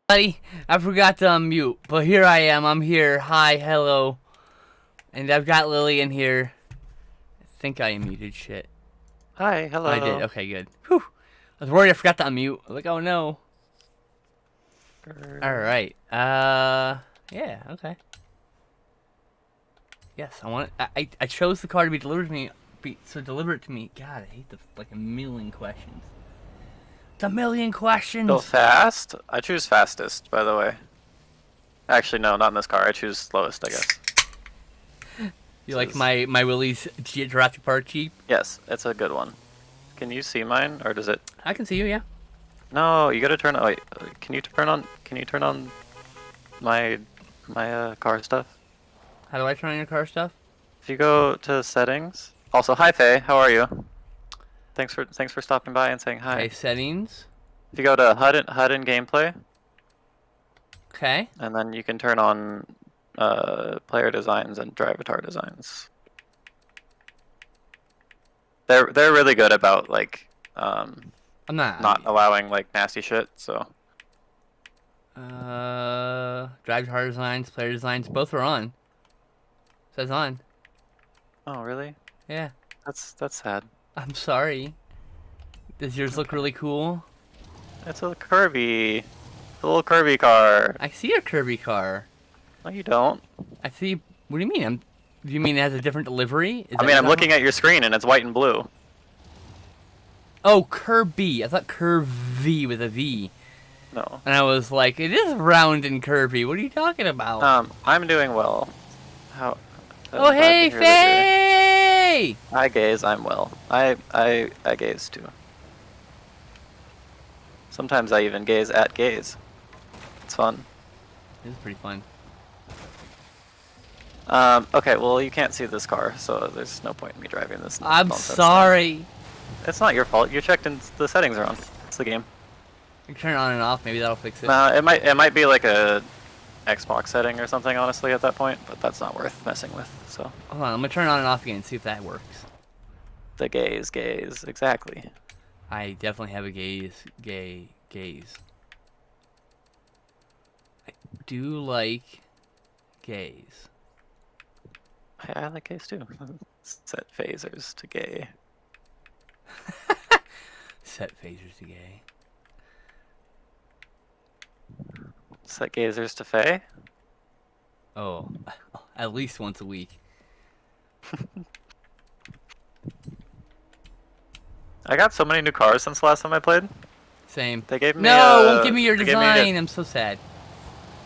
Buddy, I forgot to unmute, but here I am. I'm here. Hi, hello. And I've got Lily in here. I think I unmuted shit. Hi, hello. I did. Okay, good. Whew. I was worried I forgot to unmute. I was like, oh no. Alright. Yeah, okay. Yes, I want it. I chose the car to be delivered to me. So deliver it to me. God, I hate the, like, a million questions. It's a million questions! Go fast? I choose fastest, by the way. Actually, no, not in this car. I choose slowest, I guess. You like my Willys Jurassic Park Jeep? Yes, it's a good one. Can you see mine, or does it? I can see you, yeah. No, you gotta turn. Oh, wait, can you turn on? Can you turn on my car stuff? How do I turn on your car stuff? If you go to settings. Also, hi Faye, how are you? Thanks for stopping by and saying hi. Okay, settings. If you go to HUD and gameplay. Okay. And then you can turn on player designs and drivatar designs. They're really good about like I'm not allowing like nasty shit. So drivatar designs, player designs, both are on. Says on. Oh really? Yeah. That's sad. I'm sorry. Does yours look really cool? It's a Kirby. It's a little Kirby car. I see a Kirby car. No, you don't. I see. What do you mean? Do you mean it has a different delivery? I mean, I'm looking at your screen and it's white and blue. Oh, Kirby. I thought Curvy with a V. No. And I was like, it is round and curvy. What are you talking about? I'm doing well. How? Oh, hey, Faye! I gaze. I'm well. I gaze too. Sometimes I even gaze at gaze. It's fun. It's pretty fun. Okay, well, you can't see this car, so there's no point in me driving this. I'm sorry. It's not your fault. You checked and the settings are on. It's the game. You can turn it on and off. Maybe that'll fix it. Nah, it might be like a Xbox setting or something, honestly, at that point, but that's not worth messing with, so. Hold on. I'm going to turn it on and off again and see if that works. The gaze, exactly. I definitely have a gaze. I do like gaze. I like gaze too. Set phasers to gay. Set phasers to gay. Set gazers to Faye? Oh, at least once a week. I got so many new cars since the last time I played. Same. They gave me no, won't give me your design. I'm so sad.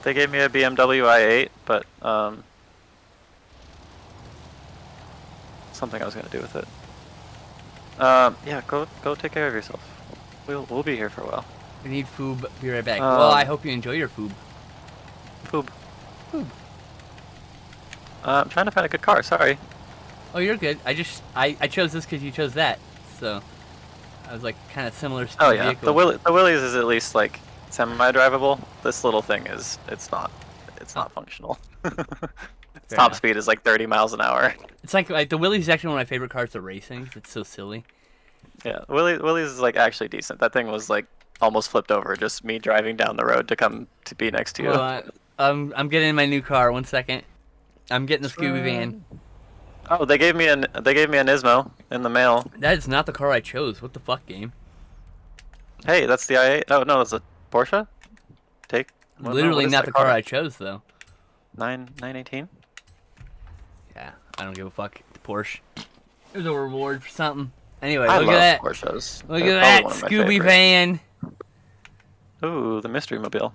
They gave me a BMW i8, but something I was gonna do with it. Yeah, go take care of yourself. We'll be here for a while. We need Foob. Be right back. Well, I hope you enjoy your Foob. Foob. I'm trying to find a good car. Sorry. Oh, you're good. I chose this because you chose that, so I was like kind of similar. Oh yeah, vehicle. the Willys is at least like semi-drivable. This little thing is it's not functional. Its top speed is like 30 miles an hour. It's like the Willys is actually one of my favorite cars to racing. It's so silly. Yeah, Willys is like actually decent. That thing was like almost flipped over, just me driving down the road to come to be next to you. Well, I'm getting in my new car. 1 second. I'm getting the Scooby van. Oh, they gave me a Nismo in the mail. That is not the car I chose. What the fuck, game? Hey, that's the i8. Oh no, that's a Porsche. Literally not the car I chose though. 918. Yeah, I don't give a fuck. The Porsche. There's a reward for something. Anyway, I look love at that. Porsches. Look at that Scooby van. Ooh, the mystery mobile.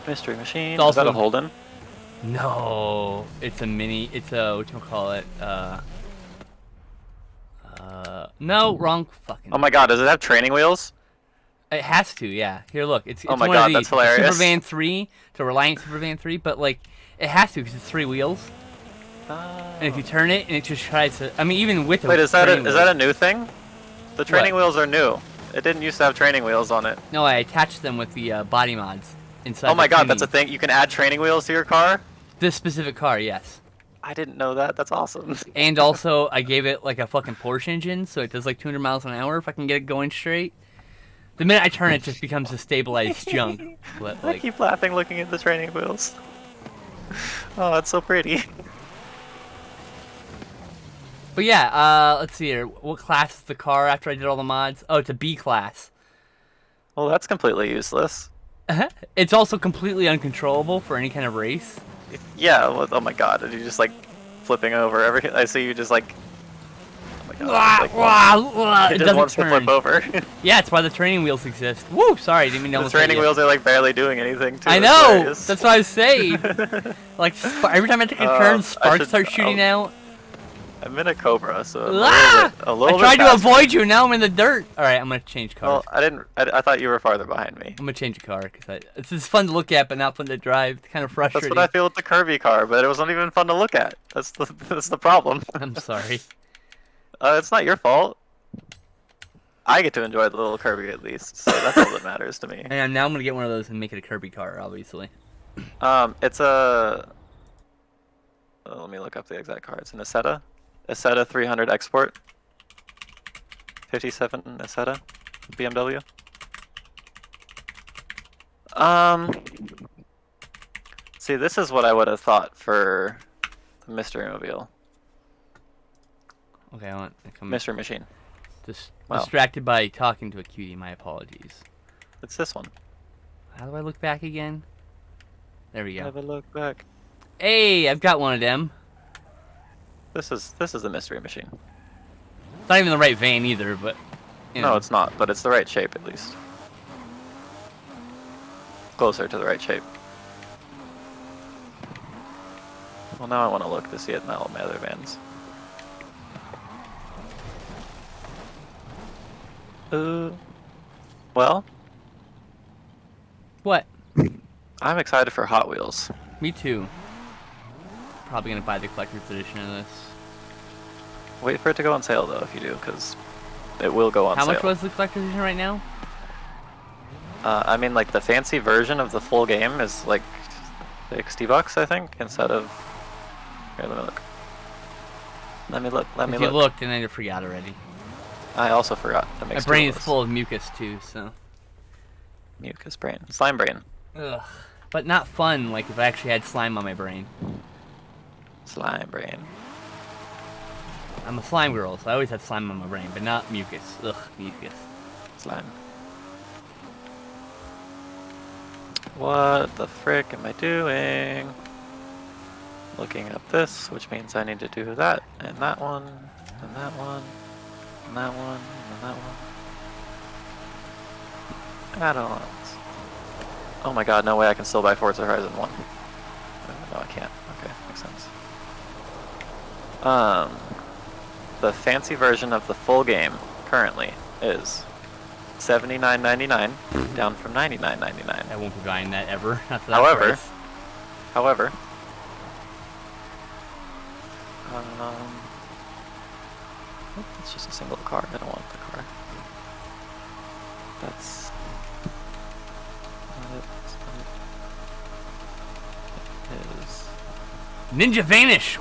Mystery machine. It's also is that a Holden? No, it's a mini. It's a whatchamacallit. No, wrong fucking. Oh my god, does it have training wheels? It has to, yeah. Here, look. It's oh my one god, of these. that's hilarious. Supervan 3 to Reliant Supervan 3, but like it has to because it's 3 wheels. And if you turn it, and it just tries to. I mean, even with the. Wait, is that a new thing? The training wheels are new. It didn't used to have training wheels on it. No, I attached them with the body mods inside. Oh my god, that's a thing. You can add training wheels to your car? This specific car, yes. I didn't know that. That's awesome. And also, I gave it like a fucking Porsche engine, so it does like 200 miles an hour if I can get it going straight. The minute I turn, it just becomes a stabilized junk. But, I like, keep laughing looking at the training wheels. Oh, that's so pretty. but yeah, let's see here. What class is the car after I did all the mods? Oh, it's a B class. Well, that's completely useless. It's also completely uncontrollable for any kind of race. Yeah, oh my god, are you just like flipping over everything? I see you just like, oh my Wah, god, like wah, wah, it it just doesn't wants to turn. flip over. Yeah, it's why the training wheels exist. Woo, sorry, didn't mean to The almost hit training you. wheels are like barely doing anything to I it, know! hilarious. That's what I was saying. Like, every time I take a turn, sparks should- start shooting out. I'm in a Cobra, so I'm Ah! a little I tried bit to faster. avoid you, now I'm in the dirt. Alright, I'm gonna change cars. Well, I thought you were farther behind me. I'm gonna change a car, because it's just fun to look at, but not fun to drive. It's kind of That's frustrating. what I feel with the Kirby car, but it wasn't even fun to look at. That's the problem. I'm sorry. It's not your fault. I get to enjoy the little Kirby at least, so that's all that matters to me. And now I'm gonna get one of those and make it a Kirby car, obviously. It's a. Let me look up the exact car. It's an Isetta 300 Export. 57 Isetta, BMW. See, this is what I would have thought for the Mystery Mobile. Okay, I'm Mystery Machine. Wow. distracted by talking to a cutie, my apologies. It's this one. How do I look back again? There we go. Have a look back. Hey, I've got one of them. This is the Mystery Machine. It's not even the right vein either, but you know. No, it's not, but it's the right shape at least. Closer to the right shape. Well, now I want to look to see it in all my other vans. Well, What? I'm excited for Hot Wheels. Me too. Probably gonna buy the collector's edition of this. Wait for it to go on sale though, if you do, because it will go on How sale. much was the collector's edition right now? I mean, like the fancy version of the full game is like $60, I think, instead of. Here, let me look. Let me look. Let me If you look. looked and then you forgot already. I also forgot. That My makes brain two is of us. full of mucus too, so. Mucus brain, slime brain, Ugh. But not fun, like if I actually had slime on my brain. slime brain. I'm a slime girl, so I always have slime on my brain, but not mucus. Ugh, mucus. Slime. What the frick am I doing? Looking up this, which means I need to do that, and that one, and that one, and that one, and that one. Add-ons. Oh my god, no way I can still buy Forza Horizon 1. No, I can't. Okay, makes sense. The fancy version of the full game currently is $79.99, down from $99.99. I won't be buying that ever. Not for that However, price. However, it's just a single car. I don't want the car. That's not it. That's not it. It is. Ninja vanish!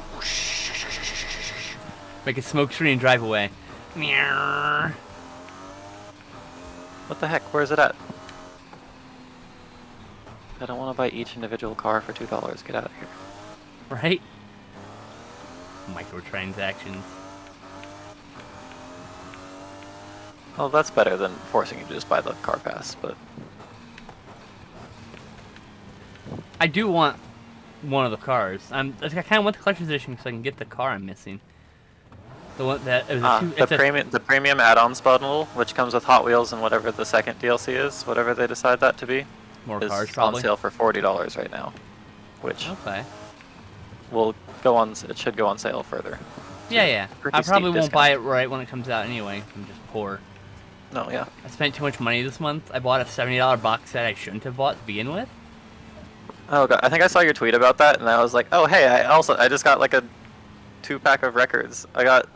Make a smoke screen and drive away. Meow. What the heck? Where is it at? I don't want to buy each individual car for $2. Get out of here. Right? Microtransactions. Well, that's better than forcing you to just buy the car pass, but I do want one of the cars. I kind of want the collector's edition so I can get the car I'm missing. The one that it was the premium add-ons bundle, which comes with Hot Wheels and whatever the second DLC is, whatever they decide that to be, more is cars on probably. sale for $40 right now, which Okay. will go on. It should go on sale further. Yeah. Pretty I probably steep won't buy it right when it comes out anyway. I'm just poor. No, yeah. I spent too much money this month. I bought a $70 box set I shouldn't have bought to begin with. Oh god, I think I saw your tweet about that, and I was like, oh hey, I just got like a 2-pack of records. I got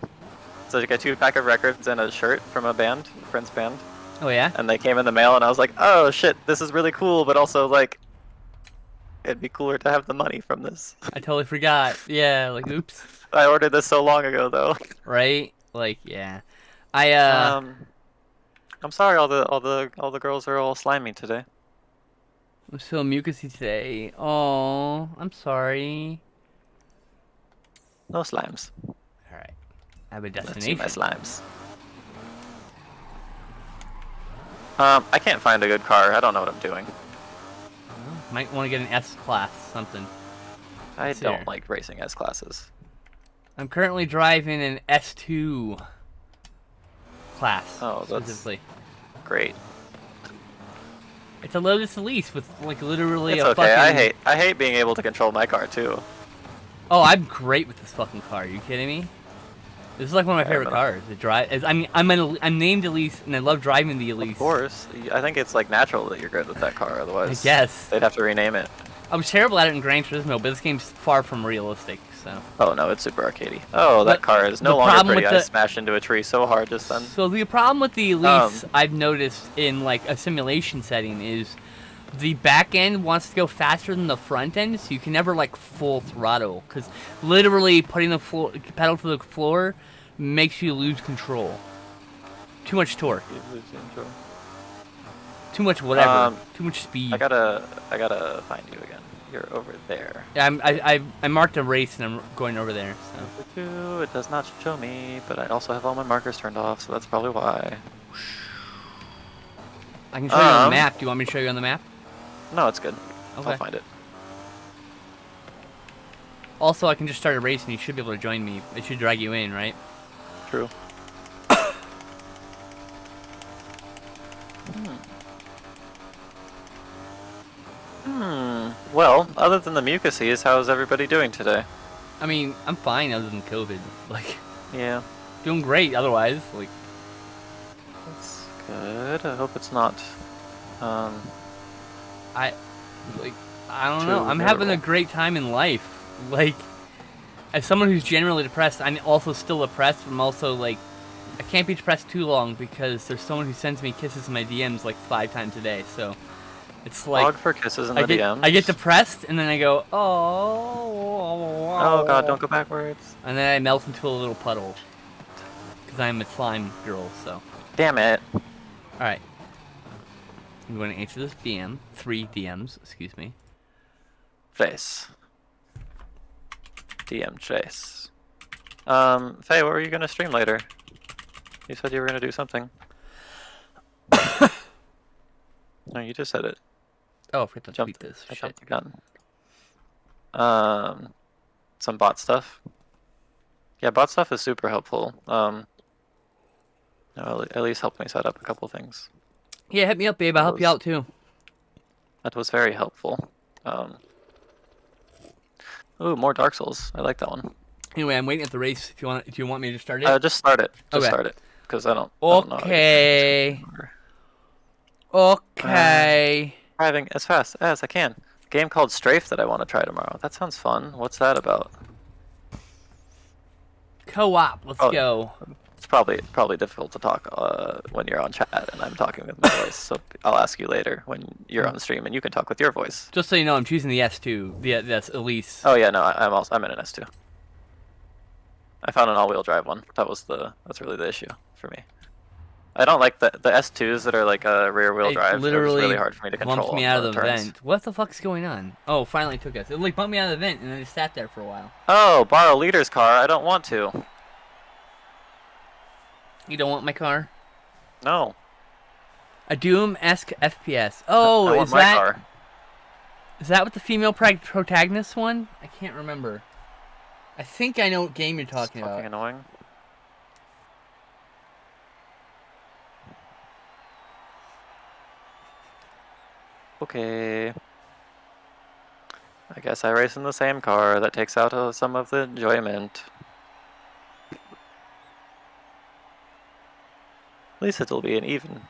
like a 2-pack of records and a shirt from a band, friend's band, Oh yeah? and they came in the mail, and I was like, oh shit, this is really cool, but also like, it'd be cooler to have the money from this. I totally forgot. Yeah, like oops. I ordered this so long ago though. Right? Like yeah. I'm sorry. All the girls are all slimy today. I'm so mucusy today. Oh, I'm sorry. No slimes. Alright. I have a Let's see my destination. slimes. I can't find a good car. I don't know what I'm doing. Might want to get an S class, something. I Let's see don't here. like racing S classes. I'm currently driving an S2 class, Oh, that's specifically. great. It's a Lotus Elise with, like, literally It's a okay. fucking... I hate being able to control my car too. Oh, I'm great with this fucking car. Are you kidding me? This is like one of my Fair favorite enough. cars. To drive. I'm named Elise, and I love driving the Elise. Of course. I think it's like natural that you're good with that car. I Otherwise, guess. they'd have to rename it. I was terrible at it in Gran Turismo, but this game's far from realistic, so... Oh no, it's super arcadey. Oh, that But car is the no longer problem pretty. with I the- smashed into a tree so hard just then. So the problem with the Elise, I've noticed in like a simulation setting, is the back end wants to go faster than the front end, so you can never like full throttle, because literally putting the pedal to the floor makes you lose control. Too much torque, too much whatever, too much speed. I gotta find you again. You're over there. Yeah, I marked a race and I'm going over there. So It does not show me, but I also have all my markers turned off, so that's probably why. I can show you on the map. Do you want me to show you on the map? No, it's good. Okay. I'll find it. Also, I can just start a race and you should be able to join me. It should drag you in, right? True. Well, other than the mucuses, how's everybody doing today? I mean, I'm fine other than COVID. Like, Yeah. doing great otherwise. Like, That's good. I hope it's not. I don't Too know. I'm having a terrible. great time in life. Like, as someone who's generally depressed, I'm also still depressed, but I'm also like, I can't be depressed too long because there's someone who sends me kisses in my DMs like 5 times a day. So it's like Log for kisses in the DMs. I get depressed and then I go, Oh god, don't go backwards. and then I melt into a little puddle because I'm a slime girl. So, Damn it. all right, I'm going to answer this DM, 3 DMs, excuse me. Face. DM Chase. Faye, what were you gonna stream later? You said you were gonna do something. No, you just said it. Oh, I forgot to tweet Jumped, this. I Shit. jumped the gun. Some bot stuff. Yeah, bot stuff is super helpful. At least helped me set up a couple things. Yeah, hit me up, babe. I'll help you out too. That was very helpful. Ooh, more Dark Souls. I like that one. Anyway, I'm waiting at the race. If you want, do you want me to start it? Just start it. Just Okay. start it. Because I don't know how to Okay. Okay. Driving as fast as I can. Game called Strafe that I want to try tomorrow. That sounds fun. What's that about? Co-op. Let's Oh. go. It's probably difficult to talk when you're on chat and I'm talking with my voice. So I'll ask you later when you're on stream and you can talk with your voice. Just so you know, I'm choosing the S2. That's Elise. Oh yeah, no, I'm in an S2. I found an all-wheel drive one. That's really the issue for me. I don't like the S2s that are like a rear-wheel It drive. They're just literally really hard for me to control. bumped me on out of the turns. vent. What the fuck's going on? Oh, finally took us. It like bumped me out of the vent and then it sat there for a while. Oh, borrow leader's car. I don't want to. You don't want my car? No. A Doom-esque FPS. Oh, I want is my that car. is that what the female protagonist one? I can't remember. I think I know what game you're talking It's fucking about. annoying. Okay. I guess I race in the same car. That takes out some of the enjoyment. At least it'll be an even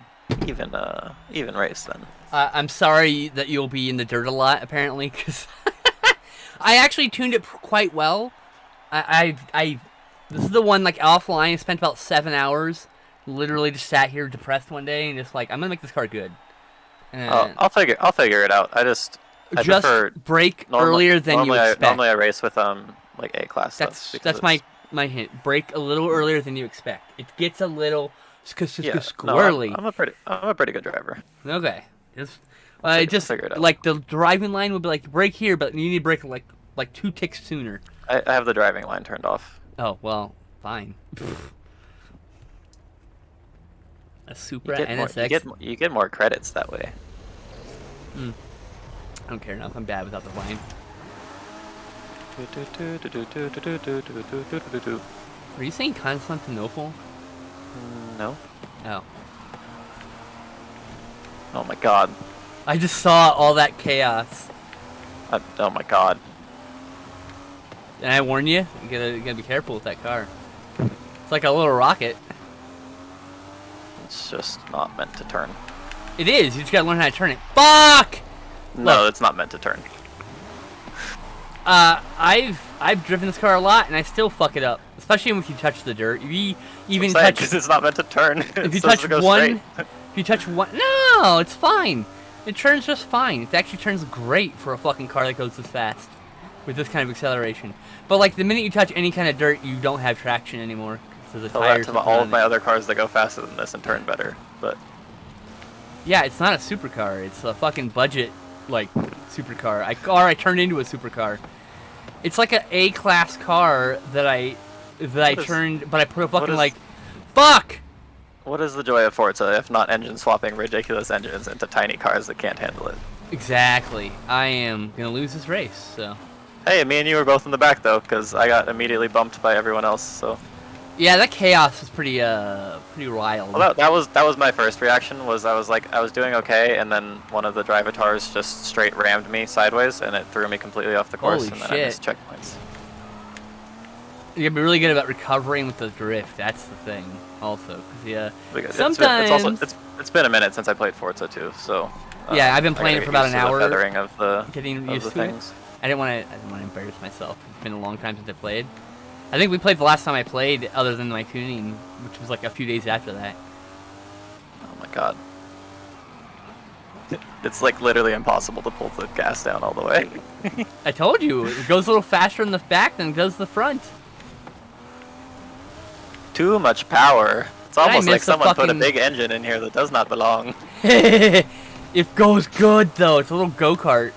race then. I'm sorry that you'll be in the dirt a lot, apparently, because I actually tuned it quite well. This is the one, like, offline. I spent about 7 hours, literally just sat here depressed one day and just like, I'm gonna make this car good. And I'll figure it out. I just prefer break earlier than you expect. Normally I race with like A class stuff. That's my hint. Break a little earlier than you expect. It gets a little Yeah, no, squirrely. I'm a pretty good driver. Okay. Just, Figure it out. like the driving line would be like brake here, but you need to brake like 2 ticks sooner. I have the driving line turned off. Oh well, fine. A Supra NSX. You get more credits that way. I don't care enough. I'm bad without the line. Are you saying Constantinople? No. Oh. Oh my god. I just saw all that chaos. Oh my god. And I warn you, you gotta be careful with that car. It's like a little rocket. It's just not meant to turn. It is. You just gotta learn how to turn it. Fuck! No, Look. it's not meant to turn. I've driven this car a lot, and I still fuck it up. Especially if you touch the dirt. If you even touch, because it's not meant to turn. if you touch one, if you touch one, no, it's fine. It turns just fine. It actually turns great for a fucking car that goes this fast, with this kind of acceleration. But like the minute you touch any kind of dirt, you don't have traction anymore. So the tires. Tell that to all of my other cars that go faster than this and turn better, but. Yeah, it's not a supercar. It's a fucking budget, like, supercar. I turned into a supercar. It's like a A-class car that I turned, but I put a fucking, like, fuck! What is the joy of Forza if not engine swapping ridiculous engines into tiny cars that can't handle it? Exactly. I am gonna lose this race, so. Hey, me and you were both in the back, though, because I got immediately bumped by everyone else, so. Yeah, that chaos was pretty wild. Well, that was my first reaction. I was doing okay, and then one of the drivatars just straight rammed me sideways, and it threw me completely off the course, Holy and then shit. I missed checkpoints. You gotta be really good about recovering with the drift. That's the thing, also. 'Cause, yeah, Because sometimes it's been a minute since I played Forza too, so. Yeah, I've been playing it for about an hour. The feathering of the getting used to things. it. I didn't want to embarrass myself. It's been a long time since I played. I think we played the last time I played, other than my tuning, which was like a few days after that. Oh my god. It's like literally impossible to pull the gas down all the way. I told you, it goes a little faster in the back than it does the front. Too much power. It's almost like missed the someone put a fucking- big engine in here that does not belong. It goes good though. It's a little go-kart.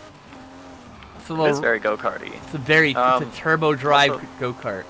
It's a little. It's very go-karty. It's a turbo drive also- go-kart.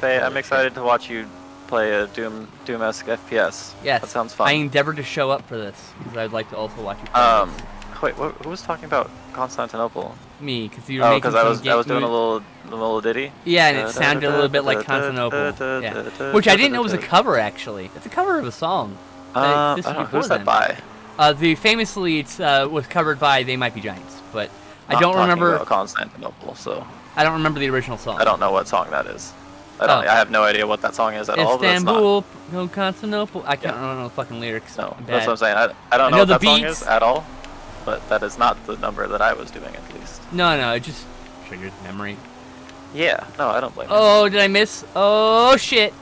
Faye, I'm excited to watch you play a Doom-esque FPS. Yes. That sounds fun. I endeavored to show up for this because I'd like to also watch you play this. Wait, who was talking about Constantinople? Me, because you were Oh, making because I was some doing a little ditty. Yeah, and it sounded a little bit like Constantinople. Yeah. Which I didn't know was a cover, actually. It's a cover of a song. I This don't is know, before who's that them. by? Famously, it's was covered by They Might Be Giants, but I Not don't talking remember. about Constantinople, so I don't remember the original song. I don't know what song that is. Oh. I have no idea what that song is at all. But it's not. Istanbul, no Constantinople. I can't remember the fucking lyrics. No, I'm that's bad. what I'm saying. I don't I know know what the that song beats. is at all, but that is not the number that I was doing at least. No, it just triggers memory. Yeah, no, I don't blame you. Oh, did I miss? Oh shit!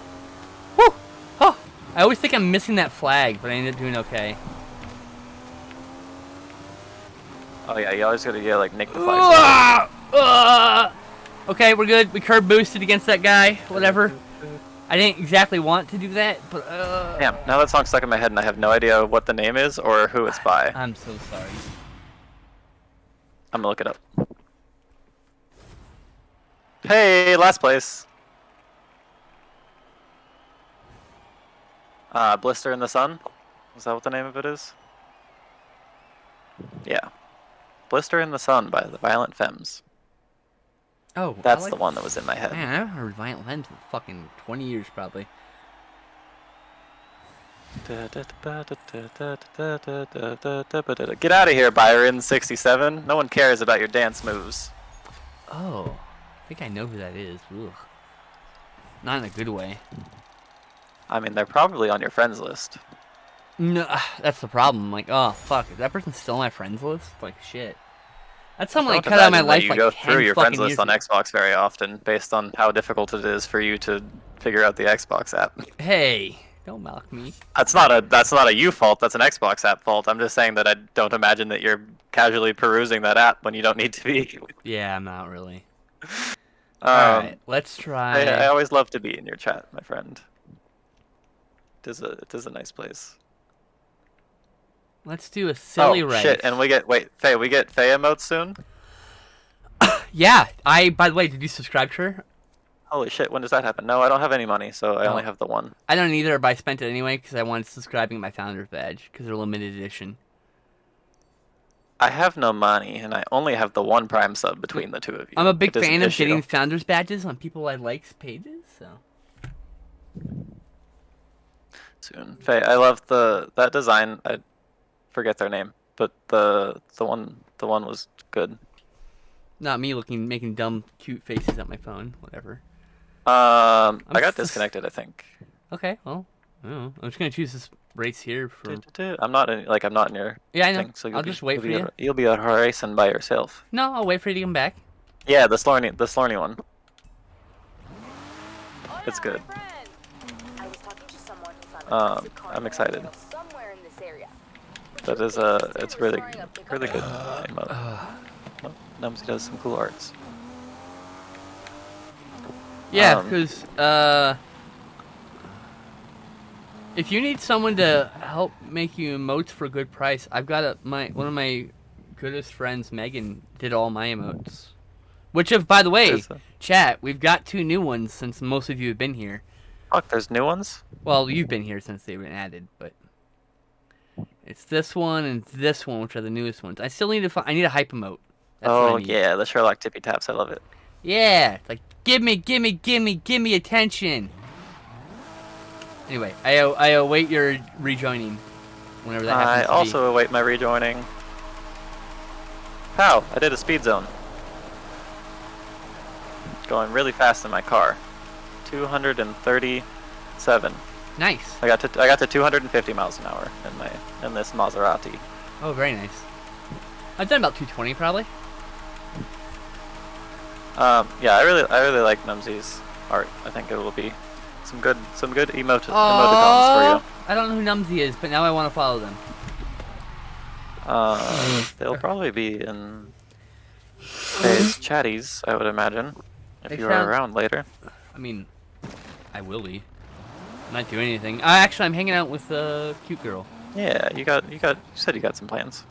Woo! Oh, I always think I'm missing that flag, but I ended up doing okay. Oh yeah, you always gotta like nick the flag. Okay, we're good. We curb boosted against that guy. Whatever. I didn't exactly want to do that, but Damn, now that song's stuck in my head and I have no idea what the name is or who it's by. I'm so sorry. I'm gonna look it up. Hey, last place. Blister in the Sun? Is that what the name of it is? Yeah. Blister in the Sun by the Violent Femmes. Oh, That's the one that was in my head. Man, I haven't heard Violent Femmes in fucking 20 years, probably. Get out of here, Byron67. No one cares about your dance moves. Oh, I think I know who that is. Ugh. Not in a good way. I mean, they're probably on your friends list. No, that's the problem. Like, oh fuck, is that person still on my friends list? Like, shit. That's something I Don't cut out of my imagine that life you like go 10 through your friends fucking list years on ago. Xbox very often, based on how difficult it is for you to figure out the Xbox app. Hey, don't mock me. That's not a you fault. That's an Xbox app fault. I'm just saying that I don't imagine that you're casually perusing that app when you don't need to be. Yeah, I'm not really. Alright, let's try. I always love to be in your chat, my friend. it is a nice place. Let's do a silly Oh race. shit! And we get Faye. We get Faye emotes soon. Yeah. By the way, did you subscribe to her? Holy shit! When does that happen? No, I don't have any money, so I only have the one. I don't either, but I spent it anyway because I wanted subscribing my founder's badge because they're limited edition. I have no money, and I only have the one Prime sub between the two of you. I'm a big It is an fan of issue. getting founder's badges on people I like's pages. So. Soon, Faye. I love that design. I forget their name, but the one was good. Not me making dumb, cute faces at my phone. Whatever. I got disconnected, I think. Okay, well, I don't know. I'm just gonna choose this race here for. I'm not in your. Yeah, I know. Thing, so I'll just wait for you. You'll be racing by yourself. No, I'll wait for you to come back. Yeah, the Slorny one. It's good. I'm excited. That is it's really good emote. Oh, Numsy does some cool arts. Yeah, because if you need someone to help make you emotes for a good price, I've got one of my goodest friends, Megan, did all my emotes. Which, by the way, chat, we've got 2 new ones since most of you have been here. Fuck, there's new ones? Well, you've been here since they've been added, but it's this one and this one, which are the newest ones. I still need I need a hype emote. That's what I need. Yeah, the Sherlock tippy taps. I love it. Yeah, it's like give me attention. Anyway, I await your rejoining whenever that happens. I also await my rejoining. Pow! I did a speed zone. Going really fast in my car. 237. Nice. I got to 250 miles an hour in this Maserati. Oh, very nice. I've done about 220 probably. Yeah, I really like Numsy's art. I think it will be some good emoticons for you. I don't know who Numsy is, but now I want to follow them. They'll probably be in Faye's chatties, I would imagine, if you are around later. I mean, I will be. I'm not doing anything. Actually, I'm hanging out with a cute girl. Yeah, you said you got some plans.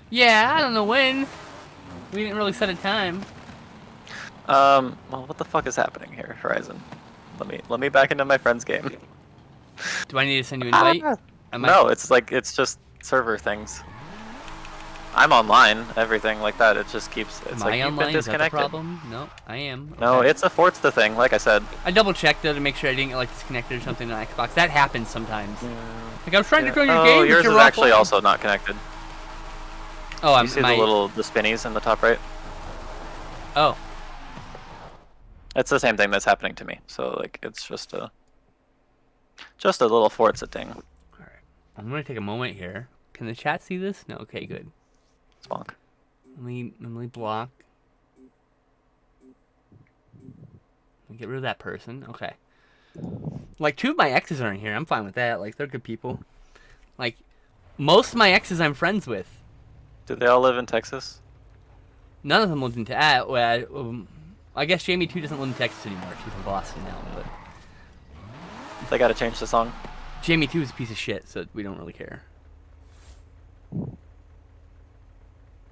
Yeah, I don't know when. We didn't really set a time. Well, what the fuck is happening here, Horizon? Let me back into my friend's game. Do I need to send you an invite? No, it's just server things. I'm online, everything like that. It just keeps. It's like you've been disconnected. Is that the problem? No, I am. Okay. No, it's a Forza thing, like I said. I double checked though to make sure I didn't get like disconnected or something on Xbox. That happens sometimes. Yeah. Like I was trying to join your game. Oh, yours is actually also not connected. Oh, you see the spinnies in the top right? Oh. It's the same thing that's happening to me. So like it's just a little Forza thing. All right. I'm gonna take a moment here. Can the chat see this? No. Okay, good. Spunk. Let me block. Let me get rid of that person. Okay. Like 2 of my exes are in here. I'm fine with that. Like they're good people. Like most of my exes I'm friends with. Do they all live in Texas? None of them live in Texas. I guess Jamie 2 doesn't live in Texas anymore. She's in Boston now. But they gotta change the song. Jamie 2 is a piece of shit, so we don't really care.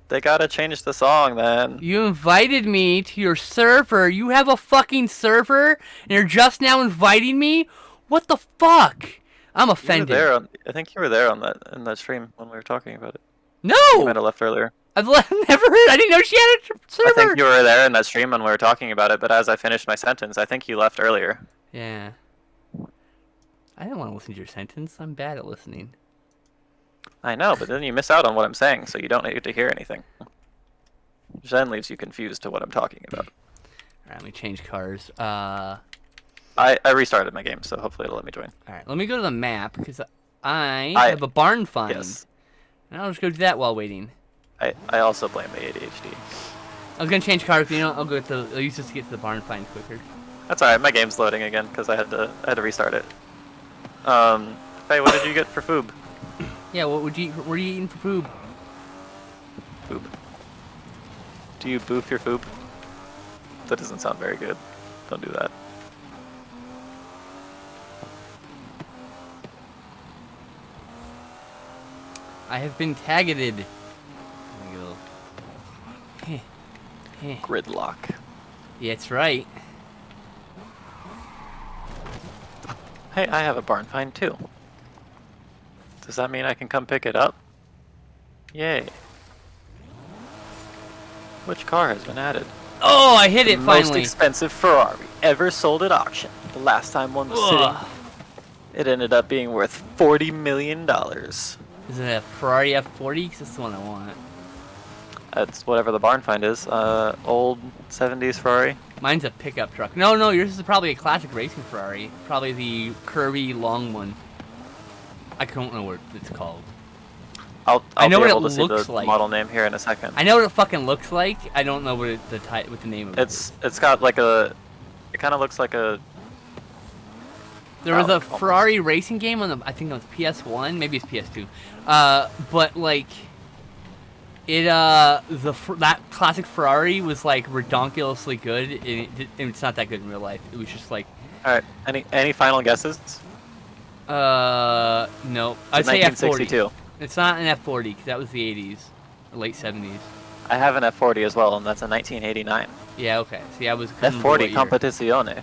They gotta change the song, then. You invited me to your server. You have a fucking server, and you're just now inviting me? What the fuck? I'm offended. I think you were there in that stream when we were talking about it. No! You might have left earlier. I've never heard. I didn't know she had a server. I think you were there in that stream when we were talking about it, but as I finished my sentence, I think you left earlier. Yeah. I didn't want to listen to your sentence. I'm bad at listening. I know, but then you miss out on what I'm saying, so you don't need to hear anything. Which then leaves you confused to what I'm talking about. Alright, let me change cars. I restarted my game, so hopefully it'll let me join. Alright, let me go to the map, because I have a barn find. Yes. And I'll just go do that while waiting. I also blame the ADHD. I was going to change cars, but I'll use this to get to the barn find quicker. That's alright, my game's loading again, because I had to restart it. Hey, what did you get for food? Yeah, what are you eating for food? Foob. Do you boof your foob? That doesn't sound very good. Don't do that. I have been targeted. There we go. Heh. Heh. Gridlock. Yeah, that's right. Hey, I have a barn find too. Does that mean I can come pick it up? Yay. Which car has been added? Oh, I hit The it most finally. expensive Ferrari ever sold at auction. The last time one was Ugh. sitting, it ended up being worth $40 million. Is it a Ferrari F40? 'Cause that's the one I want. That's whatever the barn find is. Old 70s Ferrari. Mine's a pickup truck. No, yours is probably a classic racing Ferrari. Probably the curvy, long one. I don't know what it's called. I'll know be what able it to see looks the like. model name here in a second. I know what it fucking looks like. I don't know what what the name of it is. It's got like a. It kind of looks like a. There was a almost. Ferrari racing game on the, I think it was PS1, maybe it's PS2. But like, that classic Ferrari was like redonkulously good, and it's not that good in real life. It was just like, All right. Any final guesses? no, I'd say F40. 1962. It's not an F40 because that was the 80s, or late 70s. I have an F40 as well, and that's a 1989. Yeah, okay. See, I was couldn't remember F40 what year. Competizione.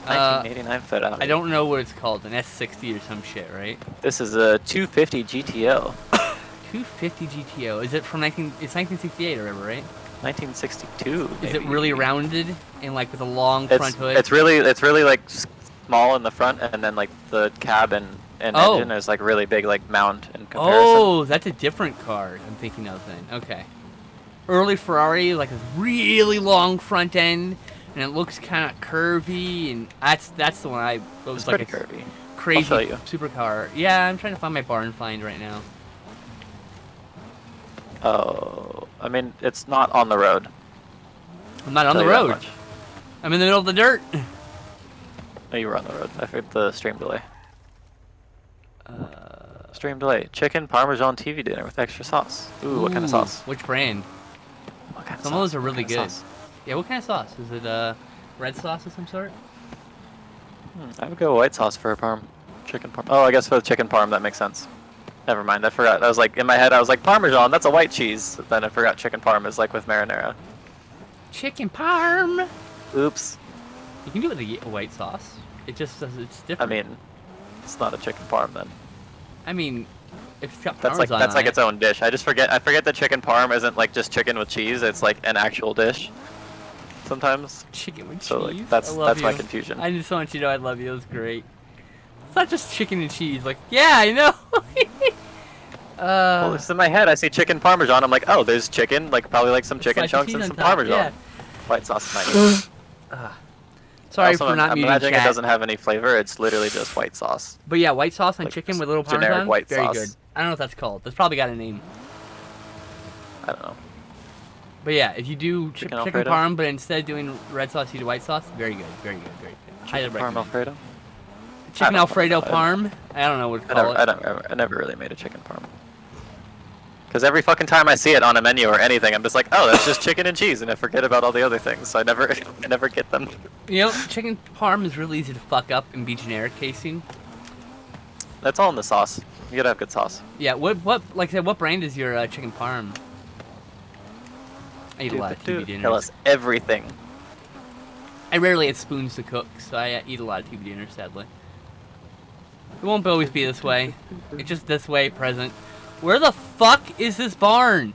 1989 Ferrari. I don't know what it's called, an S60 or some shit, right? This is a 250 GTO. 250 GTO. Is it from It's 1968 or whatever, right? 1962. Is it maybe. really rounded and like with a long It's front hood? it's really like small in the front, and then like the cab and Oh. engine is like really big, like mound in comparison. Oh, that's a different car I'm thinking of then. Okay. Early Ferrari, like a really long front end, and it looks kind of curvy, and that's the one I was It's like pretty a curvy. crazy show you. supercar. Yeah, I'm trying to find my barn find right now. Oh, I mean, it's not on the road. I'm not on Tell the you that road. much. I'm in the middle of the dirt. No, you were on the road. I forget the stream delay. Stream delay. Chicken Parmesan TV dinner with extra sauce. Ooh, what kind of sauce? Which brand? What kind of Some of those sauce? are What really kind of good. sauce? Yeah, what kind of sauce? Is it red sauce of some sort? I would go white sauce for a parm. Chicken parm. Oh, I guess for the chicken parm that makes sense. Never mind, I forgot. I was like, in my head, I was like, Parmesan, that's a white cheese. Then I forgot chicken parm is like with marinara. Chicken parm. Oops. You can do it with a white sauce. It just does. It's I different. mean, it's not a chicken parm then. I mean, if it's got That's like Parmesan on its own dish. I forget that chicken parm isn't like just chicken with cheese. It's like an actual dish. Sometimes. chicken with So cheese. like that's I love my you. confusion. I just want you to know I love you. It's great. It's not just chicken and cheese. Like, yeah, I know. Well, it's in my head. I see chicken parmesan. I'm like, oh, there's chicken, like probably like some chicken slice of chunks cheese and on some top, parmesan. yeah. White sauce nice. Sorry Also, for not I'm muting imagining chat. it doesn't have any flavor. It's literally just white sauce. But yeah, white sauce on Like, chicken just with little generic Parmesan. white Very sauce. good. I don't know what that's called. That's probably got a name. I don't know. But yeah, if you do Chicken chicken Alfredo? parm, but instead of doing red sauce, you do white sauce. Very good. Very good. Very good. Highly Parm recommend. Alfredo. Chicken I don't Alfredo know. parm. I don't know what to call it. I never really made a chicken parm. Because every fucking time I see it on a menu or anything, I'm just like, oh, that's just chicken and cheese, and I forget about all the other things. So I never get them. You know, chicken parm is really easy to fuck up and be generic tasting. That's all in the sauce. You gotta have good sauce. Yeah. What? Like I said, what brand is your chicken parm? I eat a lot of TV dinners. Tell us everything. I rarely have spoons to cook, so I eat a lot of TV dinners, sadly. It won't always be this way. It's just this way, present. Where the fuck is this barn?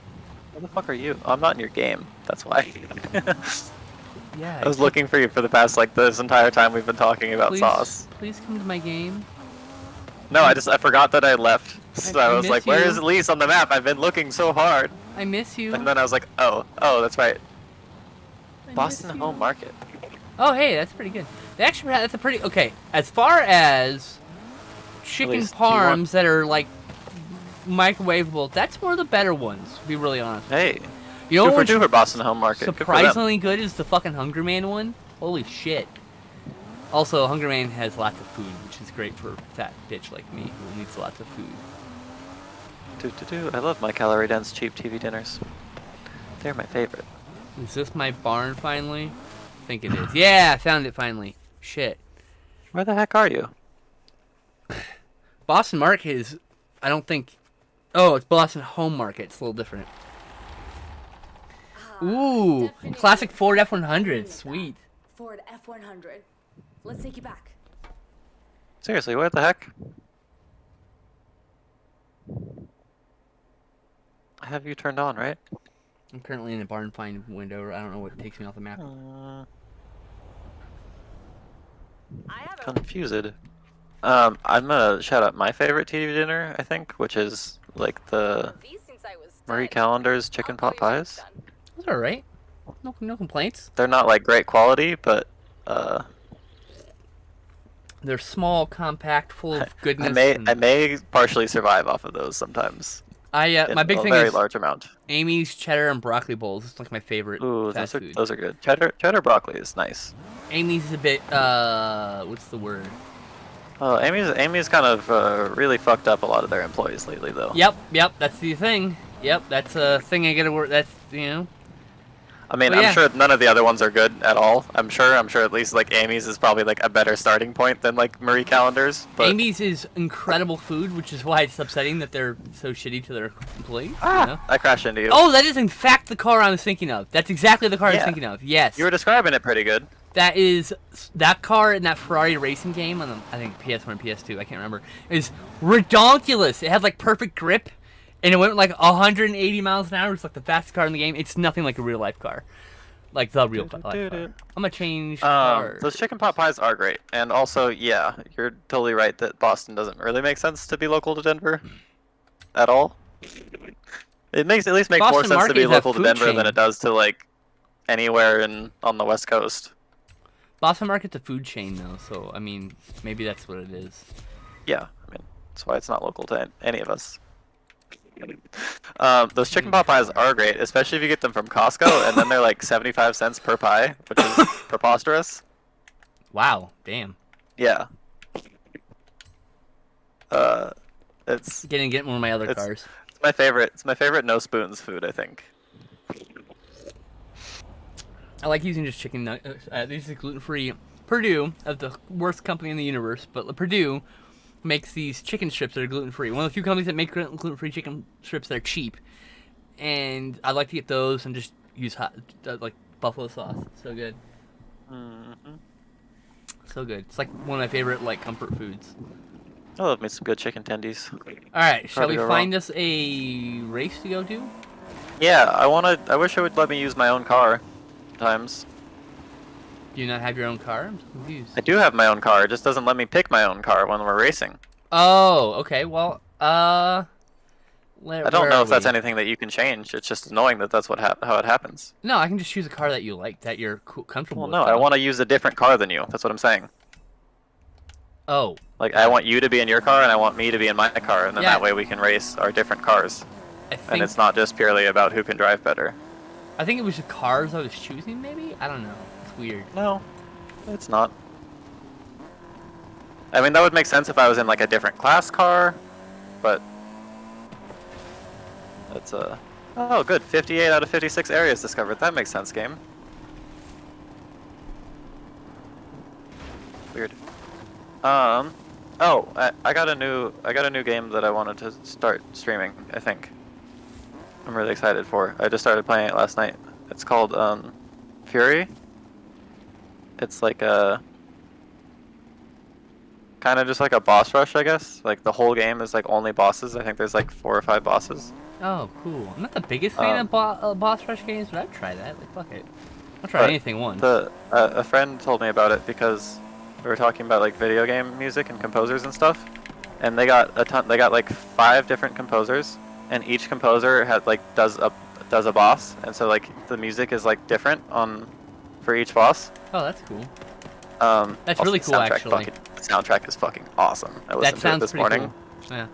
Where the fuck are you? I'm not in your game. That's why. Yeah. I was looking for you for the past like this entire time we've been talking about please, sauce. Please come to my game. No, I forgot that I left. So I I was miss like, where you. is Elise on the map? I've been looking so hard. I miss you. And then I was like, oh, that's right. I Boston miss you. Home Market. Oh, hey, that's pretty good. They actually that's a pretty okay. As far as chicken Elise, do you want- parms that are like microwavable, that's one of the better ones. To be really honest. Hey, You know two for what's two for Boston Home Market. Good for them. surprisingly good is the fucking Hungry Man one. Holy shit. Also, Hungry Man has lots of food, which is great for a fat bitch like me who needs lots of food. I love my calorie-dense cheap TV dinners. They're my favorite. Is this my barn finally? I think it is. Yeah, I found it finally. Shit. Where the heck are you? Boston Market is, I don't think, Oh, it's Boston Home Market. It's a little different. Ooh, classic Ford F100. Sweet. Ford F100. Let's take you back. Seriously, what the heck? I have you turned on, right? I'm currently in the barn find window. I don't know what takes me off the map. Confused. I'm gonna shout out my favorite TV dinner, I think, which is like the Marie Callender's chicken pot pies. That's all right. No complaints. They're not like great quality, but They're small, compact, full of goodness. I may partially survive off of those sometimes. My big thing very is large amount. Amy's cheddar and broccoli bowls. It's like my favorite Ooh, fast food. those are good. Cheddar broccoli is nice. Amy's is a bit what's the word? Oh, Amy's kind of really fucked up a lot of their employees lately, though. Yep, that's the thing. Yep, that's a thing I gotta work. That's I mean, But yeah. I'm sure none of the other ones are good at all. I'm sure at least like Amy's is probably like a better starting point than like Marie Callender's. But Amy's is incredible food, which is why it's upsetting that they're so shitty to their employees. I crashed into you. Oh, that is in fact the car I was thinking of. That's exactly the car I was Yeah. thinking of. Yes. You were describing it pretty good. That is that car in that Ferrari racing game on the, I think PS1 and PS2. I can't remember. Is redonkulous. It had like perfect grip, and it went like 180 miles an hour. It's like the fastest car in the game. It's nothing like a real life car, like the real life car. I'm gonna change cars. Those chicken pot pies are great, and also, yeah, you're totally right that Boston doesn't really make sense to be local to Denver, at all. It makes at least make more Boston sense to Market be is a local to food Denver chain. than it does to like anywhere on the West Coast. Boston Market's a food chain though, so I mean maybe that's what it is. Yeah, I mean that's why it's not local to any of us. Those chicken pot pies are great, especially if you get them from Costco, and then they're like 75 cents per pie, which is preposterous. Wow, damn. Yeah. It's Get one of my other It's- cars. my favorite. It's my favorite no spoons food, I think. I like using just chicken nuggets. These are gluten-free. Purdue, of the worst company in the universe, but Purdue makes these chicken strips that are gluten-free. One of the few companies that make gluten-free chicken strips that are cheap. And I like to get those and just use hot, like buffalo sauce. It's so good. So good. It's like one of my favorite like comfort foods. I love me some good chicken tendies. All right, shall Hard to we go find wrong. us a race to go to? Yeah, I wish it would let me use my own car. Times. Do you not have your own car? I'm so confused. I do have my own car. It just doesn't let me pick my own car when we're racing. Oh, okay. Well, I don't know if that's anything that you can change. It's just annoying that that's how it happens. No, I can just choose a car that you like, that you're comfortable Well, with. no, I want to use a different car than you. That's what I'm saying. Oh, Like, I want you to be in your car, and I want me to be in my car, and then Yeah. that way we can race our different cars. I think And it's not just purely about who can drive better. I think it was the cars I was choosing. Maybe I don't know. It's weird. No, it's not. I mean, that would make sense if I was in like a different class car, but it's oh, good. 58 out of 56 areas discovered. That makes sense, game. Weird. Oh, I got a new game that I wanted to start streaming, I think. I'm really excited for. I just started playing it last night. It's called Fury. It's like a kind of just like a boss rush, I guess. Like the whole game is like only bosses. I think there's like 4 or 5 bosses. Oh, cool. I'm not the biggest fan of boss rush games, but I'd try that. Like, fuck it. I'll try But anything once. A friend told me about it because we were talking about like video game music and composers and stuff, and they got a ton. They got like 5 different composers, and each composer had like does a boss, and so like the music is like different for each boss. Oh, that's cool. also That's really the cool, soundtrack actually. The soundtrack is fucking awesome. I That listened to it sounds this pretty morning. cool.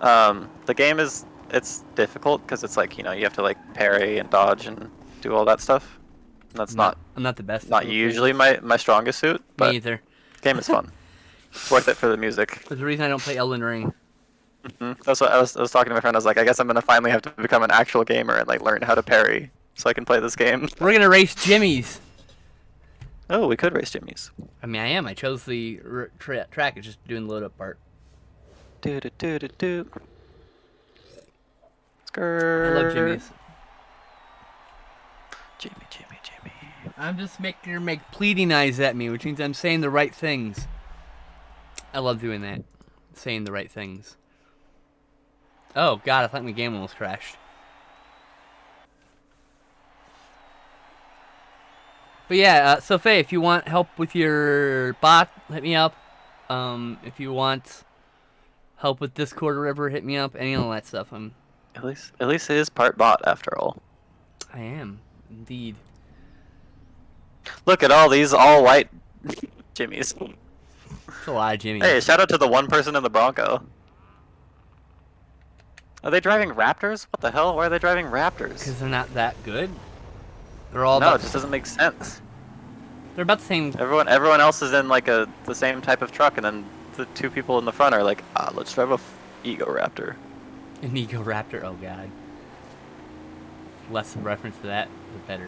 Yeah. The game it's difficult because it's like, you know, you have to like parry and dodge and do all that stuff. And that's I'm not the best. at not those usually my strongest suit, things. Me but either. the game is fun. It's worth it for the music. There's a reason I don't play Elden Ring. That's what I was talking to my friend. I was like, I guess I'm gonna finally have to become an actual gamer and like learn how to parry so I can play this game. We're gonna race Jimmy's. Oh, we could race Jimmy's. I mean, I am. I chose the track. It's just doing the load up part. Do do do do do. I love Jimmy's. Jimmy. I'm just making her make pleading eyes at me, which means I'm saying the right things. I love doing that. Saying the right things. Oh, God, I thought my game almost crashed. But yeah, so Faye, if you want help with your bot, hit me up. If you want help with Discord or whatever, hit me up. Any of that stuff. At least it is part bot after all. I am, indeed. Look at all these all white Jimmys. It's a lot of Jimmy. Hey, shout out to the one person in the Bronco. Are they driving Raptors? What the hell? Why are they driving Raptors? Because they're not that good. They're all No, about it just doesn't make sense. they're about the same. Everyone else is in like the same type of truck, and then the two people in the front are like, let's drive a Ego Raptor. An Ego Raptor. Oh God. Less of reference to that, the better.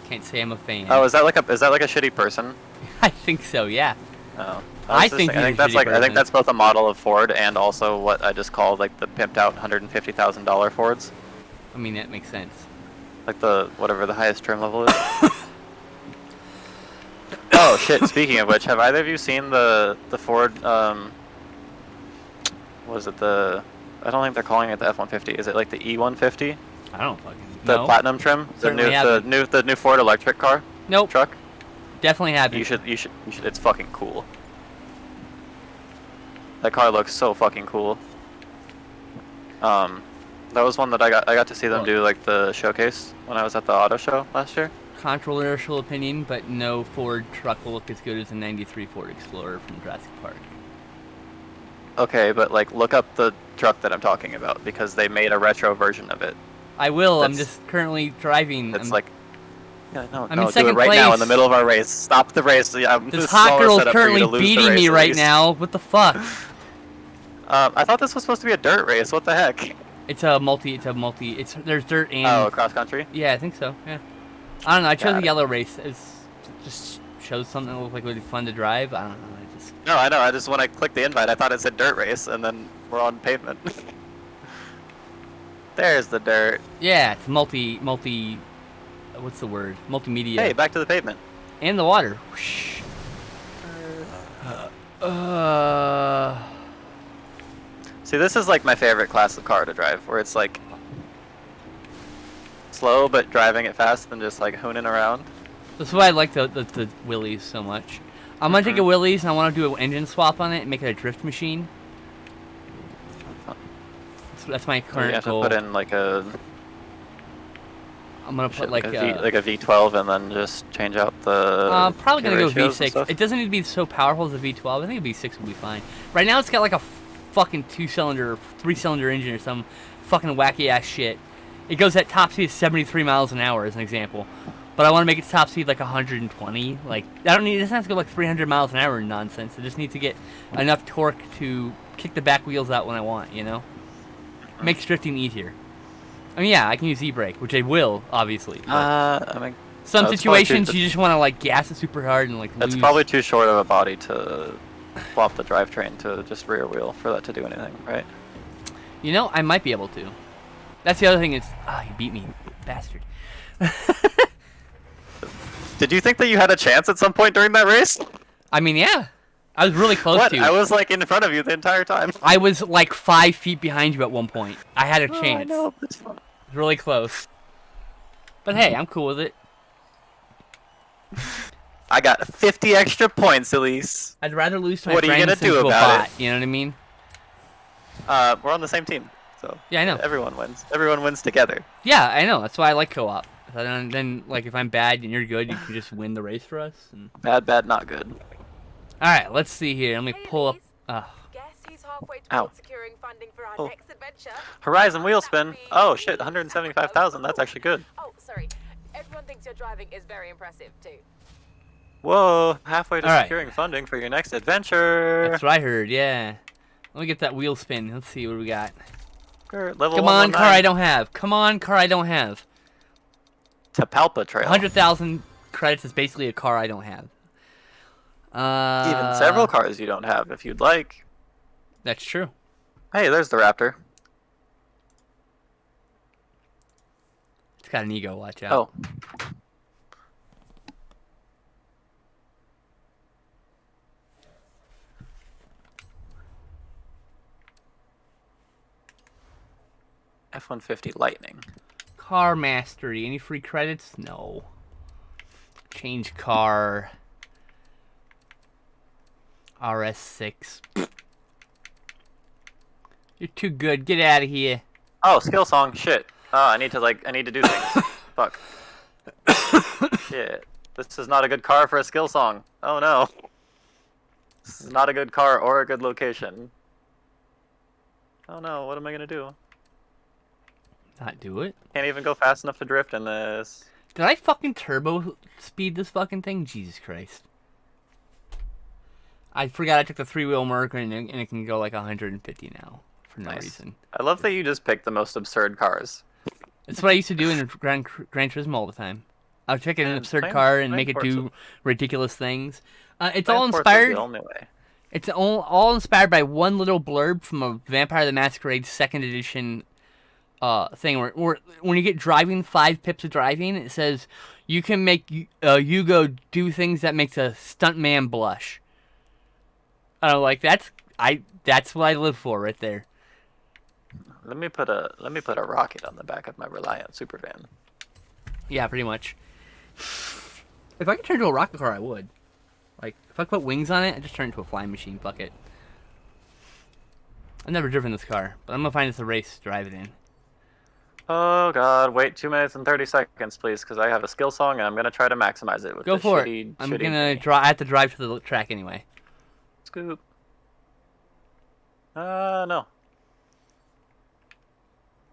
Can't say I'm a fan. Oh, is that like a shitty person? I think so. Yeah. Oh. I think I think he's a that's shitty like I person. think that's both a model of Ford and also what I just called like the pimped out $150,000 Fords, I mean that makes sense. like the whatever the highest trim level is. Oh shit! Speaking of which, have either of you seen the Ford? Was it the? I don't think they're calling it the F-150. Is it like the E-150? I don't fucking The know. platinum trim? Certainly the haven't. new Ford electric car Nope. truck? Definitely haven't. You should. It's fucking cool. That car looks so fucking cool. That was one that I got to see them do like the showcase when I was at the auto show last year. Controversial opinion, but no Ford truck will look as good as the '93 Ford Explorer from Jurassic Park. Okay, but like look up the truck that I'm talking about because they made a retro version of it. I will. I'm That's- just currently driving. It's I'm- like, yeah, no, I'm in do second it right now in the place. middle of our race. Stop the race. Yeah, this hot girl's currently beating me right now. What the fuck? I thought this was supposed to be a dirt race. What the heck? It's a multi. There's dirt and. Oh, cross country. Yeah, I think so. Yeah. I don't know. I chose Got a it. yellow race. It just shows something that looked like it would be fun to drive. I don't know. I just. No, I know. I just when I clicked the invite, I thought it said dirt race, and then we're on pavement. There's the dirt. Yeah, it's multi. What's the word? Multimedia. Hey, back to the pavement. And the water. Whoosh. See, this is like my favorite class of car to drive, where it's like slow but driving it fast and just like hooning around. That's why I like the Willys so much. I'm gonna take a Willys and I want to do an engine swap on it and make it a drift machine. That's my You current have to goal. put in like a I'm gonna put like like a V12 and then just change out the. probably gonna go ratios and V6. stuff. It doesn't need to be so powerful as a V12. I think a V6 would be fine. Right now it's got like a fucking 2-cylinder, 3-cylinder engine or some fucking wacky ass shit. It goes at top speed of 73 miles an hour as an example. But I want to make its top speed like 120. Like it doesn't have to go like 300 miles an hour and nonsense. I just need to get enough torque to kick the back wheels out when I want, you know? Makes drifting easier. I mean, yeah, I can use e-brake, which I will, obviously. but I mean, some that's probably situations too- you just want to like gas it super hard and like it's lose. probably too short of a body to swap the drivetrain to just rear wheel for that to do anything, right? You know, I might be able to. That's the other thing is, you beat me, bastard. Did you think that you had a chance at some point during that race? I mean, yeah, I was really close What? to. I was like in front of you the entire time. I was like 5 feet behind you at one point. I had a Oh, I chance. know, it's fine. It was really close. But hey, I'm cool with it. I got 50 extra points, Elise. I'd rather lose to my What are you friends gonna than do to a about bot. You know what I mean? We're on the same team, so Yeah, I know. everyone wins. Everyone wins together. Yeah, I know. That's why I like co-op. Then, like, if I'm bad and you're good, you can just win the race for us. And... Bad, not good. All right, let's see here. Let me Hey, pull up. Elise. Guess who's halfway Ow. towards securing funding for our Oh. next adventure? Horizon wheel spin. Oh shit, 175,000. That's actually good. Oh, sorry. Everyone thinks your driving is very impressive too. Whoa, halfway to All right. securing funding for your next adventure. That's what I heard. Yeah. Let me get that wheel spin. Let's see what we got. Level Come on, car I 119. don't have. Come on, car I don't have. Tapalpa Trail. 100,000 credits is basically a car I don't have. Even several cars you don't have if you'd like. That's true. Hey, there's the Raptor. It's got an ego. Watch out. Oh. F-150 Lightning. Car mastery. Any free credits? No. Change car. RS6. You're too good. Get out of here. Oh, skill song. Shit. Oh, I need to do things. Fuck. Shit. This is not a good car for a skill song. Oh no. This is not a good car or a good location. Oh no, what am I gonna do? Not do it. Can't even go fast enough to drift in this. Did I fucking turbo speed this fucking thing? Jesus Christ. I forgot I took the 3-wheel Merc and it can go like 150 now for no Nice. reason. I love that you just picked the most absurd cars. That's what I used to do in Gran Turismo all the time. I would pick an Man, absurd playing- car and playing make it Forza- do ridiculous things. It's Playing all Forza's inspired. the only way. It's all inspired by one little blurb from a Vampire the Masquerade 2nd edition thing where when you get driving 5 pips of driving, it says you can make Hugo do things that makes a stuntman blush. Like that's what I live for right there. Let me put a rocket on the back of my Reliant Supervan. Yeah, pretty much. If I could turn into a rocket car, I would. Like, if I put wings on it, I'd just turn into a flying machine. Fuck it. I've never driven this car, but I'm gonna find this a race to drive it in. Oh god, wait 2 minutes and 30 seconds, please, because I have a skill song and I'm gonna try to maximize it with Go the for shitty, it. I'm shitty gonna thingy. I have to drive to the track anyway. Scoop. No.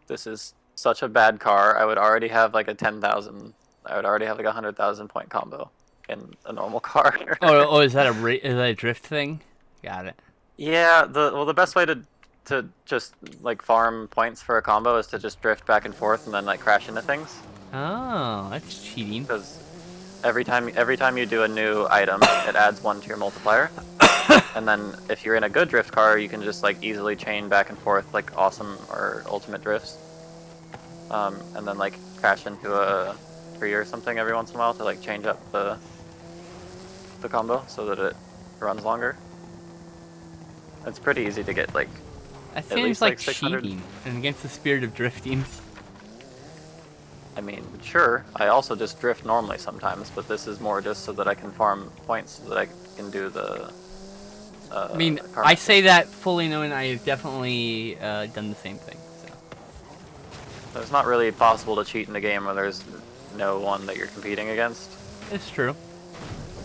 This is such a bad car. I would already have like a 10,000. I would already have like a 100,000 point combo in a normal car. Oh, is that a drift thing? Got it. Yeah. The best way to just like farm points for a combo is to just drift back and forth and then like crash into things. Oh, that's cheating. Because every time you do a new item, it adds 1 to your multiplier. And then if you're in a good drift car, you can just like easily chain back and forth like awesome or ultimate drifts. And then like crash into a tree or something every once in a while to like change up the combo so that it runs longer. It's pretty easy to get like That at seems least, like like, 600. cheating and against the spirit of drifting. I mean, sure, I also just drift normally sometimes, but this is more just so that I can farm points so that I can do the I mean, car I say that fully knowing I have definitely done the same thing. So It's not really possible to cheat in a game where there's no one that you're competing against. it's true.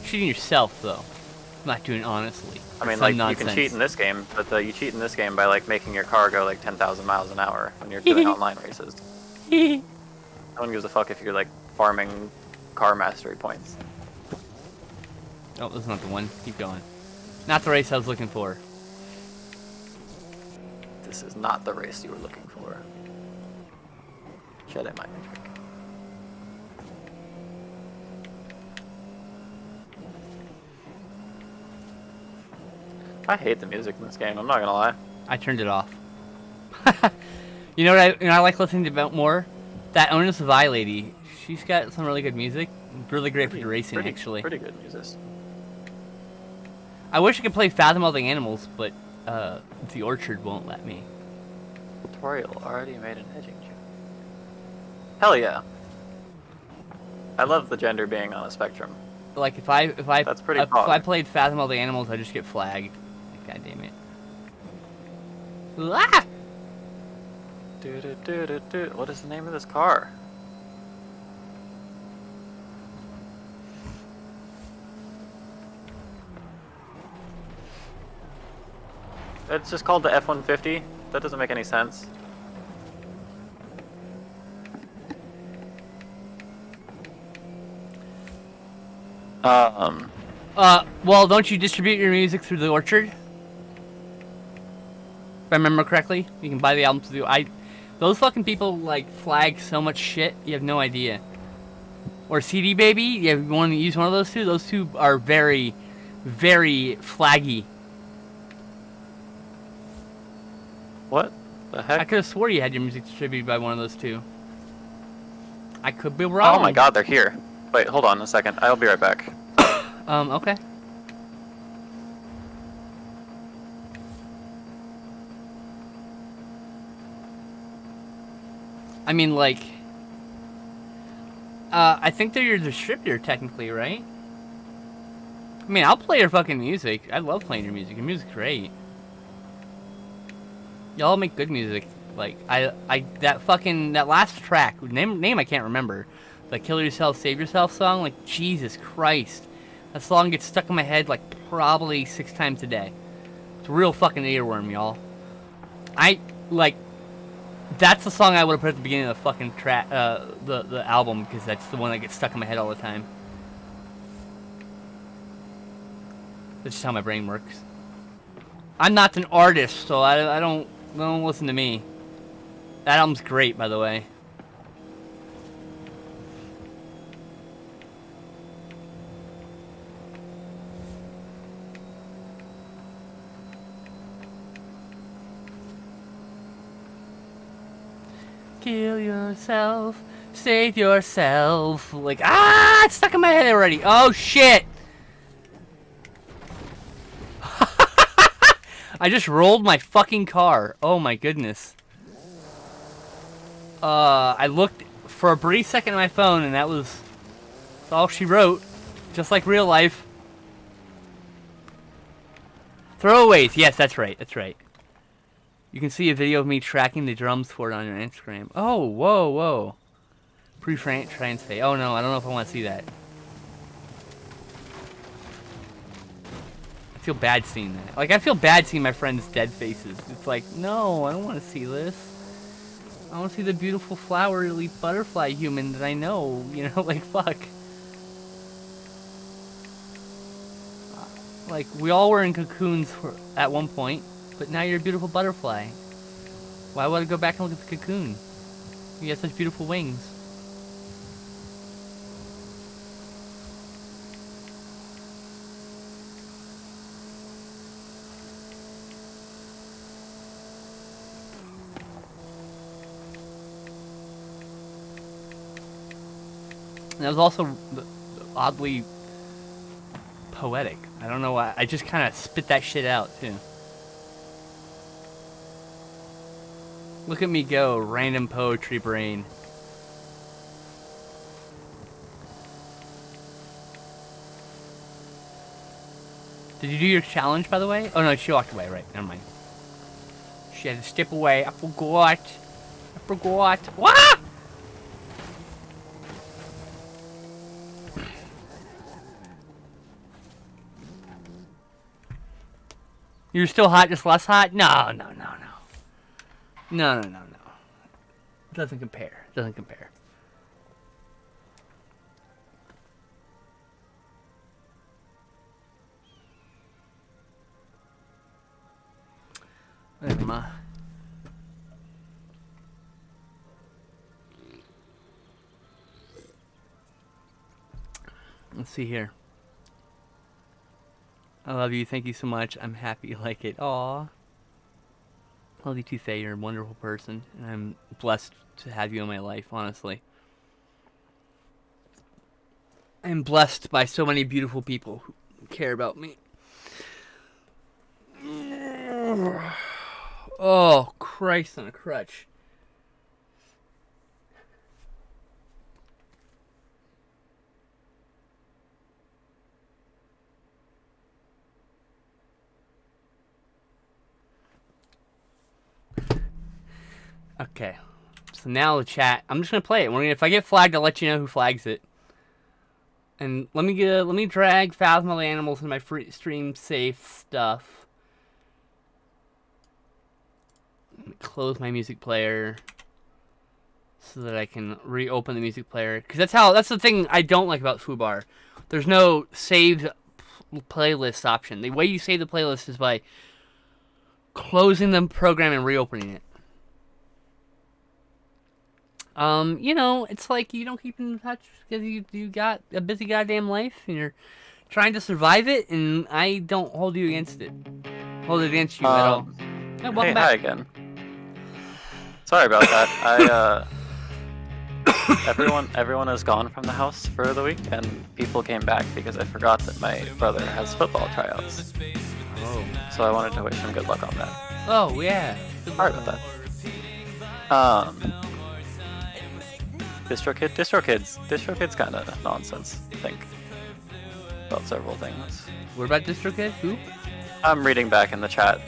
Cheating yourself though, not doing it honestly. I mean, Some like, nonsense. you can cheat in this game, but you cheat in this game by, like, making your car go, like, 10,000 miles an hour when you're doing online races. No one gives a fuck if you're, like, farming car mastery points. Oh, this is not the one. Keep going. Not the race I was looking for. This is not the race you were looking for. Jedi mind trick. I hate the music in this game, I'm not gonna lie. I turned it off. You know what I like listening to about more? That Onus of I lady. She's got some really good music. Really great for racing, actually. Pretty good music. I wish I could play Fathom All the Animals, but the Orchard won't let me. Tutorial already made an edging joke. Hell yeah. I love the gender being on a spectrum. Like if I That's pretty if I pog. played Fathom All the Animals, I just get flagged. God damn it. Ah! What is the name of this car? It's just called the F-150. That doesn't make any sense. Well, don't you distribute your music through the Orchard? If I remember correctly, you can buy the album through those fucking people like flag so much shit. You have no idea. Or CD Baby. You want to use one of those two? Those two are very, very flaggy. What the I heck? could have swore you had your music distributed by one of those two. I could be wrong. Oh my god, they're here. Wait, hold on a second. I'll be right back. Okay. I mean, like, I think they're your distributor technically, right? I mean, I'll play your fucking music. I love playing your music. Your music's great. Y'all make good music. Like, that last track, name I can't remember. The Kill Yourself, Save Yourself song, like, Jesus Christ. That song gets stuck in my head, like, probably 6 times a day. It's a real fucking earworm, y'all. That's the song I would have put at the beginning of the fucking track, the album, because that's the one that gets stuck in my head all the time. That's just how my brain works. I'm not an artist, so I don't listen to me. That album's great, by the way. Kill yourself, save yourself. Like, it's stuck in my head already. Oh, shit. I just rolled my fucking car. Oh, my goodness. I looked for a brief second at my phone, and that's all she wrote. Just like real life. Throwaways. Yes, that's right. That's right. You can see a video of me tracking the drums for it on your Instagram. Oh, whoa. Pre-transfade. Oh, no, I don't know if I want to see that. I feel bad seeing that. Like, I feel bad seeing my friends' dead faces. It's like, no, I don't want to see this. I want to see the beautiful flowery butterfly human that I know. You know, like, fuck. Like, we all were in cocoons at one point. But now you're a beautiful butterfly. Why would I go back and look at the cocoon? You have such beautiful wings. And that was also oddly poetic. I don't know why. I just kind of spit that shit out, too. Look at me go, random poetry brain. Did you do your challenge, by the way? Oh, no, she walked away, right. Never mind. She had to step away. I forgot. Wah! You're still hot, just less hot? No. No. Doesn't compare. Whatever, ma. Let's see here. I love you. Thank you so much. I'm happy you like it. Aww. Love you too, Faye. You're a wonderful person, and I'm blessed to have you in my life, honestly. I'm blessed by so many beautiful people who care about me. Oh, Christ on a crutch. Okay, so now the chat. I'm just gonna play it. If I get flagged, I'll let you know who flags it. And let me drag Phasmal Animals in my free stream safe stuff. Let me close my music player so that I can reopen the music player. Because that's the thing I don't like about Fubar. There's no saved playlist option. The way you save the playlist is by closing the program and reopening it. You know, it's like you don't keep in touch because you got a busy goddamn life and you're trying to survive it, and I don't hold it against you at all. Yeah, welcome back. Hi again. Sorry about that. Everyone has gone from the house for the week, and people came back because I forgot that my brother has football tryouts. Oh. So I wanted to wish him good luck on that. Oh yeah. Sorry about that. DistroKid's kind of nonsense, I think, about several things. What about DistroKid? Who? I'm reading back in the chat.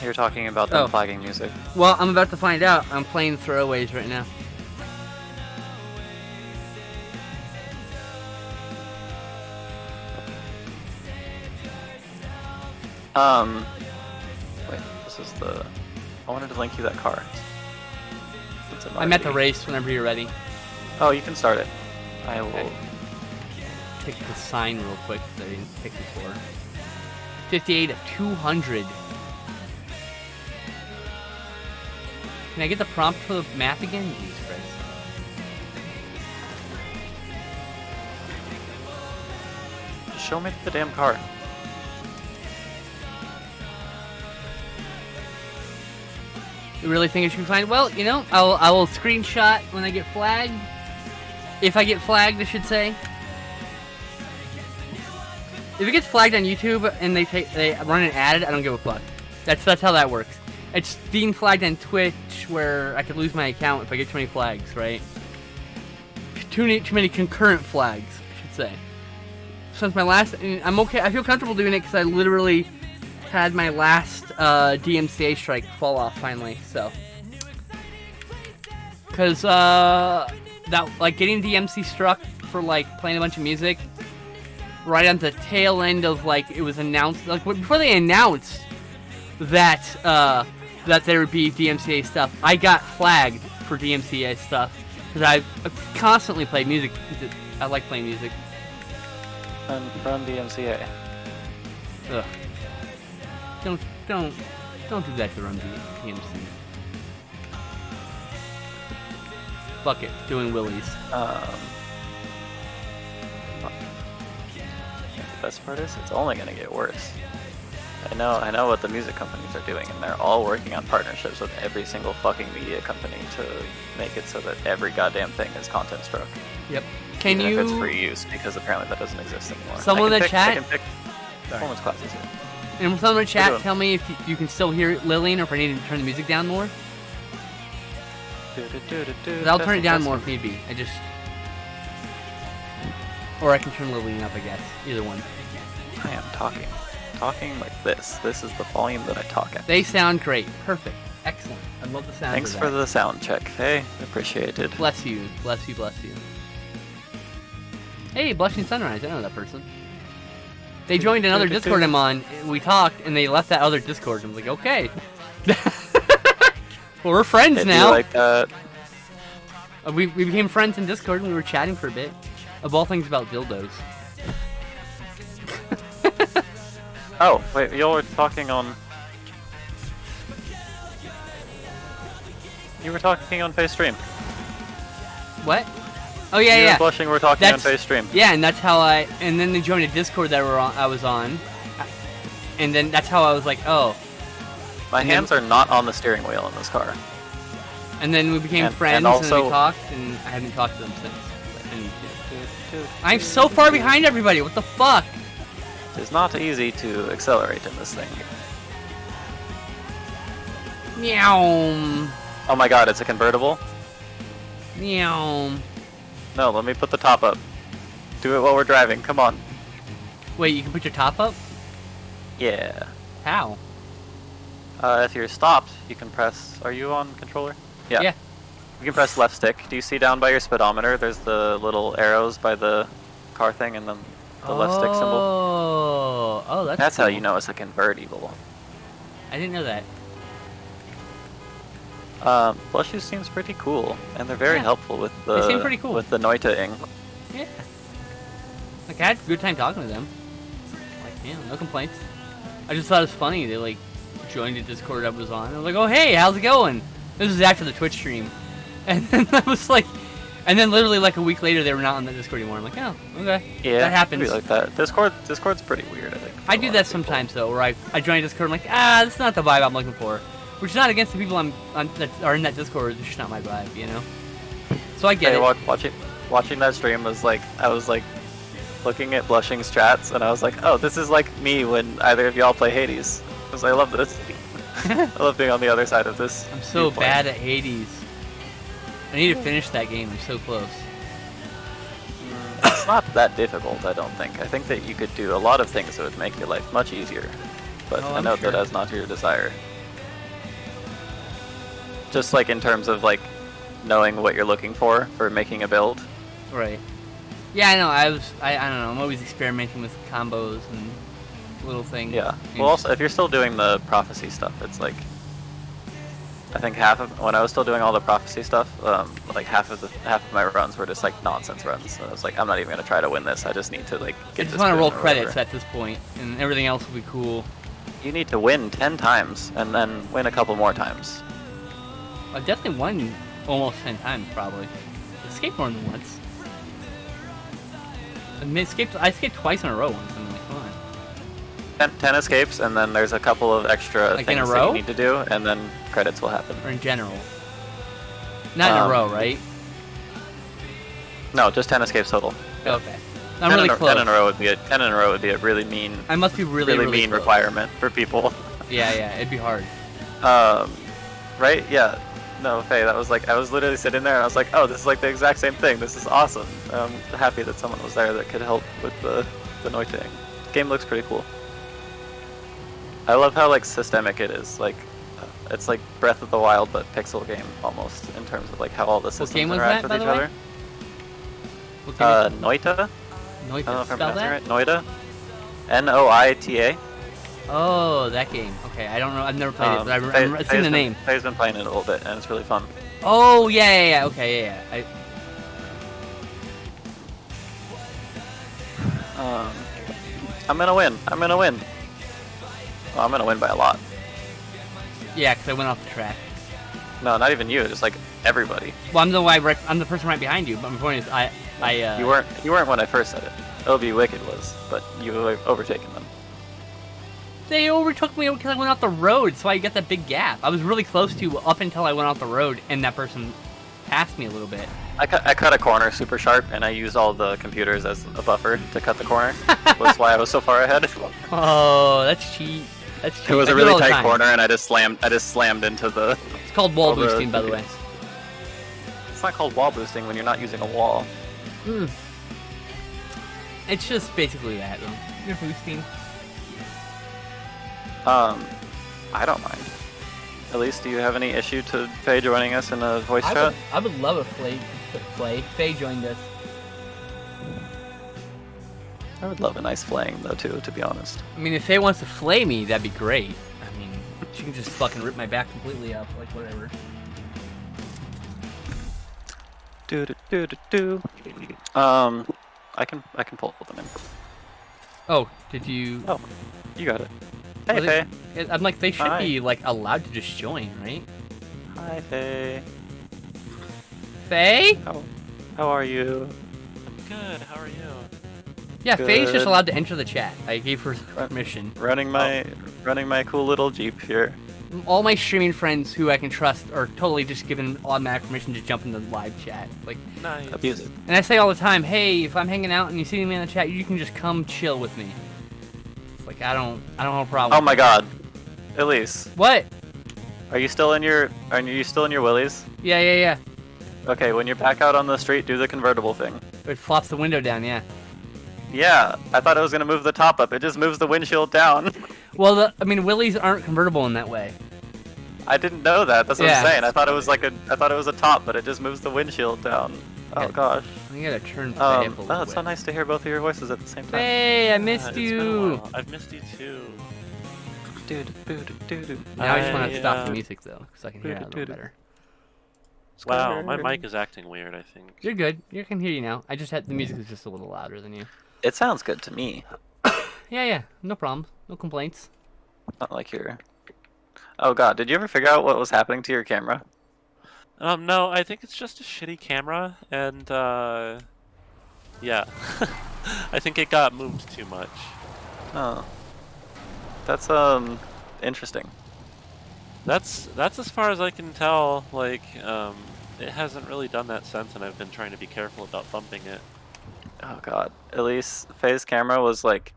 You're talking about them Oh. flagging music. Well, I'm about to find out. I'm playing Throwaways right now. Wait, this is the... I wanted to link you that car. Since I'm at the already- race whenever you're ready. Oh, you can start it. I will... Okay. Take the sign real quick that I didn't pick before. 58 of 200. Can I get the prompt for the map again? Jesus Christ. Show me the damn car. You really think I should be fine? Well, you know, I will screenshot when I get flagged. If I get flagged, I should say. If it gets flagged on YouTube and they run an ad, I don't give a fuck. That's how that works. It's being flagged on Twitch where I could lose my account if I get too many flags, right? Too many concurrent flags, I should say. Since my last, I'm okay. I feel comfortable doing it because I literally had my last DMCA strike fall off finally. So, because that like getting DMC struck for like playing a bunch of music right on the tail end of like it was announced, like before they announced that that there would be DMCA stuff, I got flagged for DMCA stuff because I constantly play music. I like playing music. Run DMCA. Ugh. Don't do that to run DMC. Fuck it, doing willies. The best part is, it's only gonna get worse. I know what the music companies are doing, and they're all working on partnerships with every single fucking media company to make it so that every goddamn thing is content struck. Yep. Can Even you? if it's free use, because apparently that doesn't exist anymore. Someone in the I chat- can pick performance classes here. And someone in the chat, doing? tell me if you can still hear Lillian or if I need to turn the music down more. 'Cause I'll turn it down more if need be. Or I can turn Lillian up, I guess. Either one. I am talking like this. This is the volume that I talk at. They sound great. Perfect. Excellent. I love the sound. Thanks of for that. the sound check. Hey, appreciated. Bless you. Bless you. Bless you. Hey, Blushing Sunrise. I know that person. They joined another Discord I'm on. We talked, and they left that other Discord. I was like, okay. Well, we're friends It'd be now. like that. We became friends in Discord, and we were chatting for a bit. Of all things about dildos. Oh, wait, y'all were talking on... You were talking on Face Stream. What? Oh, yeah, You yeah. and Blushing were talking That's- on Face Stream. Yeah, and that's how and then they joined a Discord that I was on. And then that's how I was like, oh. My And then- hands are not on the steering wheel in this car. And then we became And- friends, and and also- we talked, and I haven't talked to them since. I need to. I'm so far behind everybody, what the fuck? It's not easy to accelerate in this thing. Meow. Oh my god, it's a convertible? Meow. No, let me put the top up. Do it while we're driving, come on. Wait, you can put your top up? Yeah. How? If you're stopped, you can press... Are you on controller? Yeah. Yeah. You can press left stick. Do you see down by your speedometer, there's the little arrows by the car thing and then the left stick symbol? Oh, That's how cool. you know it's a convertible. I didn't know that. Blushes seems pretty cool, and they're very Yeah. helpful with the They seem pretty cool. with the Noita-ing. Yeah. Like, I had a good time talking to them. Like, yeah, no complaints. I just thought it was funny. They, like, joined a Discord I was on. I was like, oh, hey, how's it going? This was after the Twitch stream. And then I was like... And then literally, like, a week later, they were not on the Discord anymore. I'm like, oh, okay. Yeah, That happens. Like that. Discord's pretty weird, I think. for I a do lot that of people. sometimes, though, where I join a Discord, I'm like, this is not the vibe I'm looking for. Which is not against the people that are in that Discord. It's just not my vibe, you know. So I get Hey, it. watching that stream was like, I was like looking at blushing strats, and I was like, oh, this is like me when either of y'all play Hades, because I love this. I love being on the other side of this. I'm so viewpoint. bad at Hades. I need to finish that game. I'm so close. It's not that difficult, I don't think. I think that you could do a lot of things that would make your life much easier, but Oh, I I'm know sure. that that's not your desire. Just like in terms of like knowing what you're looking for making a build. Right. Yeah, I know. I don't know. I'm always experimenting with combos and little things. Yeah. And- Well, also, if you're still doing the prophecy stuff, it's like I think when I was still doing all the prophecy stuff, like half of my runs were just like nonsense runs. So I was like, I'm not even gonna try to win this. I just need to like I get. just this want to boon roll or credits whatever. at this point, and everything else will be cool. You need to win 10 times and then win a couple more times. I've definitely won almost 10 times, probably. Escaped more than once. I escaped twice in a row once. I'm like, come on. 10 escapes, and then there's a couple of extra Like in things a that row? you need to do, and then credits will happen. Or in general. Not in a row, right? No, just 10 escapes total. Okay. I'm 10 really in a, close. 10 in a row would be a 10 in a row would be a really mean, I must be really mean close. requirement for people. Yeah, it'd be hard. Right? Yeah. No, Faye, that was like I was literally sitting there and I was like, oh, this is like the exact same thing. This is awesome. I'm happy that someone was there that could help with the noiting. The game looks pretty cool. I love how like systemic it is. Like it's like Breath of the Wild but pixel game almost in terms of like how all the systems game was interact that, with by each the way? other. What can Noita? you I don't know if I'm spell pronouncing that? it right. Noita? Noita? Oh, that game. Okay, I don't know. I've never played it, but I've seen the name. Faye's been playing it a little bit and it's really fun. Oh, yeah. Okay, yeah. I'm gonna win. I'm gonna win. Well, I'm gonna win by a lot. Yeah, because I went off the track. No, not even you. Just like everybody. Well, I'm the person right behind you, but my point is, You weren't when I first said it. LB Wicked was, but you have overtaken them. They overtook me because I went off the road, so I got that big gap. I was really close to up until I went off the road, and that person passed me a little bit. I cut a corner super sharp, and I used all the computers as a buffer to cut the corner. That's why I was so far ahead. Oh, that's cheat. That's cheat. It was I a do it really all the tight time. corner, and I just slammed into the. It's called wall all the boosting, by the way. computers. It's not called wall boosting when you're not using a wall. It's just basically that, though. You're boosting. I don't mind. Elise, do you have any issue to Faye joining us in a voice chat? I would love if Faye joined us. I would love a nice flaying though too, to be honest. I mean, if Faye wants to flay me, that'd be great. I mean, she can just fucking rip my back completely up, like whatever. I can pull them in. Oh, did you? Oh, you got it. Hey Was Faye. I'm like, they should Hi. be like allowed to just join, right? Hi Faye. Faye? How are you? Good, how are you? Yeah, Faye's just Good. allowed to enter the chat. I gave her permission. Running my cool little Jeep here. All my streaming friends who I can trust are totally just given automatic permission to jump in the live chat. Like, Nice. Abuse it. and I say all the time, hey, if I'm hanging out and you see me in the chat, you can just come chill with me. It's like I don't have a problem. Oh my god. Elise, What? are you still in your Willys? Yeah. Okay, when you're back out on the street, do the convertible thing. It flops the window down, yeah. Yeah, I thought it was gonna move the top up. It just moves the windshield down. Well, Willys aren't convertible in that way. I didn't know that. That's what Yeah. I'm saying. I thought it was a top, but it just moves the windshield down. Oh Yeah. gosh. I gotta turn Faye up a little Oh, it's bit. so nice to hear both of your voices at the same time. Faye, I missed It's been a you. while. I've missed you too. Now I just want to I, stop the uh, music though, because I can hear it a little better. Wow, my mic is acting weird, I think. You're good. You can hear you now. I just had the music is just a little louder than you. It sounds good to me. Yeah. No problem. No complaints. Not like you're. Oh god, did you ever figure out what was happening to your camera? No, I think it's just a shitty camera, and, yeah. I think it got moved too much. Oh. That's interesting. That's as far as I can tell. Like, it hasn't really done that since, and I've been trying to be careful about bumping it. Oh god. Elise Faye's camera was like,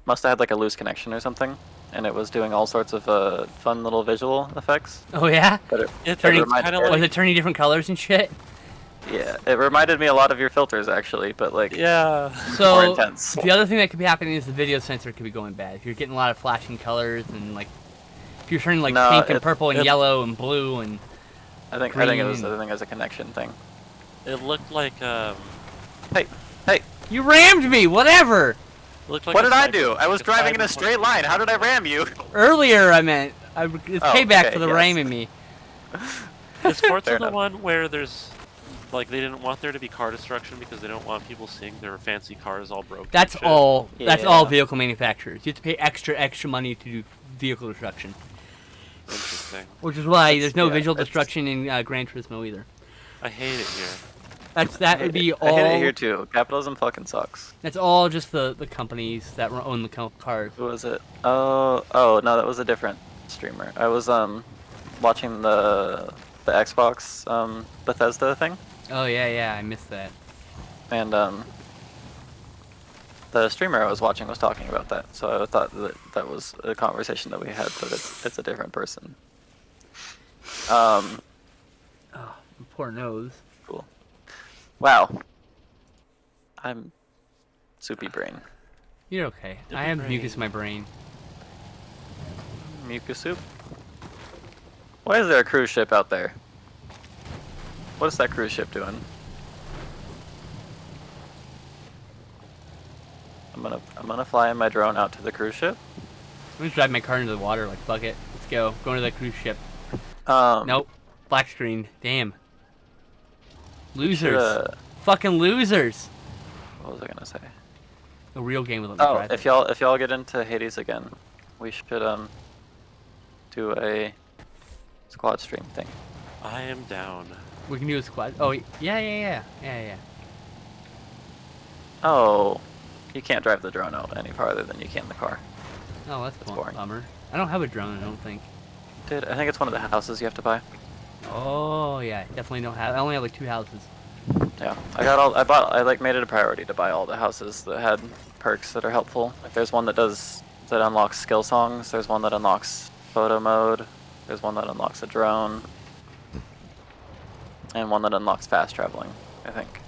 must have had like a loose connection or something, and it was doing all sorts of fun little visual effects. Oh yeah. But It's Turning- kind of Was like, it turning different colors and shit? yeah, it reminded me a lot of your filters actually, but like yeah. more So intense. the other thing that could be happening is the video sensor could be going bad. If you're getting a lot of flashing colors and like, if you're turning like No, pink and it- purple and it- yellow and blue and I think green. it was a connection thing. It looked like Hey, you rammed me. Whatever. looked like what a did I cyber- do? I was like driving in a cyberpunk- straight line. How did I ram you? Earlier, I meant. It's Oh, payback okay, for the yes. ramming me. Is Forza Fair the enough. one where there's like they didn't want there to be car destruction because they don't want people seeing their fancy cars all broken? and That's shit? all. That's all Yeah. vehicle manufacturers. You have to pay extra money to do vehicle destruction, Interesting. which is why That's- there's no yeah, visual it's- destruction in Gran Turismo either. I hate it here. That would be I hate it all. here too. Capitalism fucking sucks. That's all just the companies that own the cars. Who was it? Oh no, that was a different streamer. I was watching the Xbox Bethesda thing, Oh yeah, I missed that. and the streamer I was watching was talking about that. So I thought that was a conversation that we had, but it's a different person. Poor nose. Cool. Wow. I'm soupy brain. You're okay. It'd I be have great. mucus in my brain. Mucus soup. Why is there a cruise ship out there? What is that cruise ship doing? I'm gonna fly in my drone out to the cruise ship. I'm gonna drive my car into the water. Like fuck it. Let's go. Going to that cruise ship. Um, Nope. Black screen. Damn. Losers. shoulda- Fucking losers. What was I gonna say? A real game with them. Oh, if y'all get into Hades again, we should do a squad stream thing. I am down. we can do a squad. Oh yeah. Oh, you can't drive the drone out any farther than you can the car. Oh, that's boring. bummer. I don't have a drone. I don't think. Dude, I think it's one of the houses you have to buy. Oh yeah, definitely don't have. I only have like 2 houses. Yeah, I like made it a priority to buy all the houses that had perks that are helpful. Like there's one that unlocks skill songs. There's one that unlocks photo mode. There's one that unlocks a drone. And one that unlocks fast traveling, I think.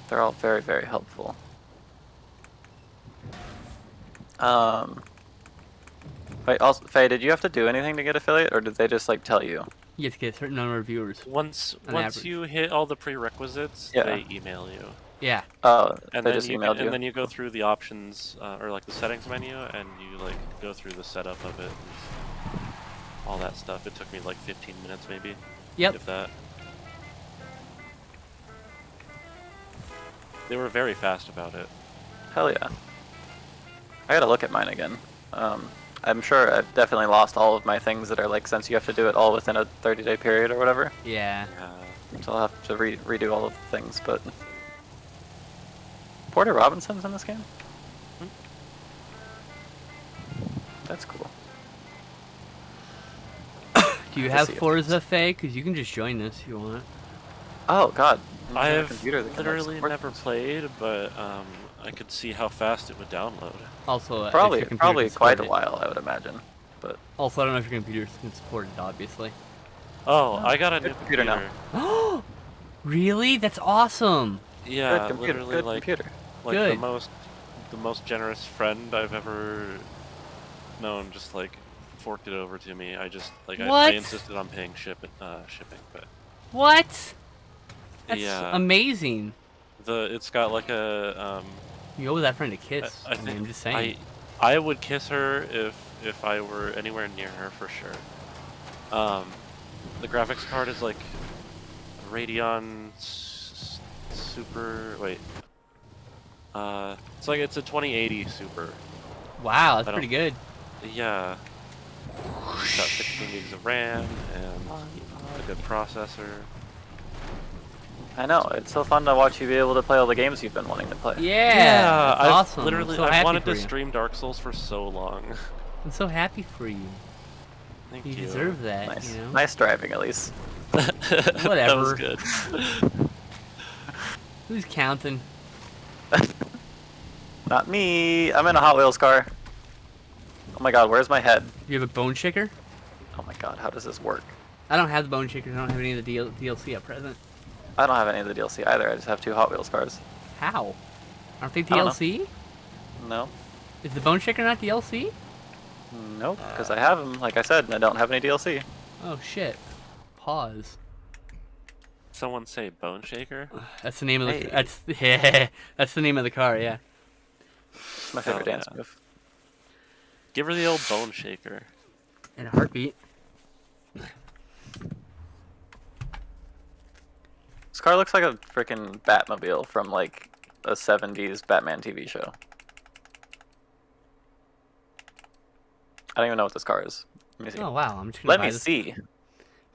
They're all very, very helpful. Wait, also, Faye, did you have to do anything to get affiliate, or did they just like tell you? You have to get a certain number of viewers. Once On once average. you hit all the prerequisites, Yeah. they email you. Yeah. Oh, And they then just you emailed you. and then you go through the options or like the settings menu, and you like go through the setup of it, and all that stuff. It took me like 15 minutes maybe, Yep. if that. They were very fast about it. Hell yeah. I gotta look at mine again. I'm sure I've definitely lost all of my things that are like, since you have to do it all within a 30-day period or whatever. Yeah. So I'll have to redo all of the things, but... Porter Robinson's in this game? That's cool. Do you to have see it. Forza, Faye? Because you can just join this if you want. Oh god. I There's a have computer that can, like, literally support never this. played, but I could see how fast it would download. Also, if Probably your computer probably can quite a support it. while, I would imagine. But Also, I don't know if your computer can support it, obviously. Oh, I got a good new computer now. Oh, really? That's awesome. Yeah, good computer, literally good like computer. like Good. the most generous friend I've ever known just like forked it over to me. I just like I What? insisted on paying shipping, but What? That's yeah, amazing. it's got like a You owe that friend a kiss. I think I'm just saying. I would kiss her if I were anywhere near her for sure. The graphics card is like Radeon Super. Wait. It's a 2080 Super. Wow, that's I pretty good. Yeah. It's got 16 gigs of RAM and a good processor. I know, it's so fun to watch you be able to play all the games you've been wanting to play. Yeah, that's I've awesome. literally I'm so I've happy wanted for to you. stream Dark Souls for so long. I'm so happy for you. Thank You you. deserve that, Nice. you know? Nice driving, at least. That Whatever. was good. Who's counting? Not me. I'm in a Hot Wheels car. Oh my god, where's my head? You have a bone shaker? Oh my god, how does this work? I don't have the bone shaker. I don't have any of the DLC at present. I don't have any of the DLC either. I just have 2 Hot Wheels cars. How? Aren't they I don't know. DLC? No. Is the bone shaker not DLC? Nope, because I have them, like I said, and I don't have any DLC. Oh shit. Pause. Someone say bone shaker. That's the name of the. Hey. That's that's the name of the car. Yeah. It's my favorite Hell dance yeah. move. Give her the old bone shaker. In a heartbeat. This car looks like a freaking Batmobile from like a 70s Batman TV show. I don't even know what this car is. Let me see. Oh wow. I'm just gonna Let buy me this. see.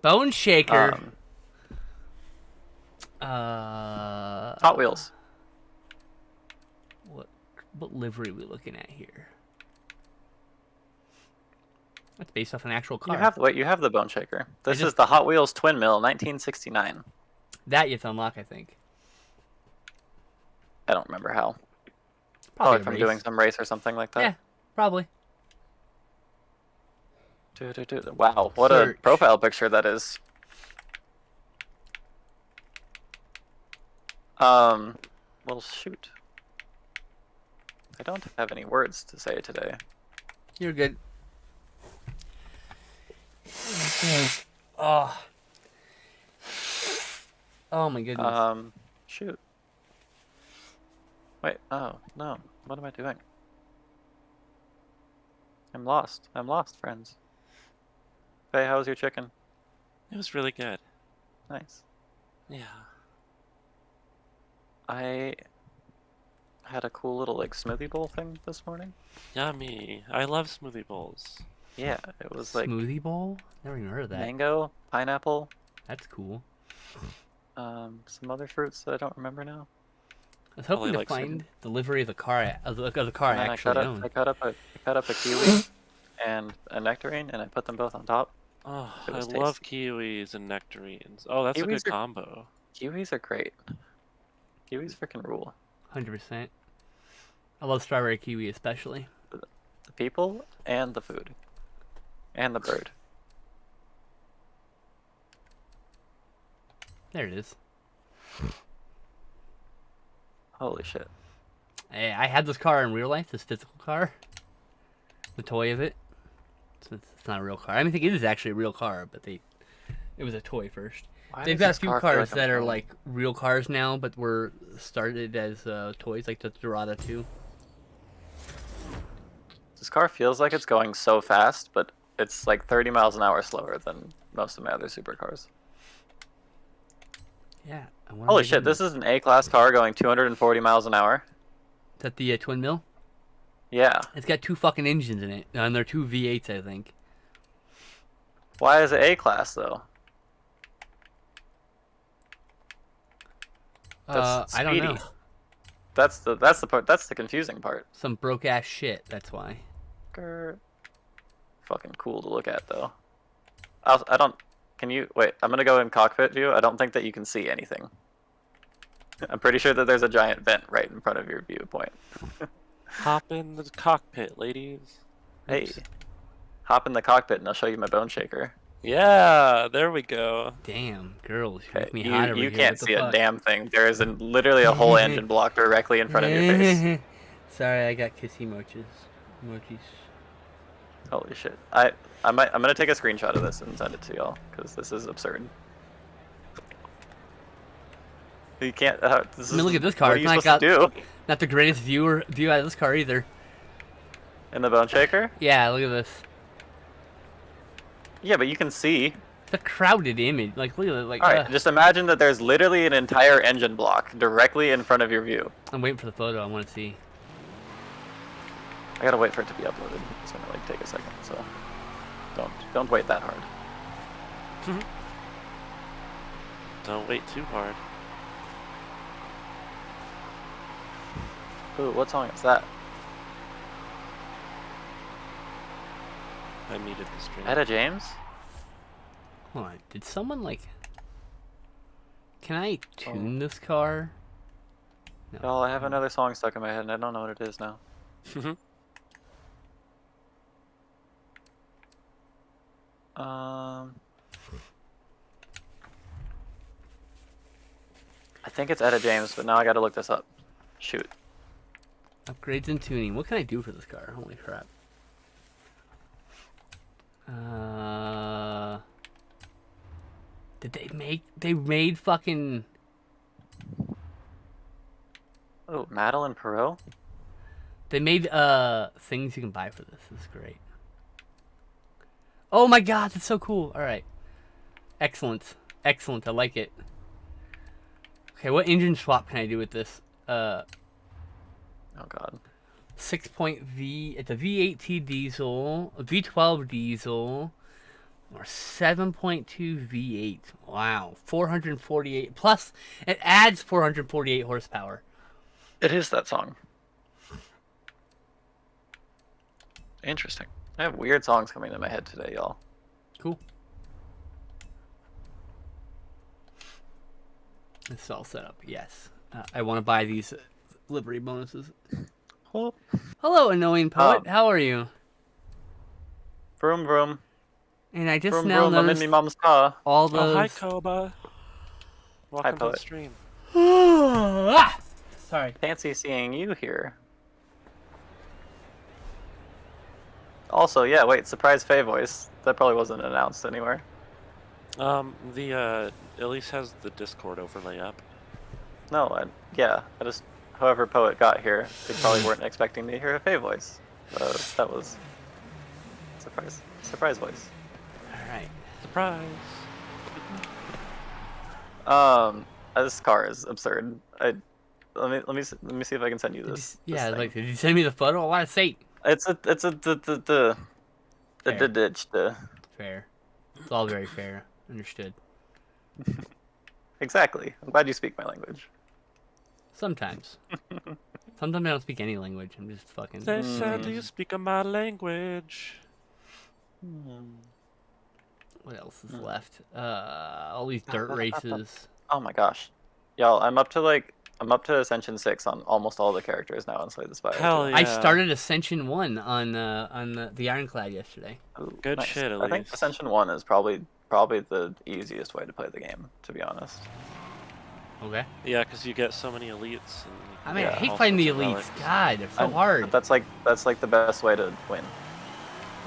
Bone shaker. Hot Wheels. What livery are we looking at here? That's based off an actual car. You have the Bone Shaker. This is just- the Hot Wheels Twin Mill 1969. That you have to unlock, I think. I don't remember how. Probably Probably a from race. doing some race or something like that. Yeah, probably. Wow, what Search. a profile picture that is. Well, shoot. I don't have any words to say today. You're good. Oh. Oh my goodness. Shoot. Wait, oh, no. What am I doing? I'm lost. I'm lost, friends. Faye, how was your chicken? It was really good. Nice. Yeah. I had a cool little like smoothie bowl thing this morning. Yummy. I love smoothie bowls. Yeah, it was like Smoothie bowl? Never even heard of that. mango, pineapple, That's cool. some other fruits that I don't remember now. I was hoping Probably to like find some- the livery of the car of the car I And then actually own. I cut up a kiwi and a nectarine, and I put them both on top. Oh, It I was love tasty. kiwis and nectarines. Oh, that's a Kiwis good are- combo. Kiwis are great. Kiwis freaking rule. 100%. I love strawberry kiwi especially. The people and the food. And the bird. There it is. Holy shit. Hey, I had this car in real life, this physical car. The toy of it. It's not a real car. I think it is actually a real car, but it was a toy first. Why They've does got a this few car feel cars like I'm that are falling? like real cars now, but were started as toys, like the Dorada 2. This car feels like it's going so fast, but it's like 30 miles an hour slower than most of my other supercars. Yeah. Holy shit, this is an A-class car going 240 miles an hour. Is that the twin mill? Yeah. It's got 2 fucking engines in it, and they're 2 V8s, I think. Why is it A-class though? That's I don't know. speedy. That's the part. That's the confusing part. Some broke ass shit. That's why. Grr. Fucking cool to look at though. I don't. Can you wait? I'm gonna go in cockpit view. I don't think that you can see anything. I'm pretty sure that there's a giant vent right in front of your viewpoint. Hop in the cockpit, ladies. Hey, hop in the cockpit and I'll show you my bone shaker. Yeah, there we go. Damn, girls, you Okay, make me hot over you here. can't What the see a fuck? damn thing. There is literally a whole engine block directly in front of your face. Sorry, I got kissy mochis. Emojis. Holy shit! I'm gonna take a screenshot of this and send it to y'all because this is absurd. You can't. This I mean, is, look at this car. What are It's you not supposed to do Not the greatest view out of this car either. in the bone shaker? Yeah, look at this. Yeah, but you can see. It's a crowded image. Like, look at it. Like, All right, just imagine that there's literally an entire engine block directly in front of your view. I'm waiting for the photo. I want to see. I gotta wait for it to be uploaded. It's gonna like take a second, so don't wait that hard. Don't wait too hard. Ooh, what song is that? I muted the stream. Etta James? Hold on. Did someone like? Can I tune this car? No. Y'all, I have another song stuck in my head and I don't know what it is now. I think it's Etta James, but now I gotta look this up. Shoot. Upgrades and tuning. What can I do for this car? Holy crap. Did they made fucking... Oh, Madeline Perot? They made things you can buy for this. This is great. Oh my god, that's so cool. Alright. Excellent. Excellent, I like it. Okay, what engine swap can I do with this? Oh god. 6.V, it's a V8T diesel, a V12 diesel, or 7.2 V8. Wow, 448, plus it adds 448 horsepower. It is that song. Interesting. I have weird songs coming to my head today, y'all. Cool. It's all set up, yes. I want to buy these livery bonuses. Oh. Hello, annoying poet. How are you? Vroom vroom. And I just Vroom now vroom, I'm in noticed me mom's car. all Oh, those... hi, Koba. Welcome to the poet. stream. Ah! Sorry. Fancy seeing you here. Also, yeah, wait, surprise Faye voice. That probably wasn't announced anywhere. Elise has the Discord overlay up. No, I just, however Poet got here, they probably weren't expecting to hear a Faye voice. That was surprise voice. Alright. Surprise. This car is absurd. Let me see if I can send you this. Yeah, this like, thing. did you send me the photo? I want to see. The ditch. Fair. It's all very fair. Understood. Exactly. I'm glad you speak my language. Sometimes. Sometimes I don't speak any language. I'm just fucking... They said, do you speak my language? What else is left? All these dirt races. Oh my gosh, y'all! I'm up to Ascension 6 on almost all the characters now on Slay the Spire. Hell yeah. I started Ascension 1 on the Ironclad yesterday. Ooh, Good nice. shit, I think Elise. Ascension 1 is probably the easiest way to play the game, to be honest. Okay. Yeah, because you get so many elites. And I mean, I Yeah, hate all fighting the sorts of elites. relics. God, they're so hard. But that's like the best way to win.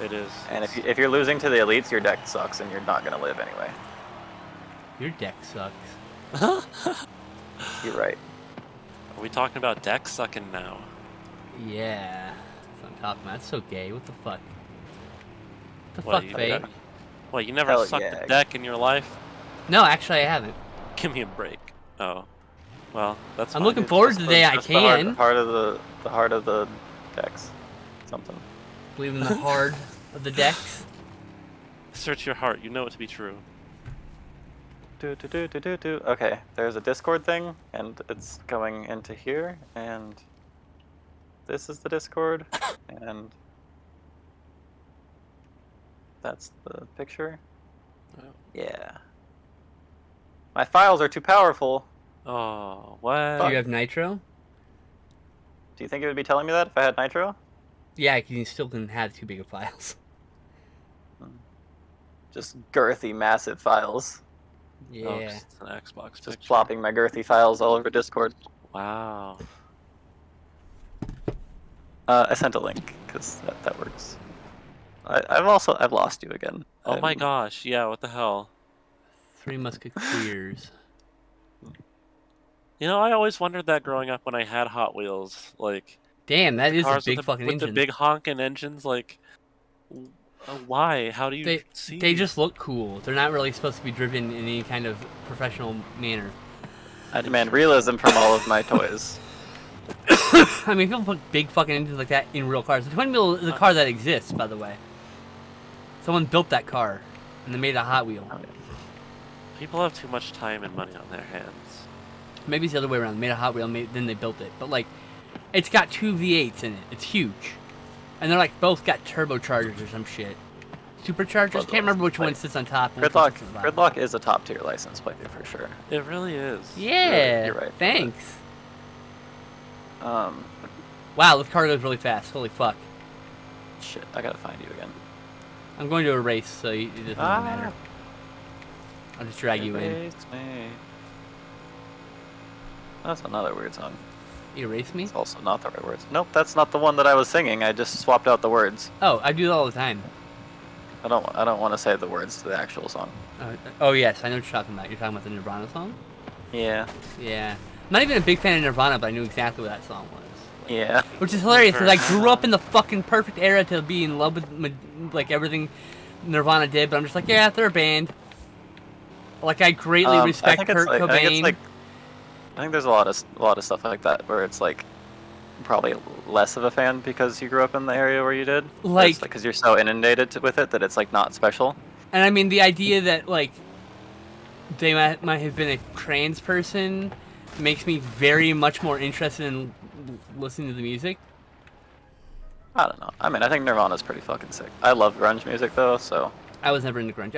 It is. And if you're losing to the elites, your deck sucks and you're not gonna live anyway. Your deck sucks. You're right. Are we talking about deck sucking now? Yeah. That's what I'm talking about. That's so gay. What the fuck? The What, fuck, you- Faye? What, you never Hell sucked yeah. a deck in your life? No, actually, I haven't. Give me a break. Oh. Well, that's I'm fine. looking forward to the day I Just can. The heart of the decks. Something. Believe in the hard of the decks. Search your heart. You know it to be true. Okay, there's a Discord thing, and it's going into here, and this is the Discord, and that's the picture. Oh. Yeah. My files are too powerful. Oh, what? Do you have Nitro? Do you think it would be telling me that if I had Nitro? Yeah, 'cause you still can have too big of files. Just girthy, massive files. Yeah. Oh, 'cause it's an Xbox Just picture. flopping my girthy files all over Discord. Wow. I sent a link, because that works. I've lost you again. Oh my gosh, yeah, what the hell? Three Musketeers. You know, I always wondered that growing up when I had Hot Wheels. Like, Damn, that is a cars big with the, fucking with engine. the big honking engines, like, why? How do you see? They just look cool. They're not really supposed to be driven in any kind of professional manner. I demand realism from all of my toys. I mean, people put big fucking engines like that in real cars. The Twin Wheel is a car that exists, by the way. Someone built that car, and they made a Hot Wheel. People have too much time and money on their hands. Maybe it's the other way around. They made a Hot Wheel, then they built it. But, like, it's got two V8s in it. It's huge. And they're, like, both got turbochargers or some shit. Superchargers. Both of Can't remember those. which one Like, sits on top. and which Gridlock, one sits on the bottom. Gridlock is a top tier license plate for sure. It really is. Yeah. You're right. Thanks. Um, Wow, this car goes really fast. Holy fuck. shit, I gotta find you again. I'm going to a race, so it doesn't matter. I'll just drag you in. Erase me. That's another weird song. Erase me? It's also not the right words. Nope, that's not the one that I was singing. I just swapped out the words. Oh, I do that all the time. I don't want to say the words to the actual song. Oh yes, I know what you're talking about. You're talking about the Nirvana song? Yeah. Yeah. I'm not even a big fan of Nirvana, but I knew exactly what that song was. Yeah. Which is hilarious, because I grew up in the fucking perfect era to be in love with, like, everything Nirvana did, but I'm just like, yeah, they're a band. Like, I greatly respect Kurt Cobain. I think there's a lot of stuff like that where it's like probably less of a fan because you grew up in the area where you did. Like, because you're so inundated with it that it's like not special. And I mean, the idea that, like, they might have been a trans person makes me very much more interested in listening to the music. I don't know. I mean, I think Nirvana's pretty fucking sick. I love grunge music though, so. I was never into grunge.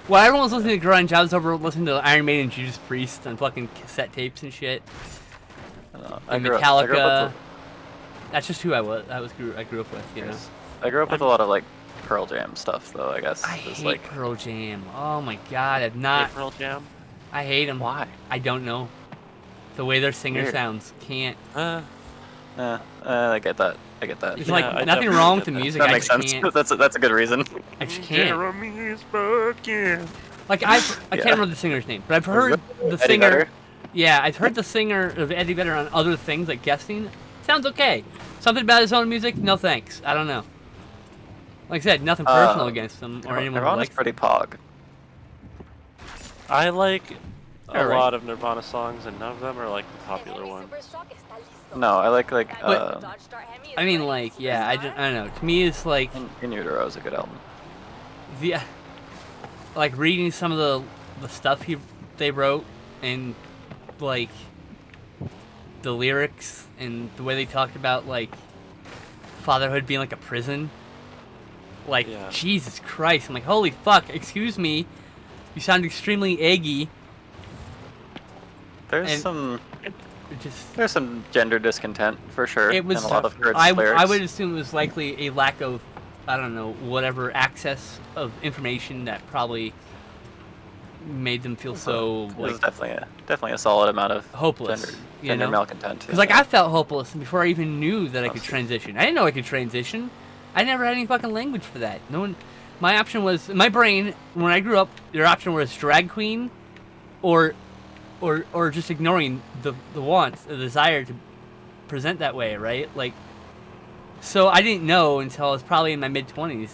While everyone was listening to grunge, I was over listening to Iron Maiden and Judas Priest on fucking cassette tapes and shit. And Metallica. That's just who I grew up with, you know. I grew up with a lot of like Pearl Jam stuff though, I guess. I hate Pearl Jam. Oh my god, I've not. Pearl Jam? I hate them. Why? I don't know. The way their singer Weird. sounds. Can't. I get that. I get that. It's Yeah, like I nothing definitely wrong get with the that. music. That I makes just sense. can't. That's a good reason. I just can't. Jeremy's working. Like I can't remember the singer's name, but I've heard the Eddie singer. Vedder? Yeah, I've heard the singer of Eddie Vedder on other things like guesting. Sounds okay. Something about his own music? No thanks. I don't know. Like I said, nothing personal against him or anyone who Nirvana's likes pretty him. pog. I like a Alright. lot of Nirvana songs, and none of them are like the popular ones. No, I like I mean, like, yeah, I don't know. To me, it's like In Utero is a good album. the like reading some of the stuff they wrote and like the lyrics and the way they talked about like fatherhood being like a prison. Like, Yeah. Jesus Christ. I'm like, holy fuck, excuse me. You sound extremely eggy. There's And- Just there's some gender discontent for sure. it was in a lot of Kurt's I lyrics. would assume it was likely a lack of, I don't know, whatever access of information that probably made them feel so There's like definitely a solid amount of hopeless, gender, you gender know? malcontent. Because like I felt hopeless before I even knew that I could transition. I didn't know I could transition. I never had any fucking language for that. No one. My option was in my brain when I grew up. Your option was drag queen, or just ignoring the wants, the desire to present that way, right? Like, so I didn't know until I was probably in my mid-20s.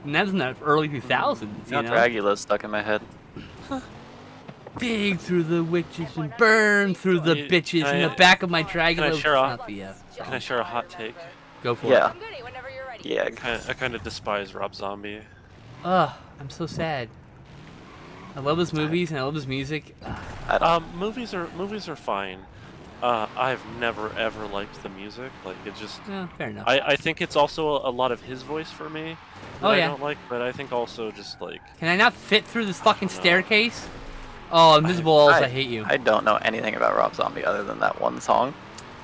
And that was in the early 2000s. You know, Dragula's stuck in my head. dig through the witches and burn through the You- bitches can in I- the back of my Dragula. can I share a- Not the, Can I share a hot take? go for Yeah. it. I'm ready whenever you're ready. Yeah. I kind of despise Rob Zombie. Ugh, I'm so sad. I love his movies and I love his music. Ugh. I don't. Movies are fine. I've never ever liked the music. Like it just. Yeah, fair enough. I think it's also a lot of his voice for me that Oh, I yeah. don't like, but I think also just like Can I not fit through this fucking staircase? Oh, Invisible Walls, I hate you. I don't know anything about Rob Zombie other than that one song.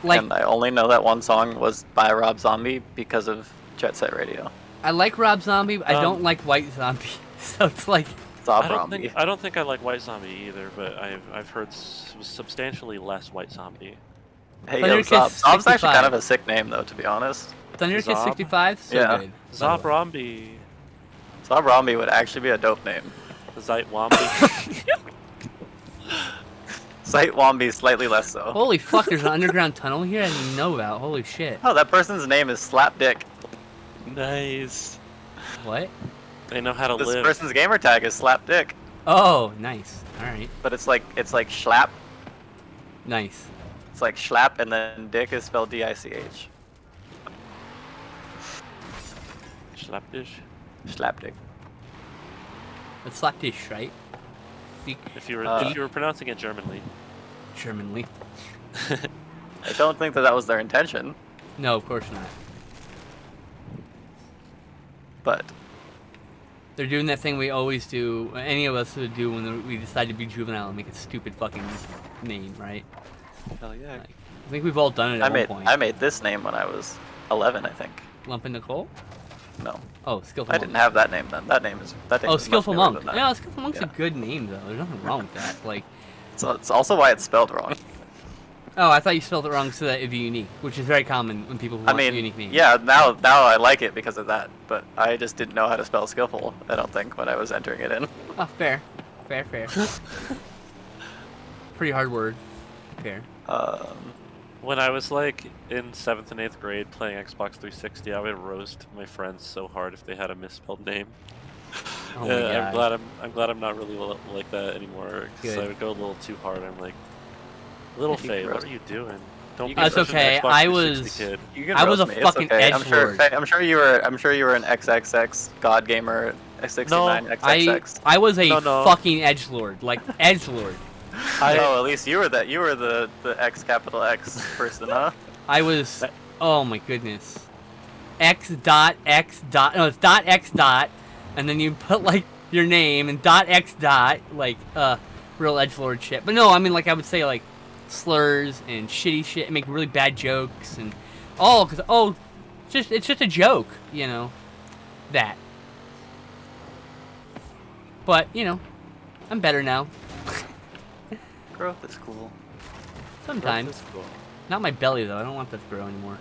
Like, And I only know that one song was by Rob Zombie because of Jet Set Radio. I like Rob Zombie, but I don't Um, like White Zombie. So it's like, Zob I don't Zombie. think I like White Zombie either, but I've heard substantially less White Zombie. Hey, Thunder yo, Kiss Zob's actually 65. kind of a sick name though, to be honest. Thunder Kiss Zob? 65, so Yeah. good. Zob Rombi, Zob Zombie would actually be a dope name. Zeit Wombi. Sight Wombi, slightly less so. Holy fuck, there's an underground tunnel here I didn't know about. Holy shit. Oh, that person's name is Slapdick. Nice. What? They know how to This live. person's gamer tag is Slapdick, Oh, nice. Alright. but it's like Schlap. Nice. It's like Schlap, and then Dick is spelled D-I-C-H. Slapdish. Slapdick. It's slapdish, right? If you were pronouncing it Germanly. Germanly. I don't think that was their intention, No, of course not. but They're doing that thing we always do, any of us would do when we decide to be juvenile and make a stupid fucking name, right? Hell yeah. Like, I think we've all done it at one point. I made this name when I was 11, I think. Lumpin' Nicole? No, Oh, Skillful I Monk. didn't have that name then. That name is Oh, much Skillful newer Monk. than that. Yeah, Skillful Monk's Yeah. a good name, though. There's nothing wrong with that. Like, So it's also why it's spelled wrong. oh, I thought you spelled it wrong so that it'd be unique, which is very common when people want I mean, unique names. yeah, now I like it because of that, but I just didn't know how to spell skillful, I don't think, when I was entering it in. Oh, fair. Fair. Pretty hard word. Fair. When I was like in 7th and 8th grade playing Xbox 360, I would roast my friends so hard if they had a misspelled name. Oh my God. I'm glad I'm not really like that anymore. Because I Good. would go a little too hard. I'm like, little You Faye, can what roast- are you doing? Don't you be can That's such an okay, Xbox I 360 was- kid. You can I was roast a me, it's fucking okay. I'm sure, edgelord. I'm sure you were an XXX God Gamer 69 XXX. I was a No. fucking edgelord, like edgelord. Oh, at least you were that. You were the X capital X person, huh? I was. Oh my goodness. X dot. No, it's dot X dot, and then you put like your name and dot X dot, like real edgelord shit. But no, I mean like I would say like slurs and shitty shit, and make really bad jokes and it's just a joke, you know, that. But you know, I'm better now. Growth is cool. Sometimes. That's cool. Not my belly though. I don't want that to grow anymore.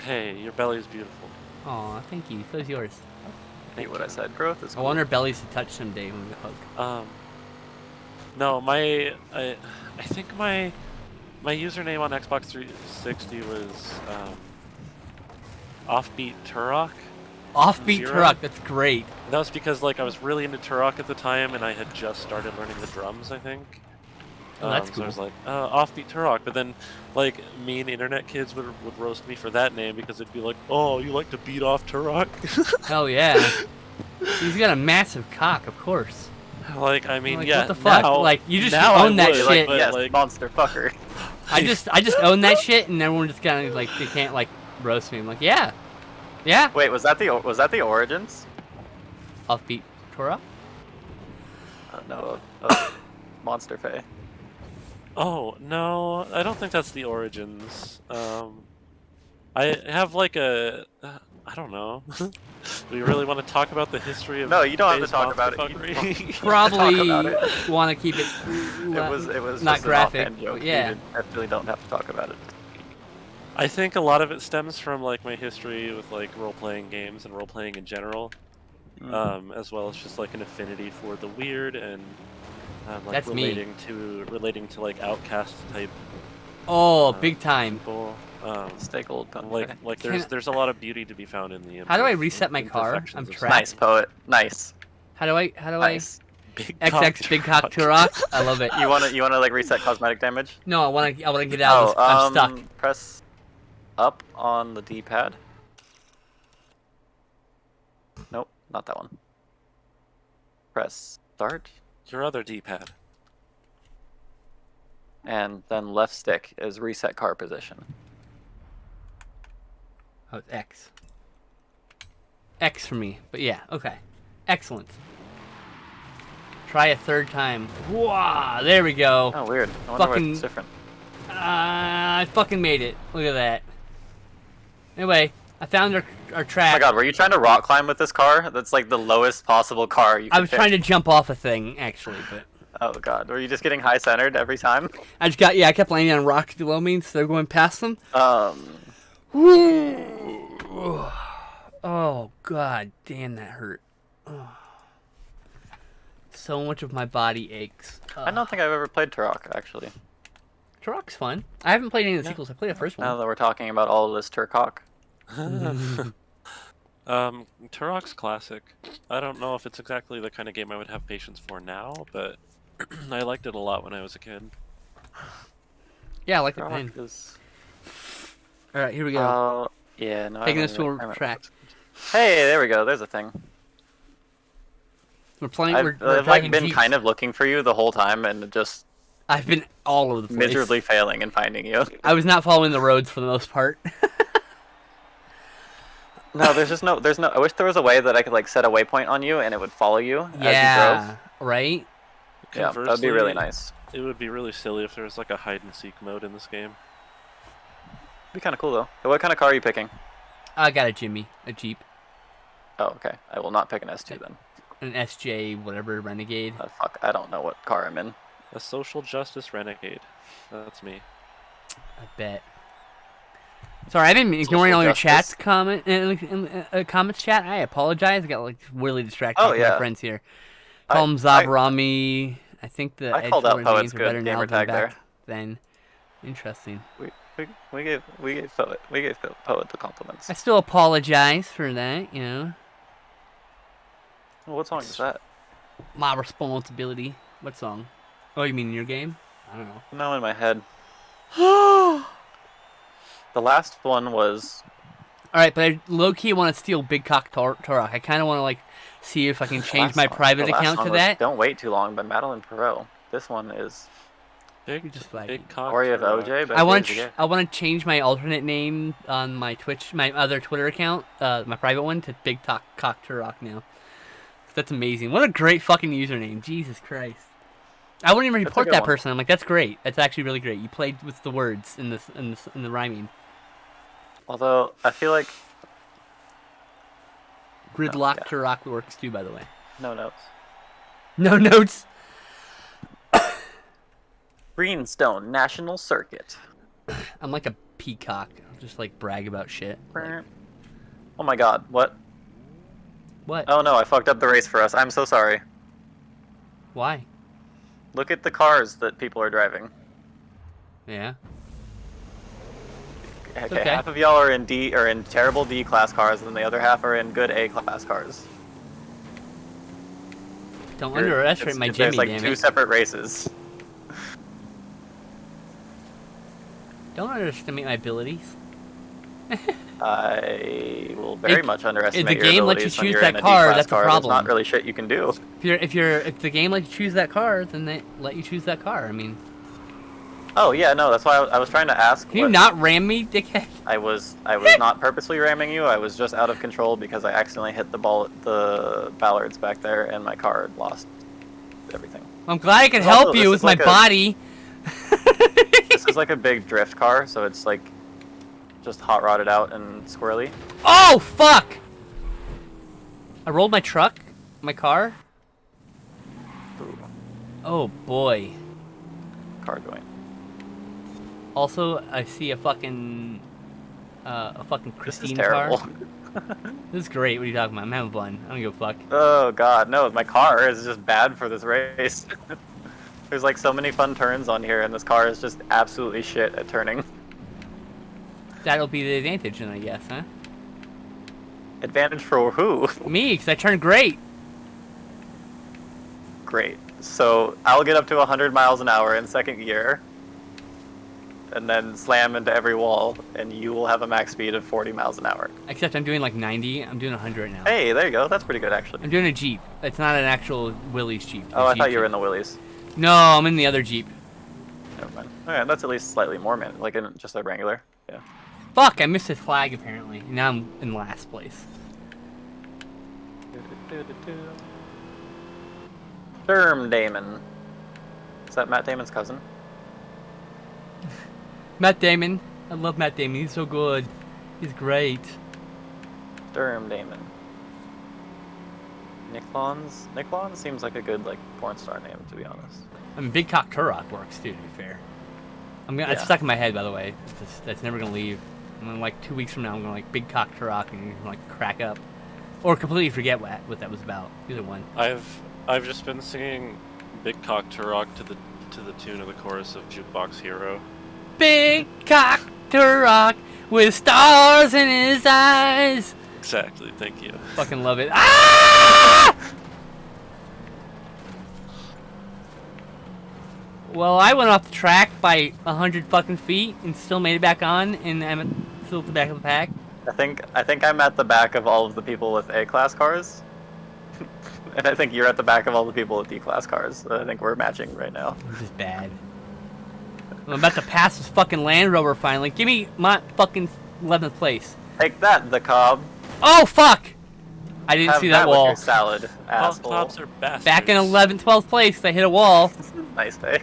Hey, your belly is beautiful. Aw, thank you. So's yours. Thank what I said. Growth is I cool. want our bellies to touch someday when we hug. No, I think my username on Xbox 360 was Offbeat Turok. Offbeat Zero? Turok, that's great. That was because like I was really into Turok at the time, and I had just started learning the drums, I think. Oh, that's So cool. I was like, Offbeat Turok. But then, like, mean internet kids would roast me for that name because it'd be like, oh, you like to beat off Turok? Hell yeah. He's got a massive cock, of course. Like, I mean, Like, yeah. what the fuck? Now, Like, you just now I own that would, shit. But, Yes, like, monster fucker. I just own that shit, and everyone just kind of like they can't like roast me. I'm like, yeah. Wait, was that the origins? Offbeat Turok. No, of Monster Fae. Oh, no, I don't think that's the origins. I have like a... I don't know. Do you really want to talk about the history of No, you don't have to Faye's talk about it. monsterfuckery? Probably about it. want to keep it. It was not just graphic. an offhand joke. But yeah. You really don't have to talk about it. I think a lot of it stems from like my history with like role-playing games and role-playing in general, as well as just like an affinity for the weird and like That's me. relating to like outcast type Oh, big time. people. Stay gold, Pun Like Fae. there's a lot of beauty to be found in the. How do I reset my car? imperfections I'm of trapped. Nice poet. Nice. How do I? Nice. Big XX Big Cock Turok. I love it. You wanna like reset cosmetic damage? No, I want to get out. I'm stuck. Press up on the D-pad. Nope, not that one. Press start, Your other D-pad. and then left stick is reset car position. Oh, it's X. X for me, but yeah, okay. Excellent. Try a third time. Wow, there we go. Oh, weird. I wonder why Fucking- it's different. I fucking made it. Look at that. Anyway, I found our Oh track. my god, were you trying to rock climb with this car? That's like the lowest possible car you could I was trying to jump off a thing, actually, but Oh god, were you just getting high centered every time? I kept landing on rocks below me instead of going past them. Oh god, damn, that hurt. So much of my body aches. I don't think I've ever played Turok, actually. Turok's fun. I haven't played any of the sequels. I played the first Now one. that we're talking about all of this Turcock. Turok's classic. I don't know if it's exactly the kind of game I would have patience for now, but I liked it a lot when I was a kid. Yeah, I like the Turok pain. is... All right, here we go. Oh, yeah, no. Taking I us to a remember track. Hey, there we go. There's a thing. We're playing. I've, we're I've like driving been Jeeps. kind of looking for you the whole time and just I've been all over the place. miserably failing in finding you. I was not following the roads for the most part. No, there's no. I wish there was a way that I could like set a waypoint on you and it would follow you as you Yeah, drove. right? Yeah, that'd be really Conversely, nice. It would be really silly if there was like a hide and seek mode in this game. Be kind of cool though. What kind of car are you picking? I got a Jimmy, a Jeep, Oh, okay. I will not pick an S2 then. an SJ, whatever, Renegade. Fuck, I don't know what car I'm in. A social justice renegade. That's me. I bet. Sorry, I've been ignoring Social all your justice. chats, comments chat. I apologize. I got like really distracted Oh, by yeah. my friends here. I- Call him Zabrami. I think the I called out Edgelord Poet's names are good better now gamer than tag back there. then. Interesting. We gave Poet the compliments. I still apologize for that, you know. Well, what song is that? My responsibility. What song? Oh, you mean in your game? I don't know. No, in my head. The last one was. Alright, but I low-key want to steal Big Cock Turok. I kind of want to, like, see if I can change my private the last account one to was that. Don't Wait Too Long by Madeline Perot. This one is Big, Just like big cock. Story of Turok. OJ by I want Daisy Gay. I want to change my alternate name on my Twitch, my other Twitter account, my private one, to Big Cock Turok now. That's amazing. What a great fucking username. Jesus Christ. I wouldn't even That's a report good that one. person. I'm like, that's great. That's actually really great. You played with the words in the rhyming. Although I feel like Gridlock yeah. Turok works too, by the way. no notes. No notes. Greenstone National Circuit. I'm like a peacock. I'll just like brag about shit. Like, Oh my God! What? what? Oh no! I fucked up the race for us. I'm so sorry. Why? Look at the cars that people are driving. Yeah. Okay, Okay. half of y'all are in D or in terrible D class cars, and the other half are in good A class cars. Don't You're- underestimate my Jimmy, There's like damn two it. separate races. Don't underestimate my abilities. I will very If- much underestimate the your game lets you abilities when choose you're that in a car, D-class that's a car. problem. There's not really shit you can do. If the game lets you choose that car, then they let you choose that car. I mean, Oh yeah, no, that's why I was trying to ask. can you what- not ram me, dickhead? I was not purposely ramming you. I was just out of control because I accidentally hit the ballards back there, and my car lost everything. I'm glad I could It's also- help you this with is my like a- body. This is like a big drift car, so it's like just hot rodded out and squirrely. Oh fuck! I rolled my truck, my car. Ooh, Oh boy. car joint. Also, I see a fucking This is Christine terrible. car. This is great. What are you talking about? I'm having fun. I don't give a fuck. Oh god, no, my car is just bad for this race. There's like so many fun turns on here, and this car is just absolutely shit at turning. That'll be the advantage, then, I guess, huh? Advantage for who? Me, because I turned great. Great. So I'll get up to 100 miles an hour in second gear, and then slam into every wall, and you will have a max speed of 40 miles an hour. Except I'm doing like 90. I'm doing 100 now. Hey, there you go. That's pretty good, actually. I'm doing a Jeep. It's not an actual Willys Jeep. Oh, I Jeep thought you were Jeep. in the Willys. No, I'm in the other Jeep. Never mind. Alright, that's at least slightly more like in just a regular. Yeah. Fuck, I missed his flag apparently. Now I'm in last place. Sturm Damon. Is that Matt Damon's cousin? Matt Damon. I love Matt Damon. He's so good. He's great. Sturm Damon. Nick Lons? Nick Lons seems like a good like porn star name, to be honest. I mean, Big Cock Turok works too, to be fair. It's Yeah. stuck in my head, by the way. That's never gonna leave. And then, like 2 weeks from now, I'm gonna like Big Cock Turok and like crack up, or completely forget what that was about. Either one. I've just been singing Big Cock Turok to the tune of the chorus of Jukebox Hero. Big Cock Turok with stars in his eyes. Exactly, thank you. Fucking love it. Ah! Well, I went off the track by 100 fucking feet and still made it back on, and I'm still at the back of the pack. I think I'm at the back of all of the people with A-class cars. And I think you're at the back of all the people with D-class cars. So I think we're matching right now. This is bad. I'm about to pass this fucking Land Rover finally. Give me my fucking 11th place. Take that, the Cobb. Oh fuck! I didn't Have see that with wall. your salad, Ball asshole. cops are bastards. Back in 11th, 12th place, I hit a wall. Nice day.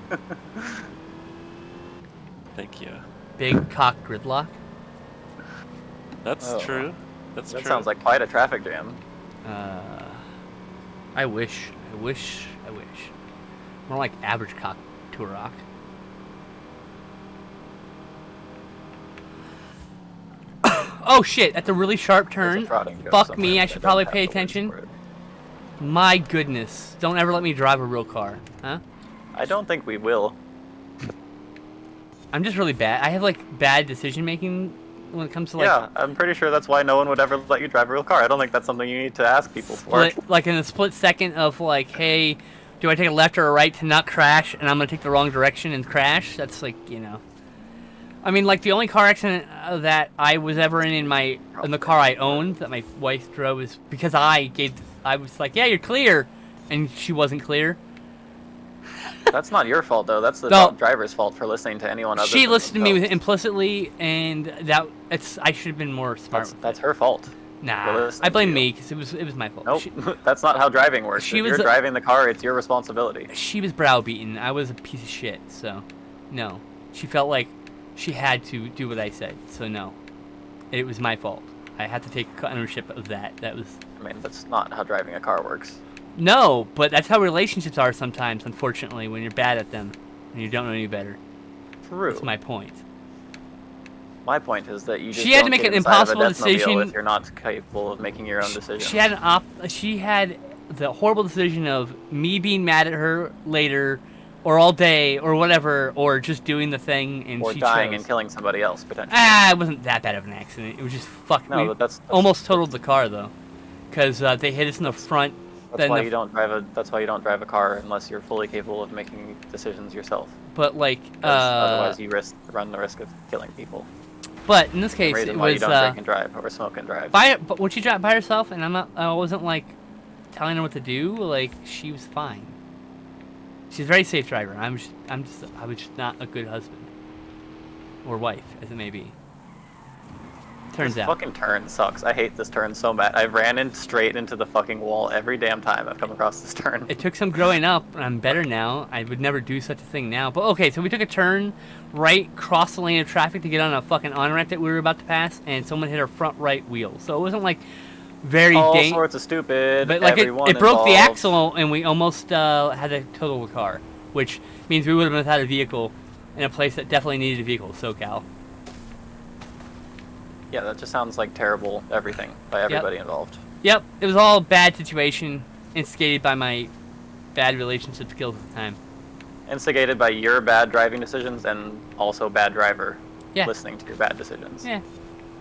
Thank you. Big cock gridlock. That's Oh. true. That's That true. sounds like quite a traffic jam. I wish. More like average cock Turok. Oh shit, that's a really sharp There's turn. a frauding joke Fuck somewhere me, I that should doesn't probably have pay the words attention. for it. My goodness. Don't ever let me drive a real car. Huh? I don't think we will. I'm just really bad. I have like bad decision making when it comes to like Yeah, I'm pretty sure that's why no one would ever let you drive a real car. I don't think that's something you need to ask people for. like in a split second of like, hey, do I take a left or a right to not crash, and I'm gonna take the wrong direction and crash? That's like, you know. I mean, like the only car accident that I was ever in the car I owned that my wife drove is because I was like, yeah, you're clear, and she wasn't clear. That's not your fault though. That's the No. driver's fault for listening to anyone other She than listened to me themselves. implicitly, and I should have been more smart. That's her fault. Nah, for listening I blame to you. me because it was my fault. Nope, She, that's not how driving works. She If was you're a- driving the car, it's your responsibility. she was browbeaten. I was a piece of shit. So, no. She felt like she had to do what I said. So no, it was my fault. I had to take ownership of that. That was I mean, that's not how driving a car works. no, but that's how relationships are sometimes. Unfortunately, when you're bad at them and you don't know any better. True. That's my point. My point is that you just She had to don't make get an inside of a impossible Deathmobile decision. if you're not capable of making your own decisions. She had the horrible decision of me being mad at her later, or all day, or whatever, or just doing the thing, and or she dying chose. and killing somebody else potentially. Ah, it wasn't that bad of an accident. It was just fuck. No, we but that's almost totaled the car though, because they hit us in the front. That's then why the- you don't drive a. That's why you don't drive a car unless you're fully capable of making decisions yourself. But like, 'Cause otherwise, you run the risk of killing people. but in this Same case, reason it why you was don't drink and drive or smoke and drive. but when she drive by herself, and I wasn't like telling her what to do. Like she was fine. She's a very safe driver. I was just not a good husband or wife, as it may be. Turns This out. fucking turn sucks. I hate this turn so bad. I've ran in straight into the fucking wall every damn time I've come across this turn. It took some growing up, and I'm better now. I would never do such a thing now. But okay, so we took a turn right, crossed the lane of traffic to get on a fucking on-ramp that we were about to pass, and someone hit our front right wheel. So it wasn't like very All dangerous. sorts of stupid. But like everyone it broke the involved. axle, and we almost had to total the car, which means we would have been without a vehicle in a place that definitely needed a vehicle, SoCal. Yeah, that just sounds like terrible everything by everybody involved. Yep, it was all a bad situation, instigated by my bad relationship skills at the time. Instigated by your bad driving decisions and also bad driver Yeah. listening to your bad decisions. Yeah,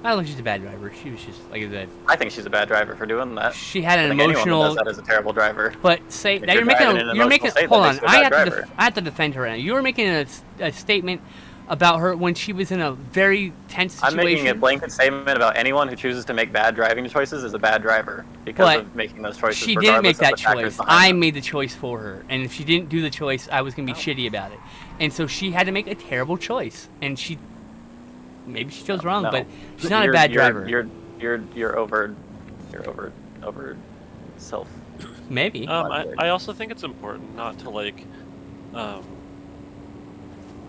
I don't think she's a bad driver. She was just, like I said, I think she's a bad driver for doing that. she had I an think anyone emotional. that does that is a terrible driver. But say If now you're you're making driving in an you're making emotional state, hold that on. makes you a bad driver. I have to defend her. Now you were making a statement about her when she was in a very tense I'm situation. making a blanket statement about anyone who chooses to make bad driving choices is a bad driver because But of making those choices. she didn't make regardless that of the factors choice. behind I them. made the choice for her, and if she didn't do the choice, I was gonna be shitty about it. And so she had to make a terrible choice, and maybe she chose wrong, No. but she's not a You're- bad you're- driver. You're over self. Maybe. I also think it's important not to like,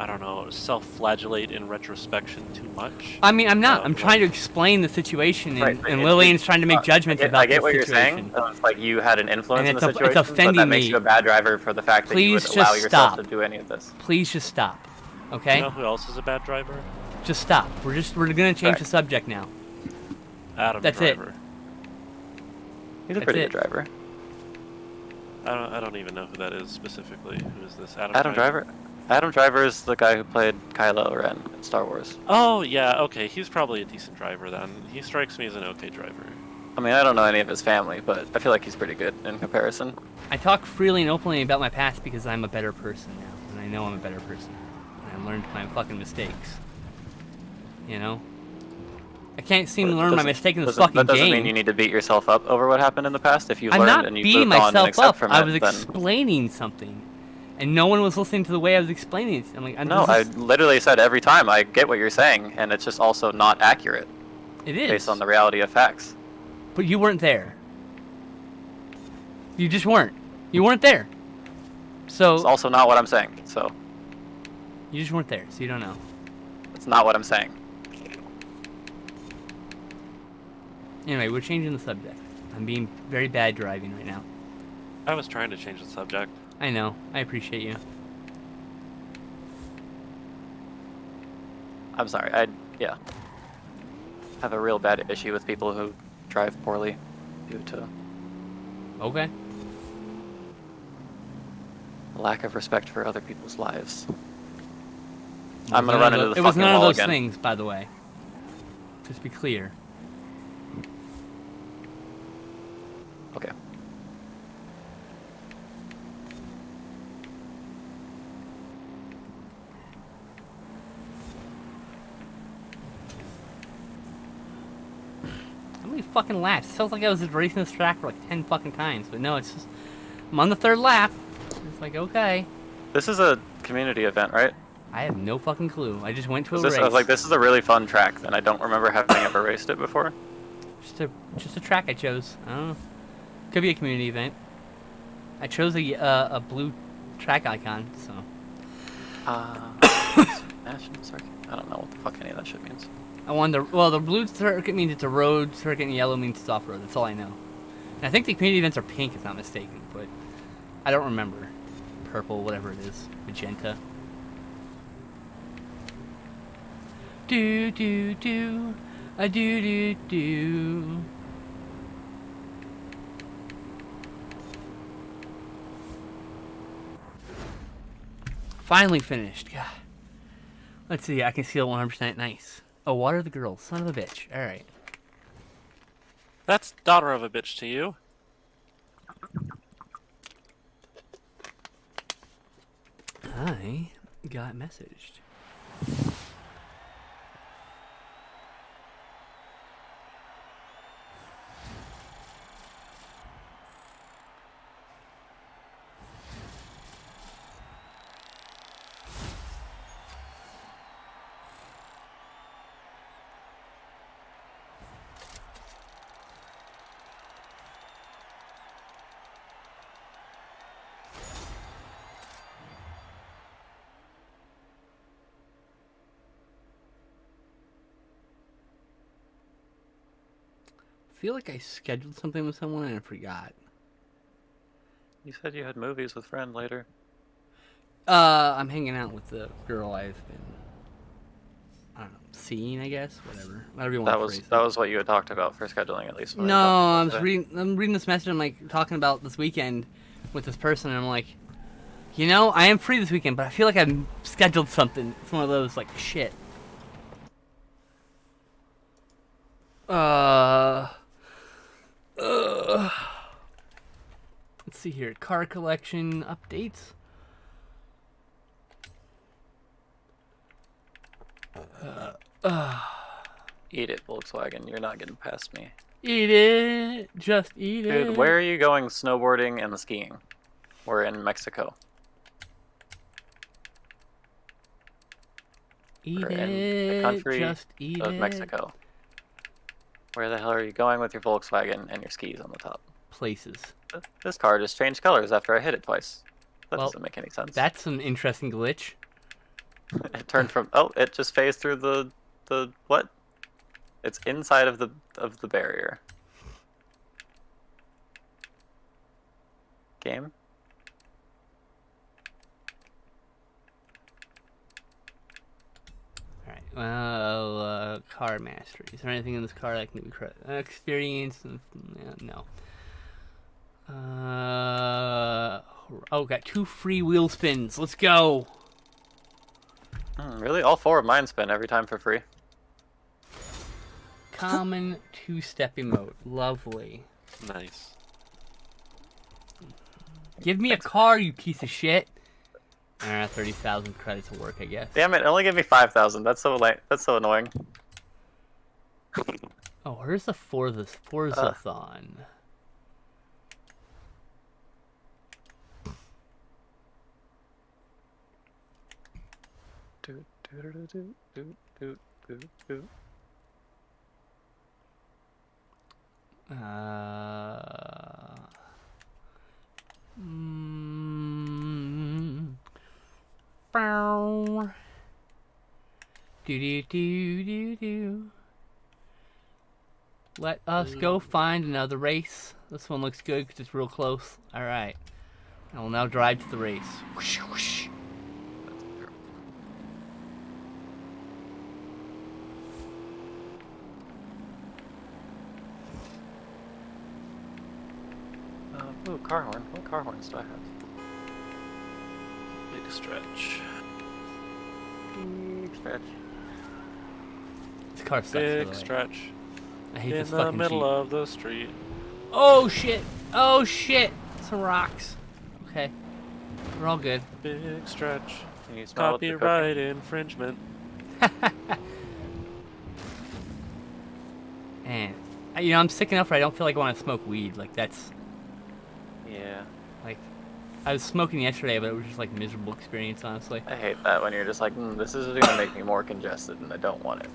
I don't know, self-flagellate in retrospection too much. I mean, I'm not. I'm like- trying to explain the situation, and, Right, but and it- Lillian's trying to make judgments about I get the what situation. you're saying. It's like you had an influence And in it's the it's situation, but offending that makes me. you a bad driver for the fact that you would Please allow just yourself stop. to do any of this. Please just stop. Okay? You know who else is a bad driver? Just stop. We're gonna change Correct. the subject now. Adam That's it. Driver. He's a That's pretty it. good driver. I don't even know who that is specifically. Who is this? Adam Driver. Adam Driver is the guy who played Kylo Ren in Star Wars. Oh yeah, okay. He's probably a decent driver then. He strikes me as an okay driver. I mean, I don't know any of his family, but I feel like he's pretty good in comparison. I talk freely and openly about my past because I'm a better person now, and I know I'm a better person. And I learned my fucking mistakes. You know? I can't seem to But learn my doesn't- mistake in this doesn't- fucking That doesn't game. mean you need to beat yourself up over what happened in the past. If you I'm learned not and you beating moved on and myself accept up. from I it, was then explaining something, and no one was listening to the way I was explaining it. I'm like, no, I this is- literally said every time I get what you're saying, and it's just also not accurate it is. based on the reality of facts. but you weren't there. You just weren't. You weren't there. So It's also not what I'm saying. So you just weren't there, so you don't know. it's not what I'm saying. Anyway, we're changing the subject. I'm being very bad driving right now. I was trying to change the subject. I know. I appreciate you. I'm sorry. I have a real bad issue with people who drive poorly due to Okay. lack of respect for other people's lives. It I'm was gonna none run of into the It was fucking none of wall those again. things, by the way. Just be clear. Okay. How many fucking laps? It feels like I was racing this track for like 10 fucking times, but no, it's just I'm on the third lap. It's like, okay. This is a community event, right? I have no fucking clue. I just went to a I was race. like, this is a really fun track, and I don't remember having ever raced it before. Just a track I chose. I don't know. Could be a community event. I chose a blue track icon, so. National Circuit? I don't know what the fuck any of that shit means. I wonder. Well, the blue circuit means it's a road circuit, and yellow means it's off road. That's all I know. And I think the community events are pink, if not mistaken, but I don't remember. Purple, whatever it is, magenta. Do do do, a do do do. Finally finished. God. Let's see. I can seal 100% nice. Oh, water the girl, son of a bitch. All right. That's daughter of a bitch to you. I got messaged. I feel like I scheduled something with someone and I forgot. You said you had movies with friend later. I'm hanging out with the girl I've been, I don't know, seeing, I guess, whatever you want to phrase it. That was what you had talked about for scheduling, at least. when we No, were talking I'm about just today. I'm reading this message. I'm like talking about this weekend with this person, and I'm like, you know, I am free this weekend, but I feel like I've scheduled something. It's one of those like shit. Let's see here. Car collection updates. Eat it, Volkswagen. You're not getting past me. Eat it. Just eat it. Dude, where are you going snowboarding and skiing? We're in Mexico. Eat We're it. in the country Just eat of it. Mexico. Where the hell are you going with your Volkswagen and your skis on the top? Places. This car just changed colors after I hit it twice. That Well, doesn't make any sense. That's an interesting glitch. It turned from it just phased through the what? It's inside of the barrier. Game? Alright, well, car mastery. Is there anything in this car that can be experience? No. Oh, got 2 free wheel spins. Let's go. Really? All 4 of mine spin every time for free. Common 2-step emote. Lovely. Nice. Give me a car, you piece of shit. 30,000 credits will work, I guess. Damn it! Only give me 5,000. That's so late. That's so annoying. Oh, where's the Forzathon? Bow. Do do do do do. Let us go find another race. This one looks good because it's real close. All right. I will now drive to the race. Whoosh, whoosh. Ooh, car horn. What car horns do I have? Big stretch. Big stretch. This car sucks, by the Big way. stretch. I hate In this the fucking middle Jeep. of the street. Oh shit! Oh shit! Some rocks. Okay. We're all good. Big stretch. Can you smell what the Copyright infringement. And you know, I'm sick enough where I don't feel like I want to smoke weed. Like that's Yeah. like I was smoking yesterday, but it was just like a miserable experience, honestly. I hate that when you're just like, this is gonna make me more congested and I don't want it.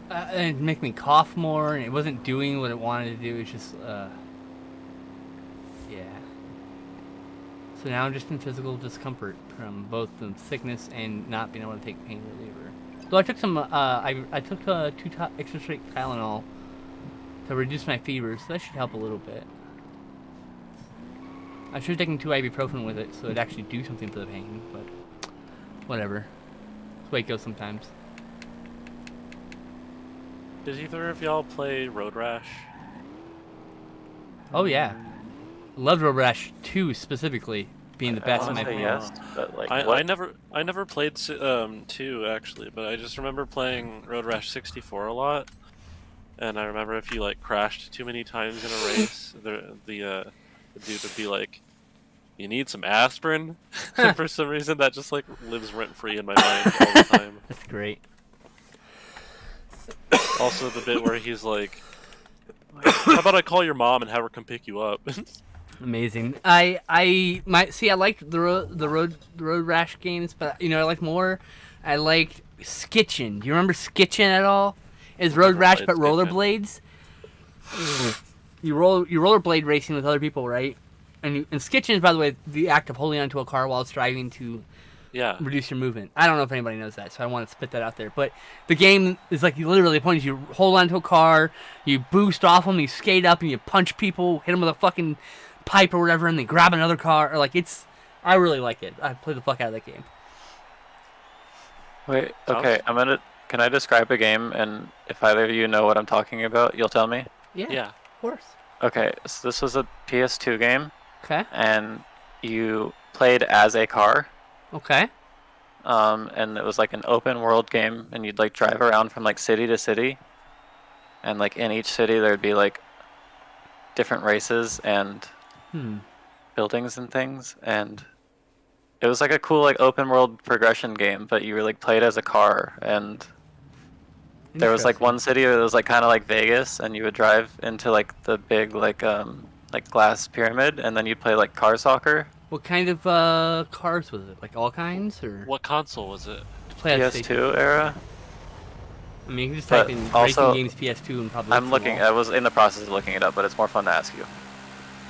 And it make me cough more, and it wasn't doing what it wanted to do. It's just yeah. So now I'm just in physical discomfort from both the sickness and not being able to take pain reliever. So I took some I took 2 extra strength Tylenol to reduce my fever, so that should help a little bit. I should have taken 2 ibuprofen with it, so it'd actually do something for the pain, but whatever. That's the way it goes sometimes. Did either of y'all play Road Rash? Oh yeah, loved Road Rash 2 specifically being the best I in my wanna say opinion. yes, but like, I what? never played 2 actually, but I just remember playing Road Rash 64 a lot. And I remember if you like crashed too many times in a race, the dude would be like, "You need some aspirin." And for some reason, that just like lives rent free in my mind all the time. That's great. Also, the bit where he's like, "How about I call your mom and have her come pick you up?" Amazing. I liked the road rash games, but you know I liked more. I liked Skitchin. Do you remember Skitchin at all? It's Road Never Rash played but Skitchin. rollerblades. you rollerblade racing with other people, right? And Skitchin is, by the way, the act of holding onto a car while it's driving to Yeah. reduce your movement. I don't know if anybody knows that, so I want to spit that out there. But the game is like you literally point, you hold onto a car, you boost off them, you skate up, and you punch people, hit them with a fucking pipe or whatever, and they grab another car. Or like I really like it. I play the fuck out of that game. Wait, okay, can I describe a game, and if either of you know what I'm talking about, you'll tell me? Yeah. Of course. Okay, so this was a PS2 game, Okay. and you played as a car, Okay. and it was like an open world game, and you'd like drive around from like city to city, and like in each city there'd be like different races and buildings and things, and it was like a cool like open world progression game, but you were like played as a car, and there was like Interesting. one city that was like kind of like Vegas, and you would drive into like the big like glass pyramid, and then you'd play like car soccer. What kind of cars was it? Like all kinds, or What console was it? to play at the station? PS2 era. I mean, you can just But type in also, racing games PS2 and probably. I'm look for looking. them all. I was in the process of looking it up, but it's more fun to ask you.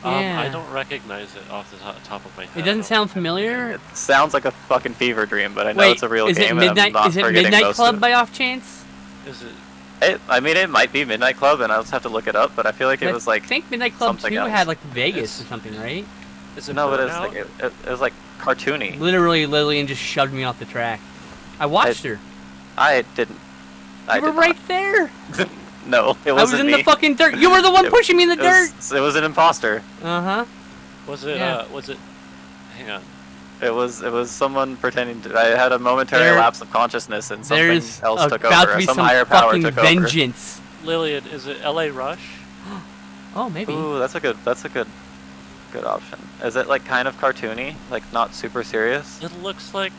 Yeah. I don't recognize it off the top of my head. It doesn't sound familiar. It sounds like a fucking fever dream, but I know Wait, it's a real is game, it and Midnight? I'm not Is it forgetting Midnight most Club of by off chance? Is it? it. I mean, it might be Midnight Club, and I'll just have to look it up. But I feel like it was like I think Midnight Club something 2 else. had like Vegas It's- or something, right? Is it no, but it's Burnout? like it was like cartoony. Literally, Lillian just shoved me off the track. I watched her. I didn't. I You were did right there. not. No, it I was wasn't in me. the fucking dirt. You were the one It- pushing me in the dirt. It was an imposter. Uh huh. Was it? Yeah. Was it? Hang on. It was someone pretending to. I had a momentary There- lapse of consciousness, and something There's else took about over. to be Some some higher power fucking took vengeance. Lillian, is it L.A. Rush? Oh, maybe. over. Ooh, that's a good option. Is it like kind of cartoony, like not super serious? It looks like.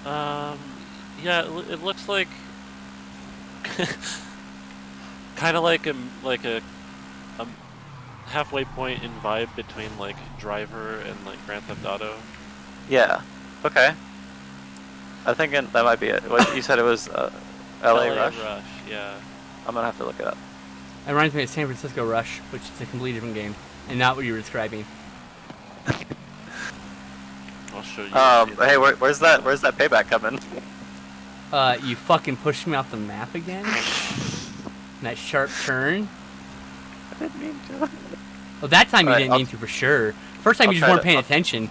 Yeah, it looks like. Kind of like a halfway point in vibe between like Driver and like Grand Theft Auto. Yeah. Okay. I think that might be it. What you said it was L.A. Rush. Yeah. I'm gonna have to look it up. It reminds me of San Francisco Rush, which is a completely different game, and not what you were describing. I'll show you. Hey, where's that payback coming? You fucking pushed me off the map again? That sharp turn? I didn't mean to. Well, that time you Alright, didn't mean to for sure. First time I'll you just try weren't to- paying I'll- attention.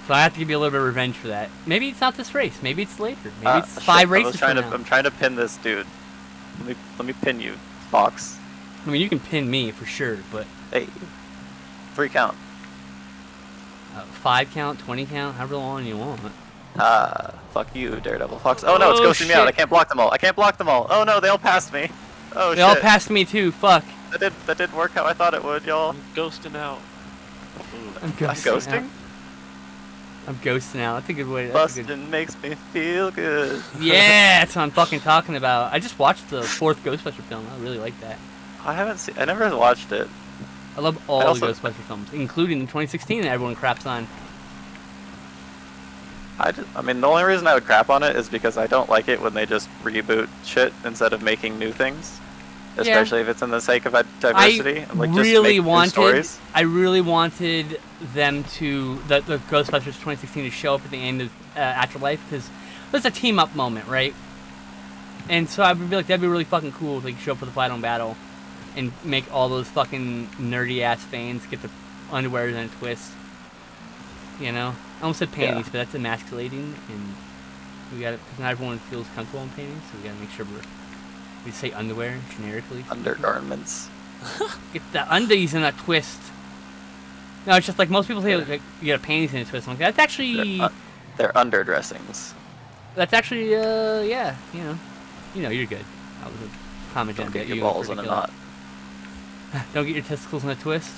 So I have to give you a little bit of revenge for that. Maybe it's not this race. Maybe it's later. Maybe it's Shit, 5 races from now. I'm trying to pin this dude. Let me pin you, Fox. I mean, you can pin me for sure, but Hey, 3 count. 5 count, 20 count, however long you want. Fuck you, Daredevil Fox. Oh no, it's Oh, ghosting me out. I shit. can't block them all. I can't block them all. Oh no, they all passed me. Oh They all shit. passed me too. Fuck. That didn't work how I thought it would, y'all. I'm ghosting out. Ooh. I'm I'm ghosting. ghosting? Out. I'm ghosting out. That's a good way. That's a good... Bustin' makes me feel good. Yeah, that's what I'm fucking talking about. I just watched the 4th Ghostbuster film. I really like that. I never watched it. I love all I the also- Ghostbuster films, including the 2016 that everyone craps on. I mean, the only reason I would crap on it is because I don't like it when they just reboot shit instead of making new things. Especially if it's in the sake of diversity. And, like, just really make new wanted. stories. I really wanted them to the Ghostbusters 2016 to show up at the end of Afterlife because it was a team up moment, right? And so I would be like, that'd be really fucking cool if they could show up for the final battle and make all those fucking nerdy ass fans get their underwear in a twist. You know, I almost said panties, but that's emasculating, and we got because not everyone feels comfortable in panties, so we gotta make sure we say underwear generically. Undergarments. Get the undies in a twist. No, it's just like most people say like you got panties in a twist. I'm like, that's actually They're underdressings. yeah, you know, you're good. That was a comment. Don't Jen, get that your you balls in a knot. Don't get your testicles in a twist.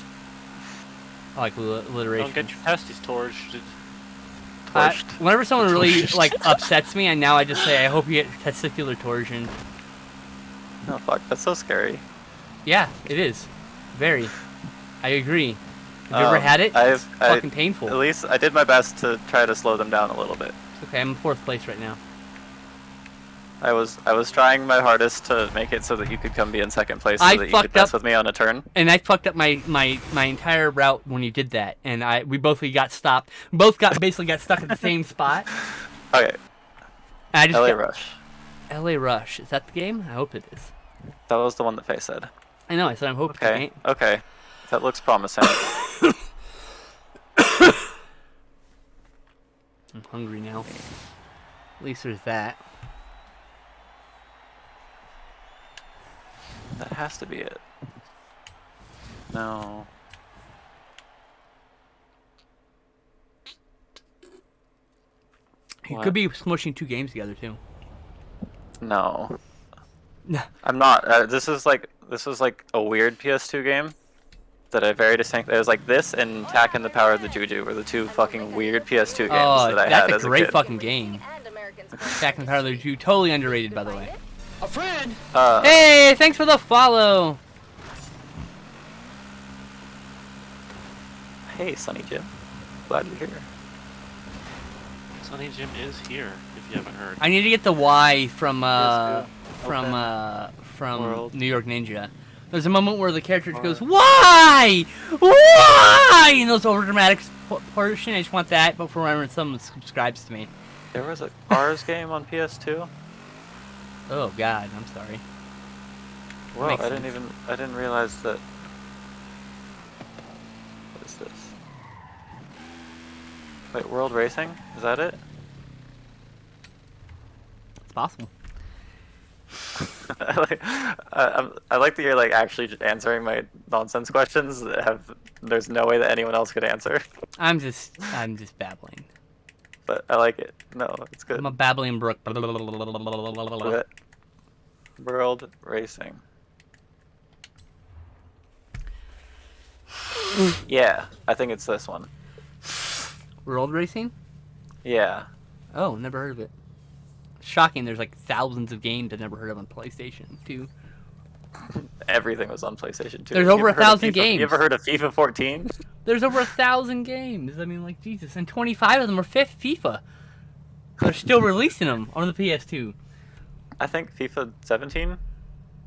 I like alliteration. Don't get your testes torched. Torched. Whenever someone really Torched. like upsets me, and now I just say, I hope you get testicular torsion. Oh fuck, that's so scary. Yeah, it is. Very. I agree. Have you ever had it? It's fucking painful. At least I did my best to try to slow them down a little bit. It's okay, I'm in 4th place right now. I was trying my hardest to make it so that you could come be in 2nd place so I that you fucked could mess up. with me on a turn. And I fucked up my entire route when you did that, and we both got stopped. We both basically got stuck at the same spot. Okay, And I just LA got- Rush. LA Rush. Is that the game? I hope it is. That was the one that Faye said. I know. I said I hope it's the Okay, game. okay. That looks promising. I'm hungry now. At least there's that. That has to be it. No. You What? could be smushing 2 games together too. No. No. I'm not. This is like a weird PS2 game that I very distinct. It was like this and Tack and the Power of the Juju were the 2 fucking weird PS2 games Oh, that I had that's as a a great kid. fucking game. And Americans. Back in the Power of the Jew, totally underrated, by the way. Hey, thanks for the follow. Hey, Sonny Jim. Glad you're here. Sunny Jim is here, if you haven't heard. I need to get the Y from Yes, from World. New York Ninja. There's a moment where the character just goes, "Why? Why?" in those overdramatic portion. I just want that, but for when someone subscribes to me. There was a Cars game on PS2. Oh God, I'm sorry. Whoa, Makes I sense. didn't realize that. What is this? Wait, World Racing? Is that it? It's possible. I like that you're like actually just answering my nonsense questions that there's no way that anyone else could answer. I'm just babbling. But I like it. No, it's good. I'm a babbling brook. What? World Racing. Yeah, I think it's this one. World Racing? Yeah. Oh, never heard of it. Shocking. There's like thousands of games I've never heard of on PlayStation 2. Everything was on PlayStation 2. There's You over ever heard of 1,000 FIFA? games. You ever heard of FIFA 14? There's over 1,000 games. I mean, like Jesus, and 25 of them are FIFA. They're still releasing them on the PS2. I think FIFA 17.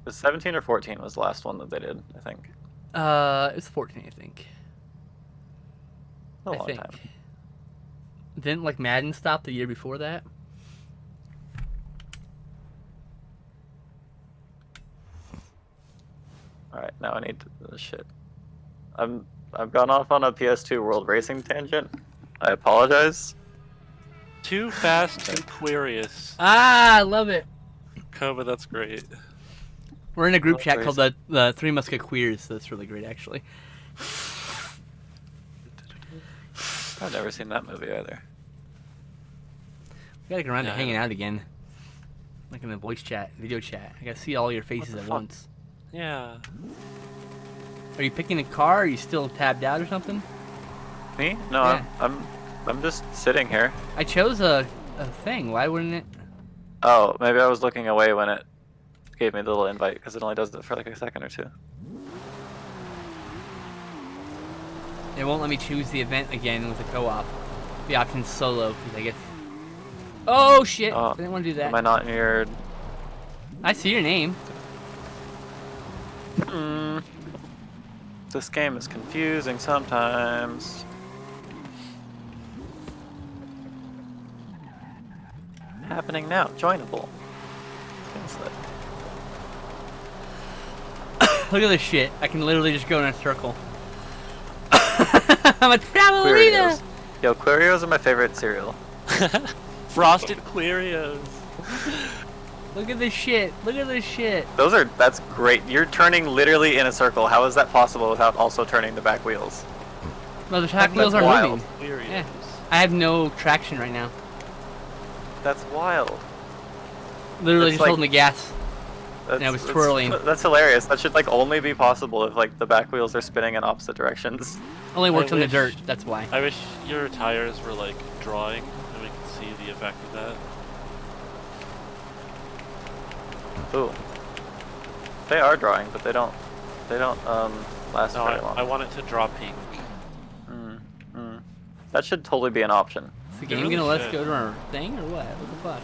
was 17 or 14 was the last one that they did, I think. It's 14, I think. A I long think. time. Didn't like Madden stop the year before that? All right, now I need shit. I've gone off on a PS2 World Racing tangent. I apologize. Too Fast, Too Queerious. Ah, I love it. Koba, that's great. We're in a group Oh, chat called the Three Musketeers, so that's really great, actually. I've never seen that movie either. We gotta get around to Yeah. hanging out again. Like in the voice chat, video chat. I gotta see all your faces the at fuck? once. Yeah. Are you picking a car? Or are you still tabbed out or something? Me? No, Yeah. I'm just sitting here. I chose a thing. Why wouldn't it? Oh, maybe I was looking away when it gave me the little invite because it only does it for like a second or two. It won't let me choose the event again with the co-op. The option's solo because I guess. Oh shit! Oh, I didn't want to do Am I that. not in your? I see your name. Hmm. This game is confusing sometimes. Happening now. Joinable. Cancel it. Look at this shit. I can literally just go in a circle. I'm a travelerina. Querios. Yo, Querios are my favorite cereal. Frosted Queerios. Look at this shit. Look at this shit. That's great. You're turning literally in a circle. How is that possible without also turning the back wheels? No, the track That's wheels are wild. moving. Queerios. Yeah. I have no traction right now. That's wild. Literally It's just like- holding the gas. That's, I was twirling. That's hilarious. That should like only be possible if like the back wheels are spinning in opposite directions. Only works on the wish- dirt. That's why. I wish your tires were like drawing and we could see the effect of that. Ooh. They are drawing, but they don't last No, very long. I want it to draw pink. That should totally be an option. Is the It game really gonna let us should. go to our thing or what? What the fuck?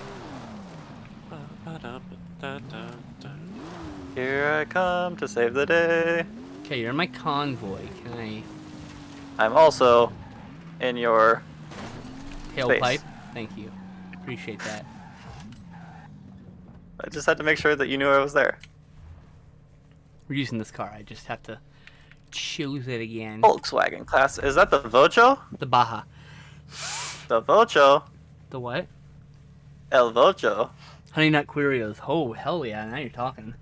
Here I come to save the day. Okay, you're in my convoy. Can I I'm also in your tailpipe? Space. Thank you. Appreciate that. I just had to make sure that you knew I was there. We're using this car. I just have to choose it again. Volkswagen class. Is that the Vocho? The Baja. The Vocho? The what? El Vocho. Honey Nut Querios. Oh, hell yeah. Now you're talking.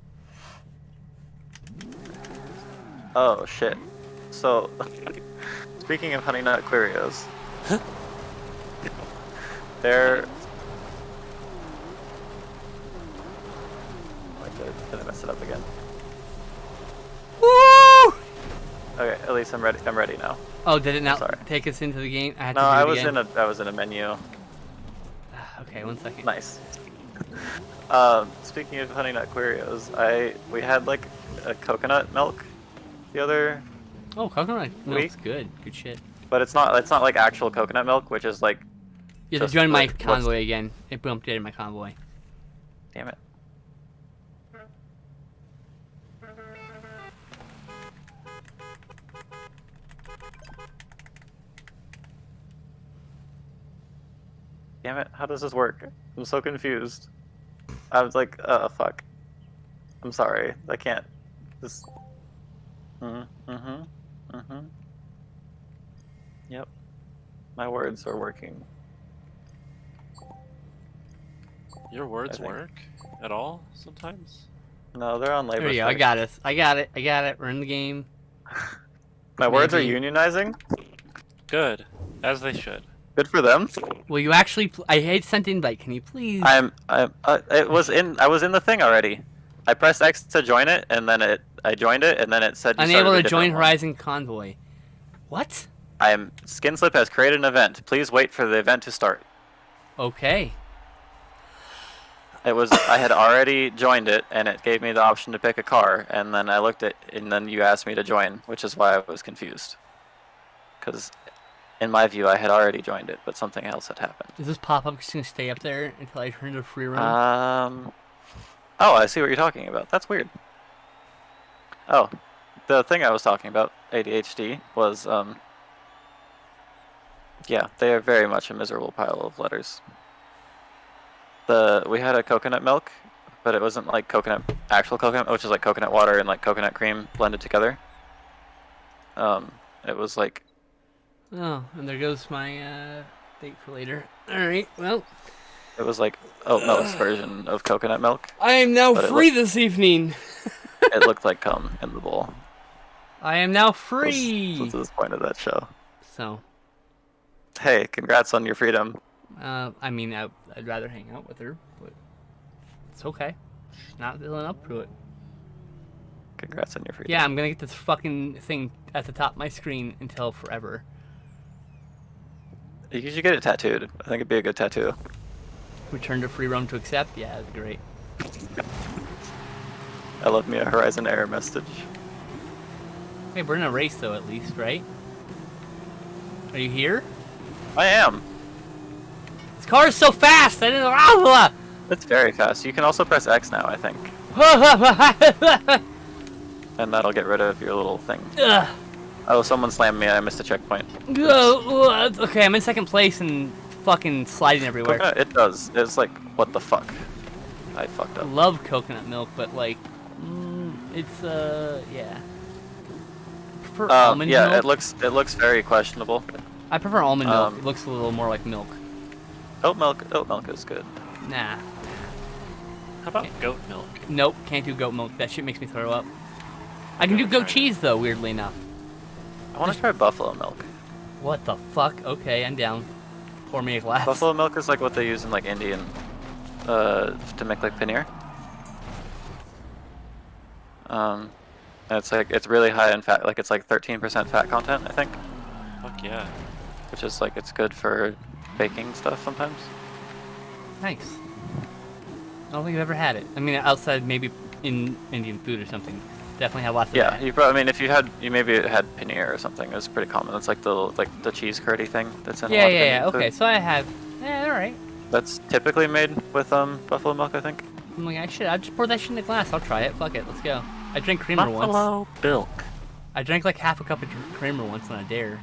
Oh shit. So, speaking of Honey Nut Querios, they're. Did I mess it up again? Woo! Okay, at least I'm ready. I'm ready now. Oh, did it not Sorry. take us into the game? I had No, to do I it was again. I was in a menu. Okay, 1 second. Nice. Speaking of Honey Nut Querios, we had like a coconut milk the other, Oh, coconut milk's Week? good. Good shit. but it's not like actual coconut milk, which is like, You have to Just join my like, what's- convoy again. It bumped in my convoy. damn it. Damn it, how does this work? I'm so confused. I was like, fuck. I'm sorry, I can't. This. Yep. My words are working. Your words think. work at all sometimes? No, they're on labor There you go. I strike. got us. I got it. I got it. We're in the game. My words are Maybe. unionizing? Good. As they should. Good for them. Will you actually? I hate sent invite. Can you please? I was in the thing already. I pressed X to join it, and then I joined it, and then it said you Unable started to a join different one. Horizon Convoy. What? Skinslip has created an event. Please wait for the event to start. Okay. I had already joined it, and it gave me the option to pick a car, and then I looked at, and then you asked me to join, which is why I was confused. Because, in my view, I had already joined it, but something else had happened. Is this pop-up just gonna stay up there until I turn to free roam? Oh, I see what you're talking about. That's weird. Oh, the thing I was talking about, ADHD, was yeah, they are very much a miserable pile of letters. We had a coconut milk, but it wasn't like actual coconut, which is like coconut water and like coconut cream blended together. It was like Oh, and there goes my date for later. All right, well, it was like oat milk's version of coconut milk. I am now But it free this evening. It looked like cum in the bowl. I am now That's free. the point of that show. So, Hey, congrats on your freedom. I mean, I'd rather hang out with her, but it's okay. She's not feeling up to it. Congrats on your freedom. Yeah, I'm gonna get this fucking thing at the top of my screen until forever. You should get it tattooed. I think it'd be a good tattoo. Return to free roam to accept. Yeah, that'd be great. I love me a Horizon error message. Hey, we're in a race though, at least, right? Are you here? I am. This car is so fast. I didn't know. It's very fast. You can also press X now, I think. And that'll get rid of your little thing. Ugh. Oh, someone slammed me. I missed a checkpoint. Okay, I'm in second place and fucking sliding everywhere. Coconut, it does. It's like, what the fuck? I fucked I up. love coconut milk, but like, it's yeah. I prefer almond yeah, milk. it looks very questionable. I prefer almond milk. It looks a little more like milk. Oat milk is good. Nah. How about goat milk? Nope, can't do goat milk. That shit makes me throw up. I can do goat cheese though, weirdly enough. I want to try buffalo milk. What the fuck? Okay, I'm down. Pour me a glass. Buffalo milk is like what they use in like Indian, to make like paneer. And it's really high in fat. Like it's like 13% fat content, I think. Fuck yeah. Which is like it's good for baking stuff sometimes. Thanks. I don't think I've ever had it. I mean, outside maybe in Indian food or something. Definitely have lots of Yeah, that. you probably. I mean, if you maybe had paneer or something, it's pretty common. It's like the cheese curdy thing that's in a lot of Indian food. Okay, so I have. Yeah, all right. That's typically made with buffalo milk, I think. I'm like, I'll just pour that shit in the glass. I'll try it. Fuck it. Let's go. I drank creamer once. milk. I drank like half a cup of creamer once on a dare.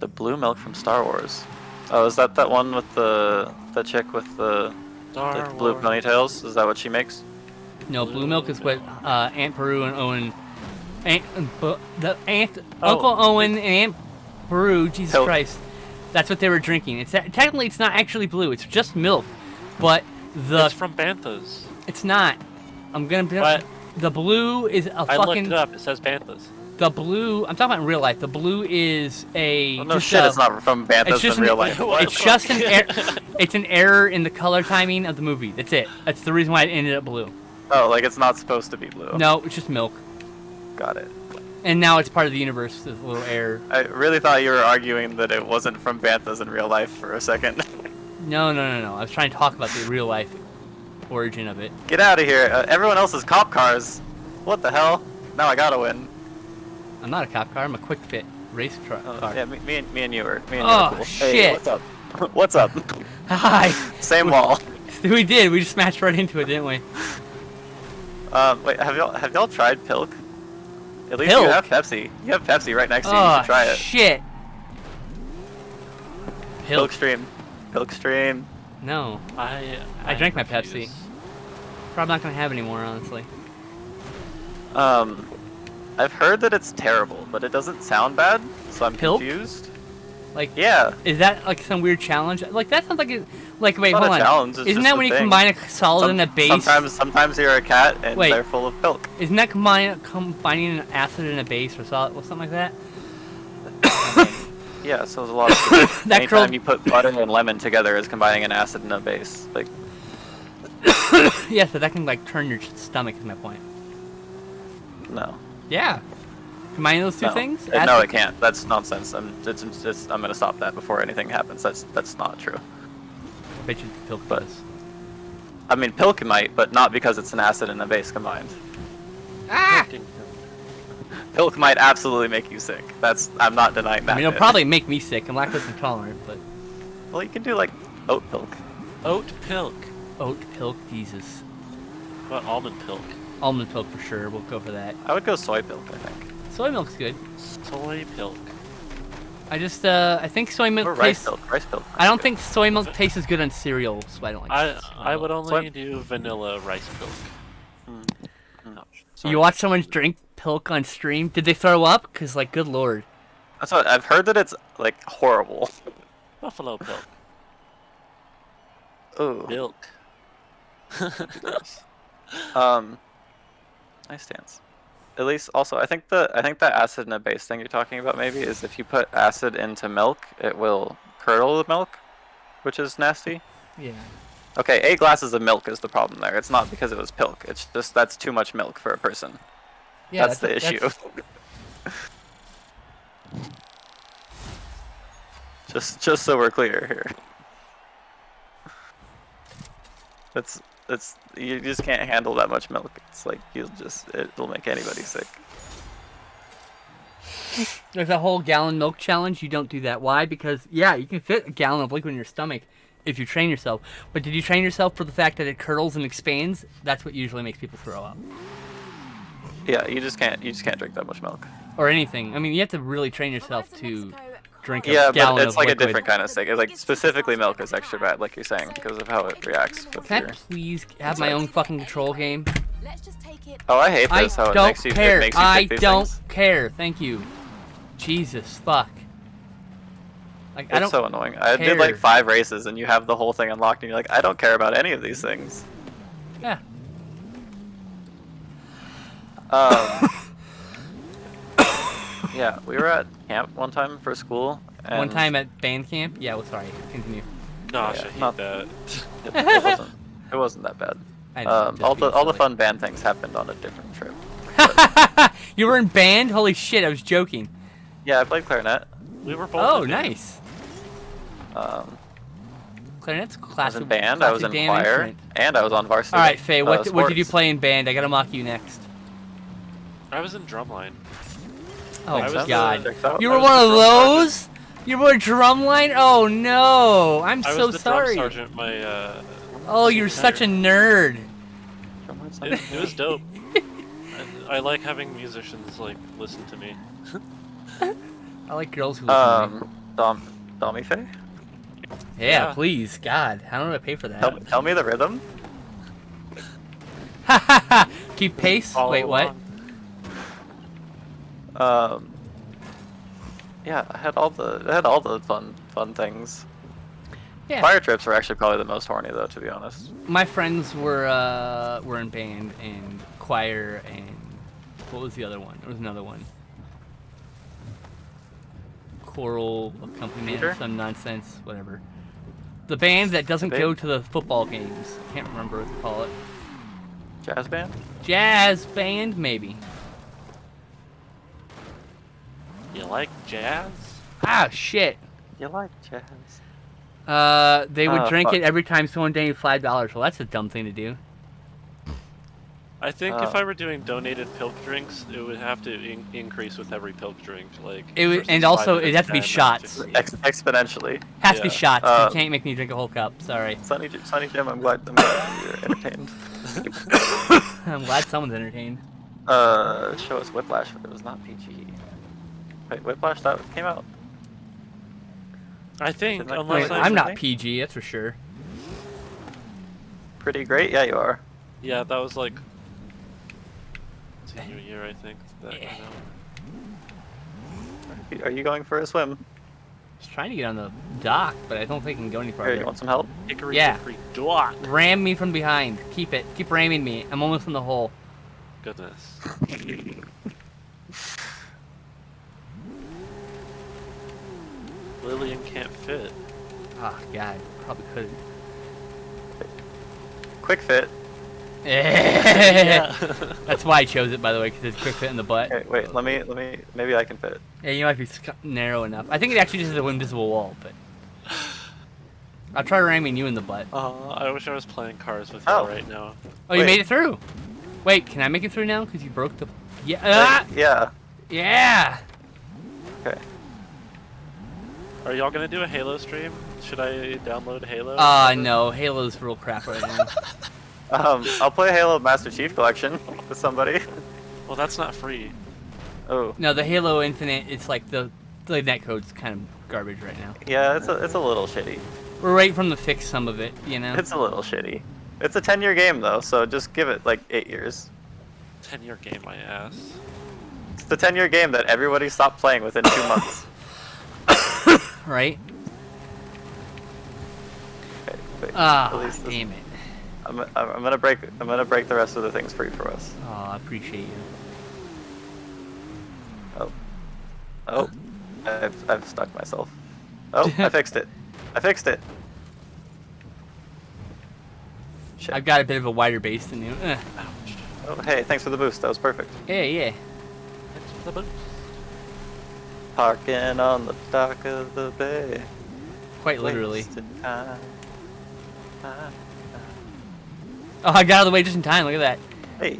The blue milk from Star Wars. Oh, is that one with the chick with the blue ponytails? Is that what she makes? No, blue milk is what Aunt Peru and Owen, Uncle Owen and Aunt Peru, Jesus Christ, that's what they were drinking. Technically it's not actually blue. It's just milk, but It's from Banthas. It's not. I'm gonna be. What? The blue is a I fucking. looked it up. It says Banthas. The blue. I'm talking about in real life. The blue is a. Well, no just shit, a- it's not from Banthas It's just in real an, life. What? It's just an it's an error in the color timing of the movie. That's it. That's the reason why it ended up blue. Oh, like it's not supposed to be blue. No, it's just milk. Got it. And now it's part of the universe. This little error. I really thought you were arguing that it wasn't from Banthas in real life for a second. No. I was trying to talk about the real life origin of it. Get out of here. Everyone else is cop cars. What the hell? Now I gotta win. I'm not a cop car. I'm a quick fit race truck. car. Yeah, me and you were. Oh, cool. shit. Hey, what's up? What's up? Hi. Same wall. We did. We just smashed right into it, didn't we? Wait, have y'all tried Pilk? At least Pilk? you have Pepsi. You have Pepsi right next to you. You Oh should try it. shit. Pilk Stream. Pilk Stream. No. I drank my refuse. Pepsi. Probably not gonna have any more, honestly. I've heard that it's terrible, but it doesn't sound bad, so I'm Pilk? confused. Like, Yeah. is that like some weird challenge? Like that sounds like it. Like, wait, It's not hold a on. challenge, it's Isn't just that a when you thing. combine a solid and a base? Sometimes you're a cat and Wait. they're full of Pilk. Isn't that combining an acid and a base or solid or something like that? Yeah, so there's a lot of That anytime curl- you put butter and lemon together is combining an acid and a base. Like, Yeah, so that can like turn your stomach. Is my point. no. Yeah. Combining those two No. things? No, Acid- it can't. That's nonsense. I'm gonna stop that before anything happens. That's not true. I bet you Pilk But- does. I mean, Pilk might, but not because it's an acid and a base combined. Ah! Pilk might absolutely make you sick. I'm not denying that. I mean, it'll bit. probably make me sick. I'm lactose intolerant, but Well, you can do like oat Pilk. Oat Pilk. oat Pilk, Jesus. What about almond Pilk? Almond milk for sure. We'll go for that. I would go soy milk, I think. Soy milk's good. Soy milk. I think soy Or milk rice tastes. milk. Rice milk. I don't think soy milk tastes as good on cereal, so I don't like. I would only Soy- do vanilla rice milk. No, sorry. You watch someone drink milk on stream? Did they throw up? Cause like, good lord. That's what I've heard that it's like horrible. Buffalo milk. Ooh. Milk. Nice stance. At least, also, I think that acid and a base thing you're talking about maybe is if you put acid into milk, it will curdle the milk, which is nasty. Yeah. Okay, 8 glasses of milk is the problem there. It's not because it was milk. It's just that's too much milk for a person. Yeah, that's the issue. just so we're clear here. It's you just can't handle that much milk. It's like it'll make anybody sick. There's a whole gallon milk challenge. You don't do that. Why? Because yeah, you can fit a gallon of liquid in your stomach if you train yourself. But did you train yourself for the fact that it curdles and expands? That's what usually makes people throw up. Yeah, you just can't drink that much milk. Or anything. I mean, you have to really train yourself to drink a Yeah, gallon but it's of like liquid. a different kind of sick. It's like specifically milk is extra bad, like you're saying, because of how it reacts with Can I your... please have my own fucking control game? Let's just take it. Oh, I hate I this. How it don't makes you. care. It makes you I pick these don't things. care. Thank you. Jesus, fuck. Like, I It's don't so annoying. I did like care. 5 races, and you have the whole thing unlocked, and you're like, I don't care about any of these things. Yeah. Yeah, we were at camp one time for school. And One time at band camp? Yeah, well, sorry. Continue. Gosh, Yeah, I hate not- that. it wasn't that bad. I know, just All being the silly. fun band things happened on a different trip. You were in band? Holy shit, I was joking. Yeah, I played clarinet. We were both. Oh, in band. nice. I Clarinet's was classic. in band, I was in classic band choir, instrument. and I was on varsity. Alright, Faye, what did you sports. play in band? I gotta mock you next. I was in drumline. Oh, Makes sense. God. Checks out. You I were was one the of drum those? You were a drumline? Oh, no. I'm I so was the sorry. drum sergeant. My Oh, you're such a nerd. it was dope. I like having musicians like listen to me. I like girls who listen to me. Dommy Faye? Yeah, yeah. please. God, how do I pay for that? Tell me the rhythm. Keep pace? Follow Wait, what? along. Yeah, I had all the fun things. Yeah. Fire trips were actually probably the most horny though, to be honest. My friends were in band and choir and what was the other one? There was another one. Choral accompaniment, Theater? some nonsense, whatever. The band that doesn't Band? go to the football games. Can't remember what to call it. Jazz band? Jazz band, maybe. You like jazz? Ah, shit. You like jazz? They would drink fuck. it every time someone donated $5. Well, that's a dumb thing to do. I think if I were doing donated pilk drinks, it would have to increase with every pilk drink. Like It would, versus and also 5 it'd have to be and 10 and shots. 15. Exponentially. Has to be Yeah. shots. You Uh, can't make me drink a whole cup. Sorry. Sunny Jim, I'm glad you're entertained. I'm glad someone's entertained. Show us Whiplash, but it was not PG. Wait, Whiplash that came out. I think Didn't I- unless Wait, I I'm not think- PG, that's for sure. Pretty great. Yeah, you are. yeah, that was like senior year, I think. That Yeah. came out. Are you going for a swim? Just trying to get on the dock, but I don't think I can go any Here, farther. you want some help? Hickory Yeah. dickory dock. Ram me from behind. Keep it. Keep ramming me. I'm almost in the hole. Goodness. Lillian can't fit. Oh, God. Probably couldn't. Quick fit. That's why I chose it, by the way, because it's quick fit in the butt. Okay, wait. Let me. Maybe I can fit. Yeah, you might be narrow enough. I think it actually just is an invisible wall, but... I'll try ramming you in the butt. I wish I was playing cars with you Oh. right now. Oh, you Wait. made it through. Wait, can I make it through now? Because you broke the... Yeah. Ah! Yeah. Yeah! Okay. Are y'all gonna do a Halo stream? Should I download Halo? No. Halo's real crap right now. I'll play Halo Master Chief Collection with somebody. Well, that's not free. Oh, No, the Halo Infinite, it's like the netcode's kind of garbage right now. yeah, it's a little shitty. We're waiting for them to fix some of it, you know? It's a little shitty. It's a 10-year game though, so just give it like 8 years. 10-year game, my ass. It's the 10-year game that everybody stopped playing within 2 months. Right? Okay, wait, Ah, at least this- damn it. I'm gonna break the rest of the things free for us. Oh, I appreciate you. Oh, I've stuck myself. Oh, I fixed it. I fixed it. Shit. I've got a bit of a wider base than you. Ouch. Oh, hey, thanks for the boost. That was perfect. Yeah, yeah. Thanks for the boost. Parking on the dock of the bay. Quite literally. Wasted time. Oh, I got out of the way just in time. Look at that. Hey,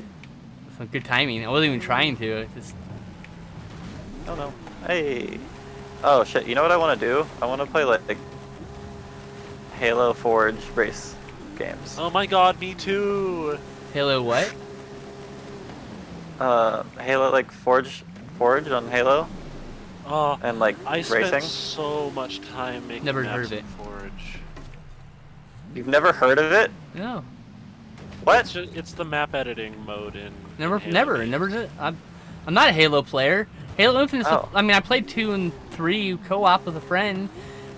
Some good timing. I wasn't even trying to. It just oh no. Hey. Oh shit. You know what I want to do? I want to play like Halo Forge race games. Oh my god, me too! Halo what? Halo like Forge on Halo Oh, and like I spent racing. so much time making Never maps heard of in it. Forge. You've never heard of it? No. What? It's the map editing mode in Never, Halo never, games. never did. I'm not a Halo player. Halo Infinite. Oh. I mean, I played 2 and 3 co-op with a friend,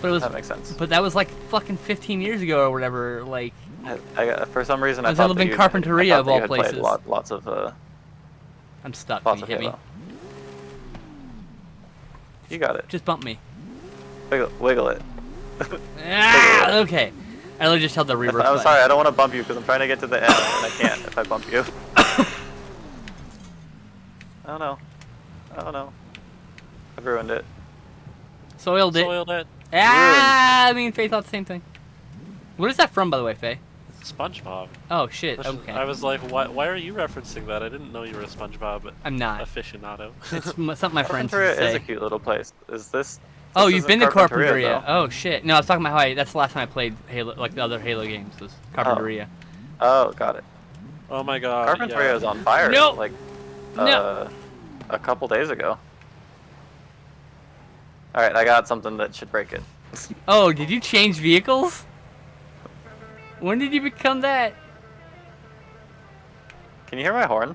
but it was. That makes sense. But that was like fucking 15 years ago or whatever. Like, For some reason, I It's thought all that been you Carpinteria of all played places. lots of I'm stuck. lots Can of you hit me? Halo. You got it. Just bump me. Wiggle it. Ah, okay. I literally just held the reverse I'm button. sorry, I don't want to bump you because I'm trying to get to the end and I can't if I bump you. Oh no. Oh no. I've ruined it. Soiled it. Soiled it. Ah, I mean, Faye thought the same thing. What is that from, by the way, Faye? It's SpongeBob. Oh shit. Which is- Okay. I was like, why are you referencing that? I didn't know you were a SpongeBob I'm not. aficionado. It's something my friends Carpinteria say. is a cute little place. Is this? Oh, this you've isn't been to Carpinteria. though. Oh shit. No, I was talking about how that's the last time I played Halo, like the other Halo games was Carpinteria. Oh, got it. Oh my god. Carpinteria yeah. is on fire. No. Like, No. a couple days ago. All right, I got something that should break it. Oh, did you change vehicles? When did you become that? Can you hear my horn?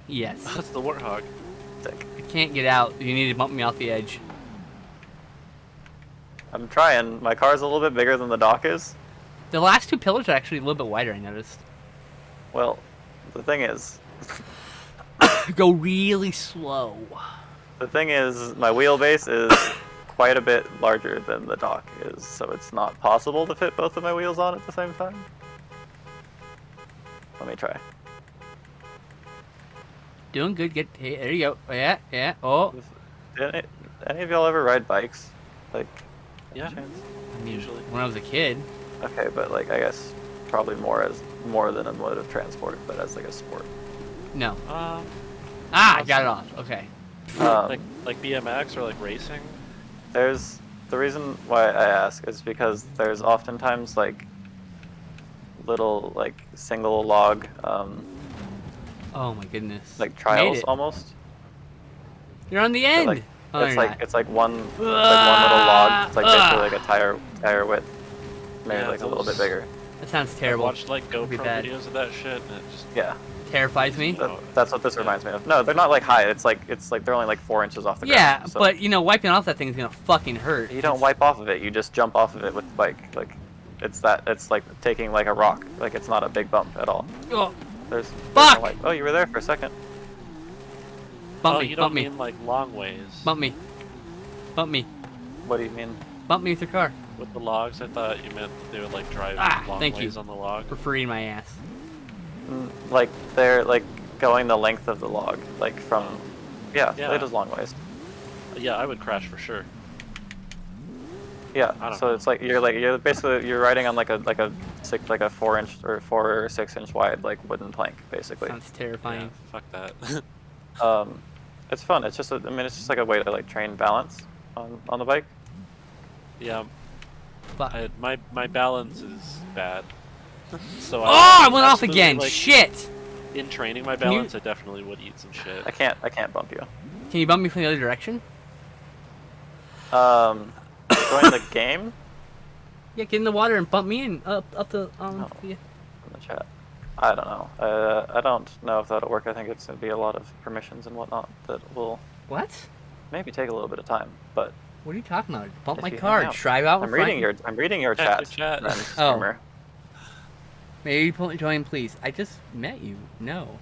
Yes. That's the Warthog. Sick. I can't get out. You need to bump me off the edge. I'm trying. My car's a little bit bigger than the dock is. The last 2 pillars are actually a little bit wider, I noticed. Well, the thing is, Go really slow. my wheelbase is quite a bit larger than the dock is, so it's not possible to fit both of my wheels on at the same time. Let me try. Doing good. Get hey, there you go. Yeah, yeah. Oh, Did any of y'all ever ride bikes? Like, Yeah. chance? I mean, Usually. when I was a kid. Okay, but like I guess probably more than a mode of transport, but as like a sport. No. Um, Ah, I got it off. Okay. like BMX or like racing. There's the reason why I ask is because there's oftentimes like little like single log Oh my goodness. like Made trials it. almost. You're on the end. Like, Oh, it's you're like not. it's like one little log. It's like basically like a tire width, maybe Yeah, like a little bit those- bigger. That sounds I terrible. watched like That'd be GoPro bad. videos of that shit, and it just Yeah, Terrifies me. that's what this reminds me of. No, they're not like high. It's like they're only like 4 inches off the Yeah, ground. So but you know, wiping off that thing is gonna fucking hurt. you don't wipe off of it. You just jump off of it with the bike. Like it's like taking like a rock. Like it's not a big bump at all. Oh, There's Fuck! no wipe. Oh, you were there for a second. bump oh, me, you bump don't me, mean like long ways. bump me, bump me, What do you mean? bump me with your car With the logs, I thought you meant they would like drive long thank you. ways on the log. for freeing my ass. Like they're like going the length of the log, like from yeah. Yeah. It is long ways. Yeah, I would crash for sure. I Yeah, don't so know. it's like you're basically riding on like a 4 inch or 4 or 6 inch wide like wooden plank basically. Sounds Yeah, terrifying. fuck that. It's fun. It's just it's just like a way to like train balance on the bike. yeah, Fuck. my balance is bad. So Oh, I went off absolutely, again. like, Shit. in training my Can you- balance, I definitely would eat some shit. I can't bump you. Can you bump me from the other direction? Join the game Yeah, get in the water and bump me in up the No. yeah. in the chat. I don't know. I don't know if that'll work. I think it's gonna be a lot of permissions and whatnot that will What? maybe take a little bit of time. But What are you talking about? Bump if my you hang car. out- Drive out in I'm front. reading your Check chat. the chat. friend, Oh. streamer. Maybe join, please. I just met you. No.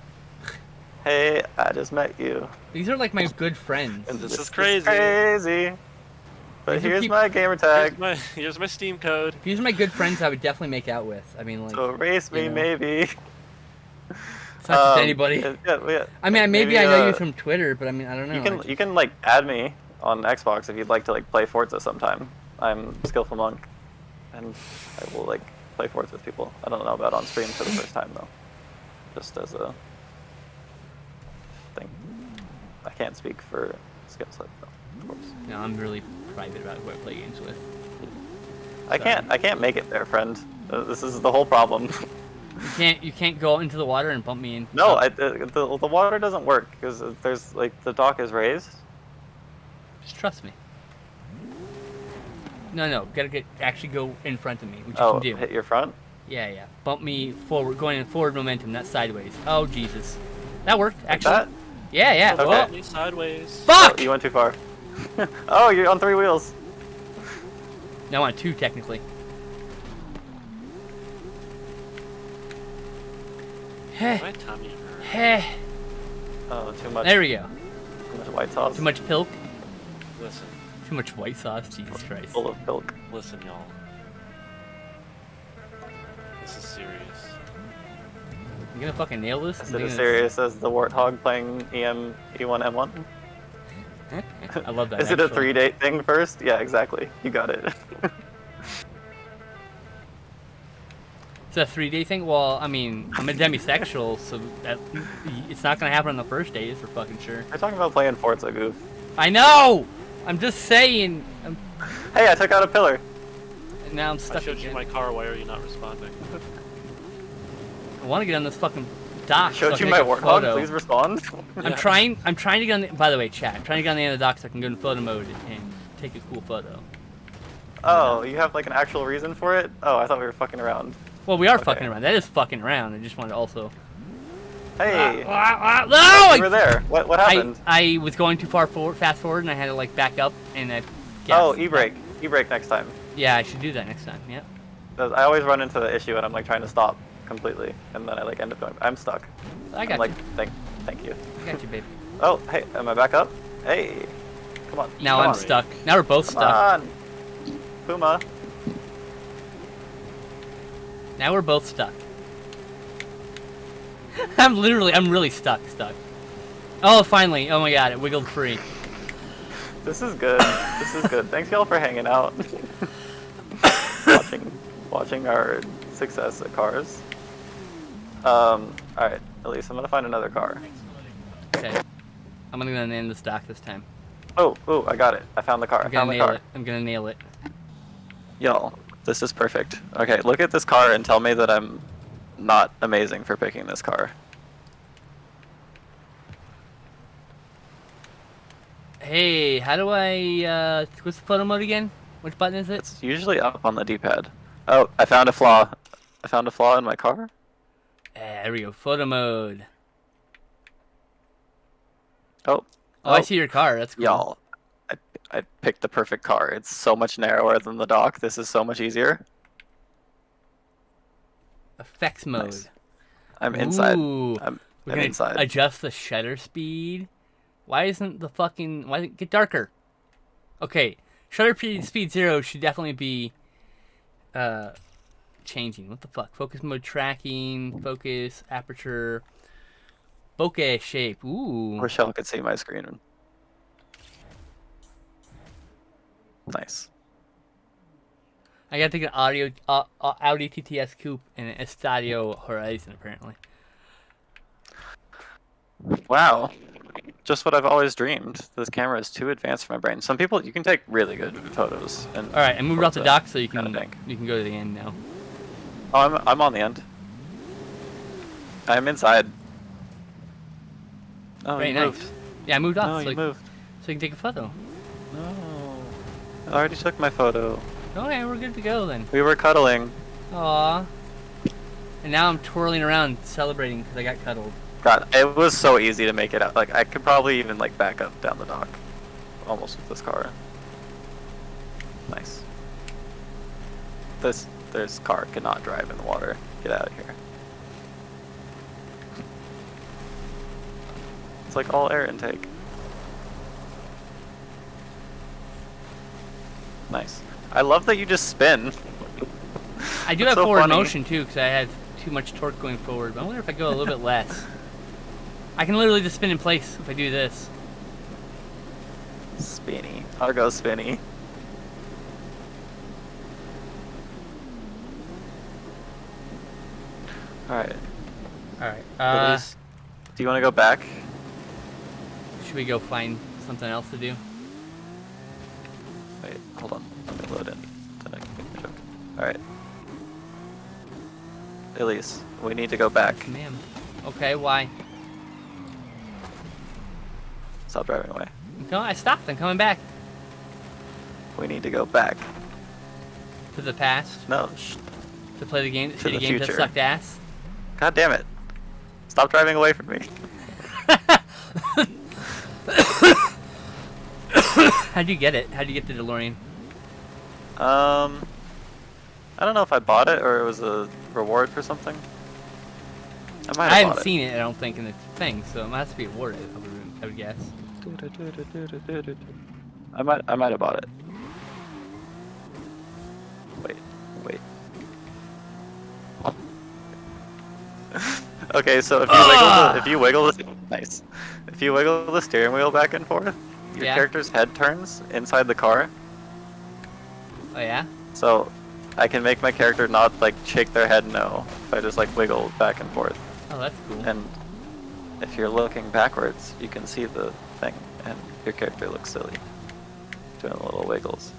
Hey, I just met you. These are like my good friends. And This is crazy. Crazy. But These are here's peop- my gamer tag. Here's my Steam code. These are my good friends I would definitely make out with. I mean, like, So race me, you know. maybe. it's not just anybody. Yeah. I mean, maybe maybe, I know you from Twitter, but I mean, I don't know. You can like add me on Xbox if you'd like to like play Forza sometime. I'm Skillful Monk, and I will like play Forza with people. I don't know about on stream for the first time though, just as a thing. I can't speak for Skillset though, of course. No, I'm really private about who I play games with. I can't make it there, friend. This is the whole problem. You can't go into the water and bump me in. No, the water doesn't work because there's like the dock is raised. Just trust me. No, gotta actually go in front of me, which Oh, you can do. hit your front. Yeah. Bump me forward, going in forward momentum, not sideways. Oh Jesus, that worked Like actually. that? Yeah. Okay. Oh, Me sideways. fuck! Oh, you went too far. Oh, you're on 3 wheels. No, on 2 technically. Heh, My tummy hurts. heh. Oh, too much. There we go. Too much white sauce. Too much pilk. Listen, Too much white sauce. Jesus Christ. Full of milk. listen, y'all. This is serious. You gonna fucking nail this? Is I'm it as gonna- serious as the Warthog playing E1M1? I love that. Is it a actually. 3-date thing first? Yeah, exactly. You got it. It's a 3-day thing? Well, I mean, I'm a demisexual, so it's not gonna happen on the first date, for fucking sure. We're talking about playing Forza, goof. I know! I'm just saying. Hey, I took out a pillar. Now I'm I stuck showed you again. my car. Why are you not responding? I want to get on this fucking dock. so I Showed can you my make a Warthog, photo. please respond. I'm trying to get on the, by the way, chat, I'm trying to get on the end of the dock so I can go in photo mode and take a cool photo. Oh, you have like an actual reason for it? Oh, I thought we were fucking around. Well, we are Okay. fucking around. That is fucking around. I just wanted to also... Hey, no! you were there. What happened? I was going too far forward, fast forward, and I had to like back up, and I guessed. Oh, e-brake. E-brake next time. Yeah, I should do that next time. Yep. I always run into the issue and I'm like trying to stop completely, and then I like end up going. I'm stuck. I got I'm like, you. thank you. I got you, babe. Oh, hey, am I back up? Hey, come on. Now come I'm on. stuck. Now we're both Come stuck. on, Puma. Now we're both stuck. I'm really stuck. Oh, finally. Oh my god, it wiggled free. This is good. This is good. Thanks y'all for hanging out, watching our success at cars. All right, Elise, I'm gonna find another car. Okay. I'm gonna go end the stock this time. Oh, I got it. I found the car. I I'm found gonna the nail car. it. I'm gonna nail it. Y'all, this is perfect. Okay, look at this car and tell me that I'm not amazing for picking this car. Hey, how do I, what's the photo mode again? Which button is it? It's usually up on the D-pad. Oh, I found a flaw. I found a flaw in my car. There we go, photo mode. Oh, Oh, I see your car, that's cool. y'all, I picked the perfect car. It's so much narrower than the dock. This is so much easier. Effects mode. Nice. I'm inside. Ooh. I'm We're gonna inside. adjust the shutter speed. Why isn't the fucking... Why did it get darker? Okay, shutter speed 0 should definitely be changing. What the fuck? Focus mode tracking, focus, aperture, bokeh shape. Ooh. Wish y'all could see my screen. Nice. I gotta take an Audi TTS Coupe and an Estadio Horizon apparently. Wow. Just what I've always dreamed. This camera is too advanced for my brain. Some people, you can take really good photos. And All right, I moved off the Forza dock so you kinda can dank. go to the end now. Oh, I'm on the end. I'm inside. Oh, Very you nice. moved. Yeah, I moved up No, so, you moved. so you can take a photo. No. I already took my photo. Okay, we're good to go then. We were cuddling. Aww. And now I'm twirling around celebrating because I got cuddled. God, it was so easy to make it out. Like, I could probably even, like, back up down the dock. Almost with this car. Nice. This car cannot drive in the water. Get out of here. It's like all air intake. Nice. I love that you just spin. I do That's have so forward funny. motion too because I had too much torque going forward. But I wonder if I go a little bit less. I can literally just spin in place if I do this. Spinny. I'll go spinny. Alright. Alright. Elise, do you want to go back? Should we go find something else to do? Wait, hold on. Let me load in. Then I can make a joke. Alright. Elise, we need to go back. Ma'am. Okay, why? Stop driving away. No, I stopped. I'm coming back. We need to go back. To the past. No, To play the game, To shitty the games that future. sucked ass. God damn it. Stop driving away from me. How'd you get it? How'd you get the DeLorean? I don't know if I bought it or it was a reward for something. I might have I haven't bought it. seen it, I don't think, in the thing, so it must be awarded, I would guess. I might have bought it. Wait. Okay, so if you wiggle the nice. If you wiggle the steering wheel back and forth, your Yeah. character's head turns inside the car. Oh yeah? So I can make my character not like shake their head no if I just like wiggle back and forth. Oh, that's cool. And if you're looking backwards, you can see the thing, and your character looks silly. Doing little wiggles.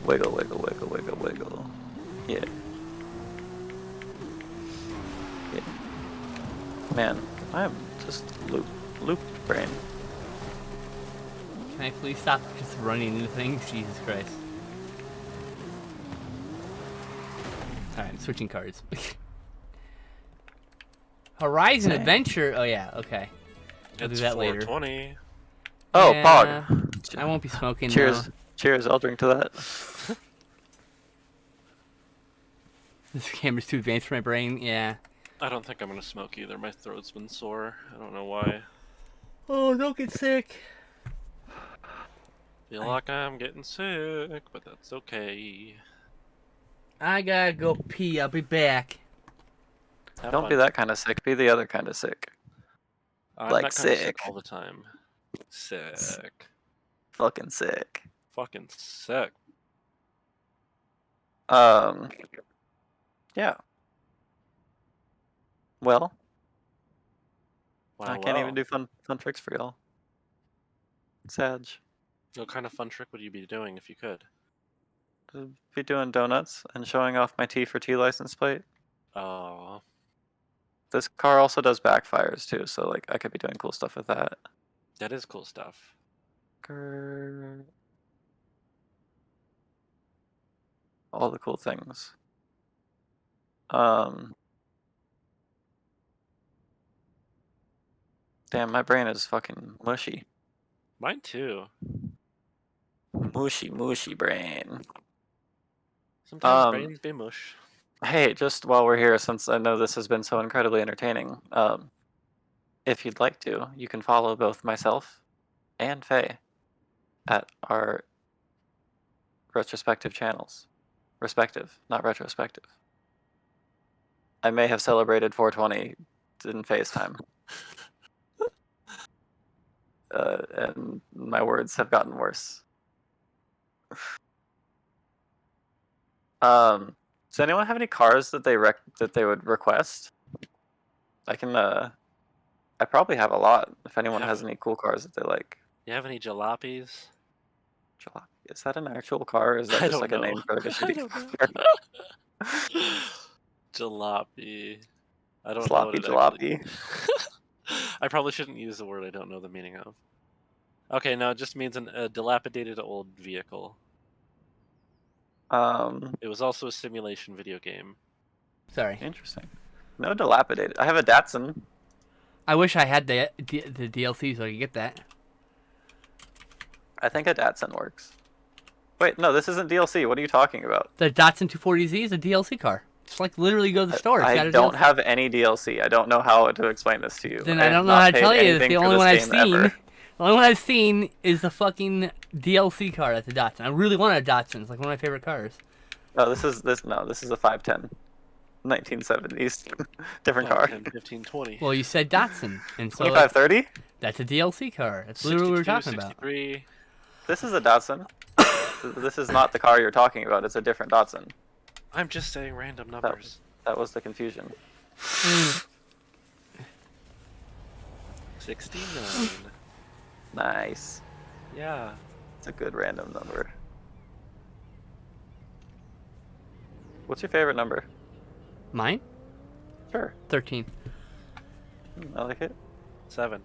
Wiggle, wiggle, wiggle, wiggle, wiggle. Yeah. Yeah. Man, I'm just looped brain. Can I please stop just running into things? Jesus Christ. Alright, I'm switching cards. Horizon Dang. Adventure? Oh yeah, okay. I'll do It's that later. 420. Oh, Yeah, Pog. I won't be smoking Cheers. though. Cheers, I'll drink to that. This camera's too advanced for my brain, yeah. I don't think I'm gonna smoke either. My throat's been sore. I don't know why. Oh, don't get sick. Feel like I'm getting sick, but that's okay. I gotta go pee, I'll be back. Have Don't fun. be that kind of sick, be the other kind of sick. I'm like that kinda sick. all the time. Sick. Fucking sick. Fucking sick. Yeah. Well, Wow, I can't even do fun tricks for y'all. Sag. What kind of fun trick would you be doing if you could? Be doing donuts and showing off my T for T license plate. Oh, This car also does backfires too, so like I could be doing cool stuff with that. that is cool stuff. Grrr. All the cool things. Damn, my brain is fucking mushy. Mine too. Mushy brain. Sometimes Um, brains be mush. Hey, just while we're here, since I know this has been so incredibly entertaining, if you'd like to, you can follow both myself and Faye at our retrospective channels. Respective, not retrospective. I may have celebrated 420 in FaceTime. And my words have gotten worse. Does anyone have any cars that they would request? I can I probably have a lot. If anyone has any cool cars that they like. You have any jalopies? Jalopy. Is that an actual car or is that I just don't like know. a name for like a I shitty don't car? Jalopy. I don't Sloppy know what it jalopy. actually... I probably shouldn't use the word I don't know the meaning of. Okay, no, it just means a dilapidated old vehicle. It was also a simulation video game. Sorry. Interesting. No dilapidated. I have a Datsun. I wish I had the DLC so I could get that. I think a Datsun works. Wait, no, this isn't DLC. What are you talking about? The Datsun 240Z is a DLC car. Just like literally go to the store. It's got I a don't DLC. have any DLC. I don't know how to explain this to you. Then I I have don't know not how to paid tell you. It's anything the for only this one I've game seen. ever. The only one I've seen is the fucking DLC car at the Datsun. I really want a Datsun. It's like one of my favorite cars. No, this is a 510. 1970s. Different car. 10, 15, 20. Well, you said Datsun, and so 2530? that's a DLC car. That's literally what we're talking about. 63. This is a Datsun. This is not the car you're talking about. It's a different Datsun. I'm just saying random numbers. That was the confusion. 69. Nice. Yeah. It's a good random number. What's your favorite number? Mine? Sure. 13. I like it. 7.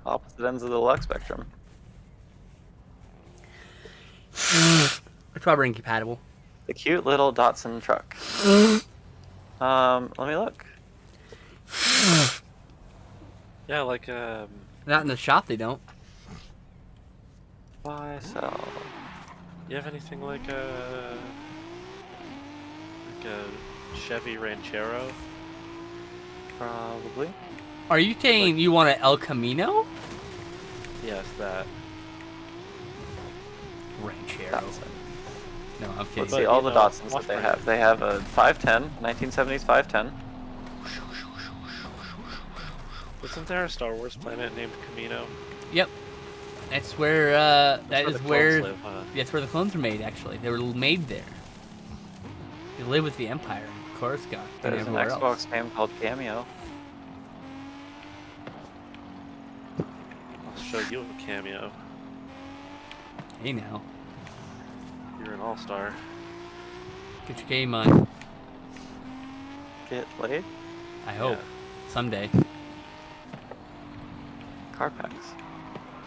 Opposite ends of the luck spectrum. It's probably incompatible. The cute little Datsun truck. Let me look. Yeah, like Not in the shop, they don't. Buy, sell. you have anything like a Chevy Ranchero? Probably. Are you saying you want an El Camino? Yes, that. Ranchero. Datsun. No, I'm kidding. Let's But, see all you the know, Datsuns that watch they my- have. They have a 510, 1970s 510. Isn't there a Star Wars planet named Camino? Yep. That's where, That's that is the clones where, live, huh? that's where the clones are made, actually. They were made there. They live with the Empire, Coruscant, and There's an everywhere Xbox else. game called Cameo. I'll show you a cameo. Hey now. You're an all-star. Get your game on. Get played? I hope. Yeah. Someday. Car packs.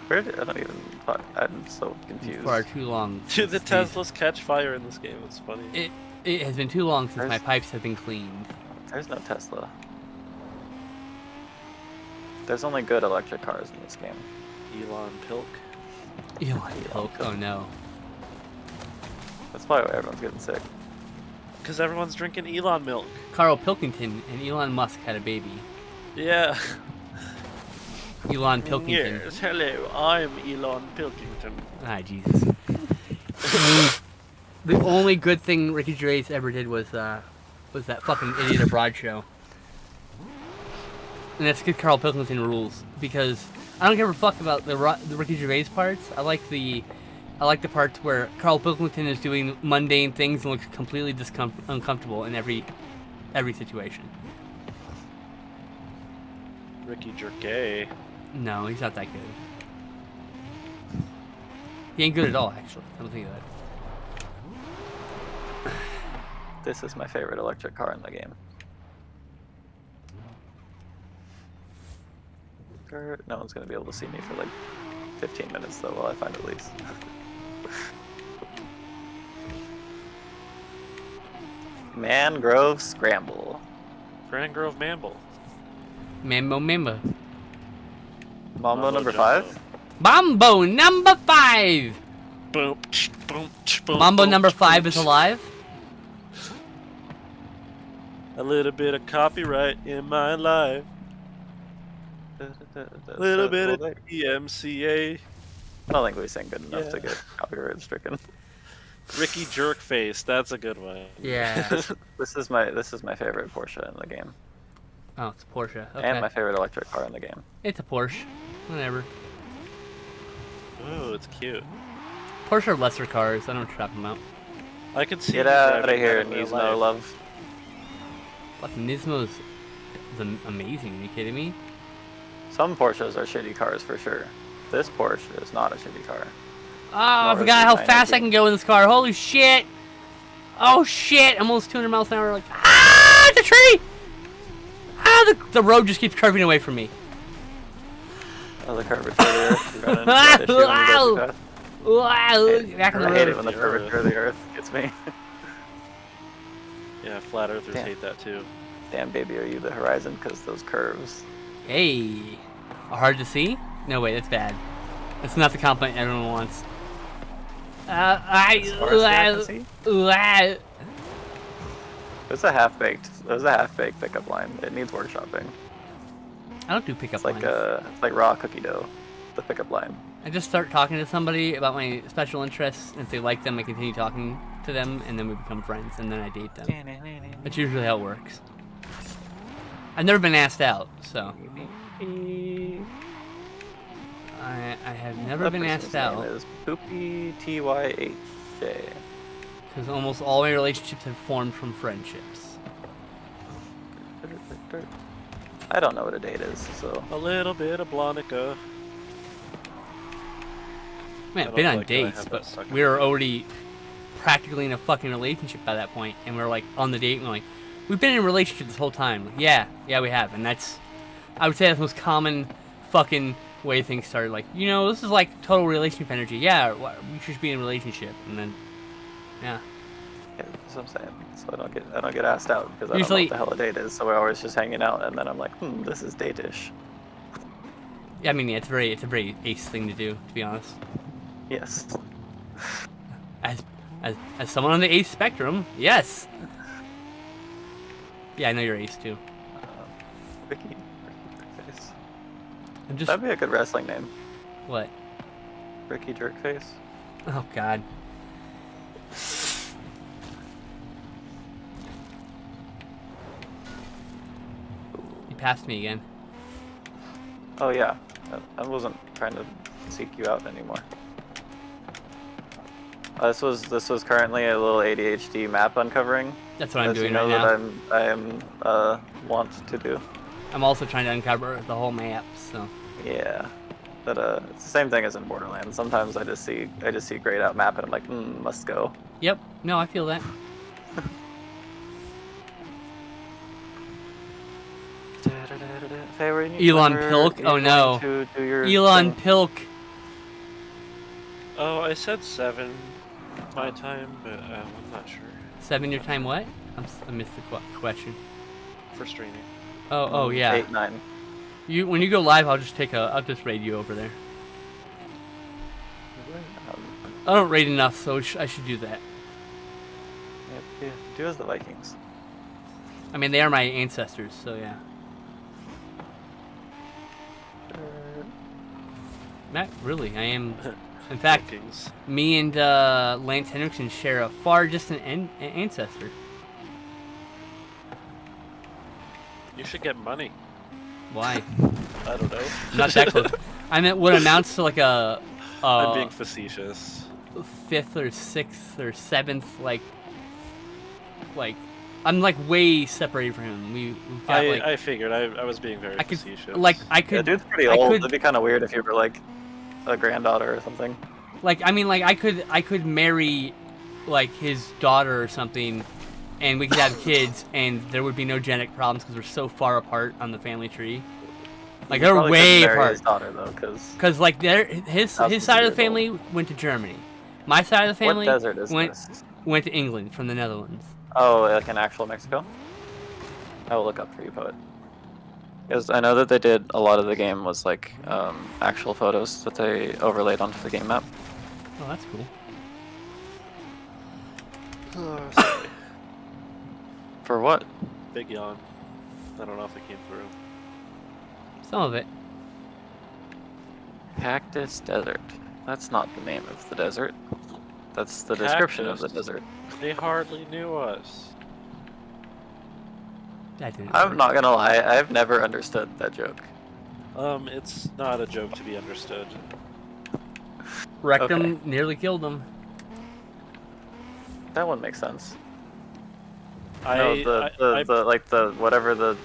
Where did, I don't even. Fuck, I'm so confused. For too long. Dude, the since Teslas catch fire in this game. It's funny. It has been too long since my Where's- pipes have been cleaned. There's no Tesla. There's only good electric cars in this game. Elon Pilk. Elon Pilk. Oh no. That's why everyone's getting sick. Because everyone's drinking Elon milk. Carl Pilkington and Elon Musk had a baby. Yeah. Elon Pilkington. Yes, hello, I'm Elon Pilkington. Ah, Jesus. The only good thing Ricky Gervais ever did was that fucking Idiot Abroad show. And that's good. Carl Pilkington rules, because I don't give a fuck about the Ricky Gervais parts. I like the parts where Carl Pilkington is doing mundane things and looks completely uncomfortable in every situation. Ricky Gervais. No, he's not that good. He ain't good at all, actually. I don't think of that. This is my favorite electric car in the game. No one's gonna be able to see me for like 15 minutes though while I find a lease. Mangrove Scramble. Grand Grove Mamble. Mambo. Mambo Mambo number Jumbo. 5? Mambo number 5! Boom, boom, boom. Mambo boom, number 5 boom. is alive? A little bit of copyright in my life. A little bit of DMCA. I don't think we sing good enough to Yeah. get copyright stricken. Ricky Jerkface. That's a good one. Yeah. This is my favorite Porsche in the game. Oh, it's a Porsche. Okay. And my favorite electric car in the game. It's a Porsche. Whatever. Ooh, it's cute. Porsche are lesser cars. I don't know what you're talking about. I could see. Get you out of driving here, that in real Nismo life. love. Fucking Nismo's amazing. Are you kidding me? Some Porsches are shitty cars for sure. This Porsche is not a shitty car. Oh, I Nor forgot is how it fast I 918. can go in this car. Holy shit! Oh shit! I'm almost 200 miles an hour. Like, ah, hit the tree! Ah, the road just keeps curving away from me. Oh, the curvature of the earth. You're running into that issue when you go too fast. Wow, back on the I hate it road. when the curvature of the earth gets me. Yeah, flat earthers Damn. hate that too. Damn, baby, are you the horizon? Because those curves. Hey, hard to see? No, wait, that's bad. That's not the compliment everyone wants. As far as the eye can see? It was a half-baked pickup line. It needs workshopping. I don't do pickup It's like lines. it's like raw cookie dough, the pickup line. I just start talking to somebody about my special interests, and if they like them, I continue talking to them, and then we become friends, and then I date them. That's usually how it works. I've never been asked out, so I have never been asked out. Name is Poopy TY8J. Because almost all my relationships have formed from friendships. I don't know what a date is, so A little bit of Blonica. Man, I been don't on like that I dates, have but that sucker. we were already practically in a fucking relationship by that point, and we were like on the date, and we're like, we've been in a relationship this whole time. Like, yeah, we have, and that's, I would say that's the most common fucking way things started. Like, you know, this is like total relationship energy. Yeah, we should be in a relationship, and then, yeah. yeah, that's what I'm saying. So I don't get asked out because I Usually- don't know what the hell a date is. So we're always just hanging out, and then I'm like, this is date-ish. Yeah, I mean, yeah, it's a very ace thing to do, to be honest. Yes. As someone on the ace spectrum, yes. Yeah, I know you're ace too. Ricky Jerkface. I'm just That'd be a good wrestling name. what? Ricky Jerkface. Oh God. You passed me again. Oh yeah, I wasn't trying to seek you out anymore. This was currently a little ADHD map uncovering. That's what I'm as doing you know right that now. I am want to do. I'm also trying to uncover the whole map. So Yeah, but it's the same thing as in Borderlands. Sometimes I just see grayed out map and I'm like, must go. yep. No, I feel that. Hey, when Elon when Pilk? you're Oh, no. going to do your Elon thing- Pilk. Oh, I said 7 my time, but I'm not sure 7 your time. What? I missed the question. for streaming. Oh yeah. 8, 9. When you go live, I'll just raid you over there. I don't raid enough, so I should do that. Yeah, do as the Vikings. I mean, they are my ancestors, so yeah. Not really. I am. In fact, Vikings. me and Lance Henriksen share a far distant ancestor. You should get money. Why? I don't know. Not that close. I meant what amounts to like a I'm being facetious. 5th or 6th or 7th, like I'm like way separated from him. We've got like I figured I was being very I could facetious. like I Yeah, could dude's pretty I old. could- It'd be kind of weird if you were like a granddaughter or something. like I mean like I could marry like his daughter or something, and we could have kids, and there would be no genetic problems because we're so far apart on the family tree. Like You they're probably way couldn't marry apart. his daughter though, because Cause like his Thousands side of of the years old. family went to Germany. My side of the what family desert is went this? went to England from the Netherlands. Oh, like in actual Mexico? I will look up for you, poet. Because I know that they did a lot of the game was like actual photos that they overlaid onto the game map. Oh, that's cool. Sorry. For what? Big yawn. I don't know if it came through. Some of it. Cactus Desert. That's not the name of the desert. That's the description of the Cactus. desert. They hardly knew us. That didn't I'm work. not gonna lie, I've never understood that joke. It's not a joke to be understood. Wrecked Okay. him, nearly killed him. That one makes sense. I No, the whatever the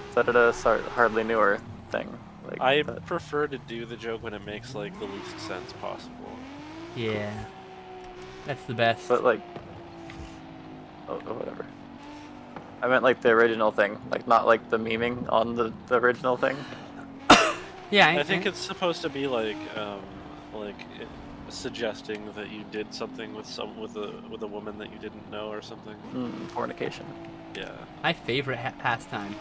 hardly newer thing. Like I that. prefer to do the joke when it makes like the least sense possible. Yeah. That's the best. But like, oh, whatever. I meant like the original thing, like not like the memeing on the original thing. Yeah, I think it's supposed to be like suggesting that you did something with a woman that you didn't know or something. Fornication. Yeah. my favorite pastime.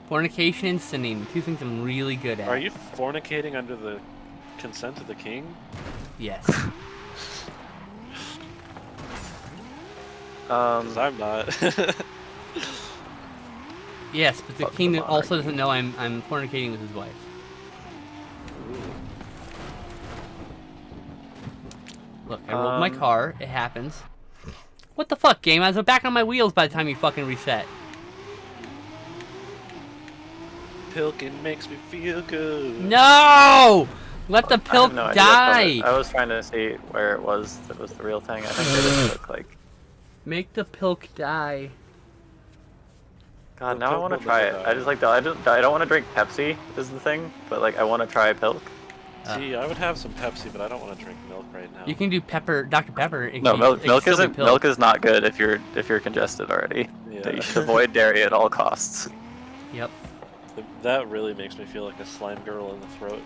Fornication and sinning, two things I'm really good at. Are you fornicating under the consent of the king? Yes. 'Cause I'm not. Yes, but the Fuck the king monarchy. also doesn't know I'm fornicating with his wife. Look, I rolled my car. It happens. What the fuck, game? I was back on my wheels by the time you fucking reset. Pilkin makes me feel good. No! Let the I pilk have no idea die! I was trying to see where it was that was the real thing. I think they just look like. Make the pilk die. God, The now I Pilk want to will try it. never I just like I don't want to drink Pepsi is the thing, but like I want to try Pilk. See, I would have some Pepsi, but I don't want to drink milk right now. You can do pepper, Dr. Pepper. It No, can- milk it can milk still be isn't pilk. milk is not good if you're congested already. Yeah. That you should avoid dairy at all costs. Yep. That really makes me feel like a slime girl in the throat.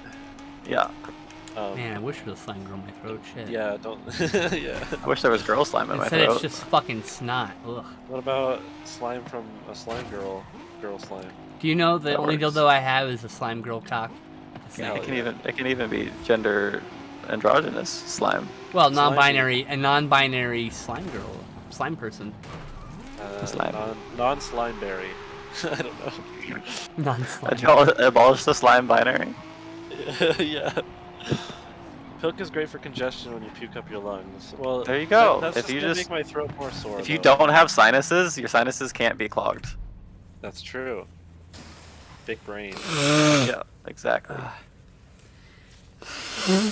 Yeah. Man, I wish there was slime girl in my throat. Shit. Yeah, don't. Yeah. I wish there was girl slime in my Instead, throat. it's just fucking snot. Ugh. What about slime from a slime girl? Girl slime. Do you know the That only works. dildo I have is a slime girl cock? It's Yeah, not- it can even be gender androgynous slime. Well, Slimy. a non-binary slime girl, slime person. Slime. Non-slime berry. I don't know. Non-slime. Abolish the slime binary. Yeah. Pilk is great for congestion when you puke up your lungs. Well, There you go. That's If just you gonna just- make my throat more sore. If you though. don't have sinuses, your sinuses can't be clogged. That's true. Big brain. Yeah, exactly.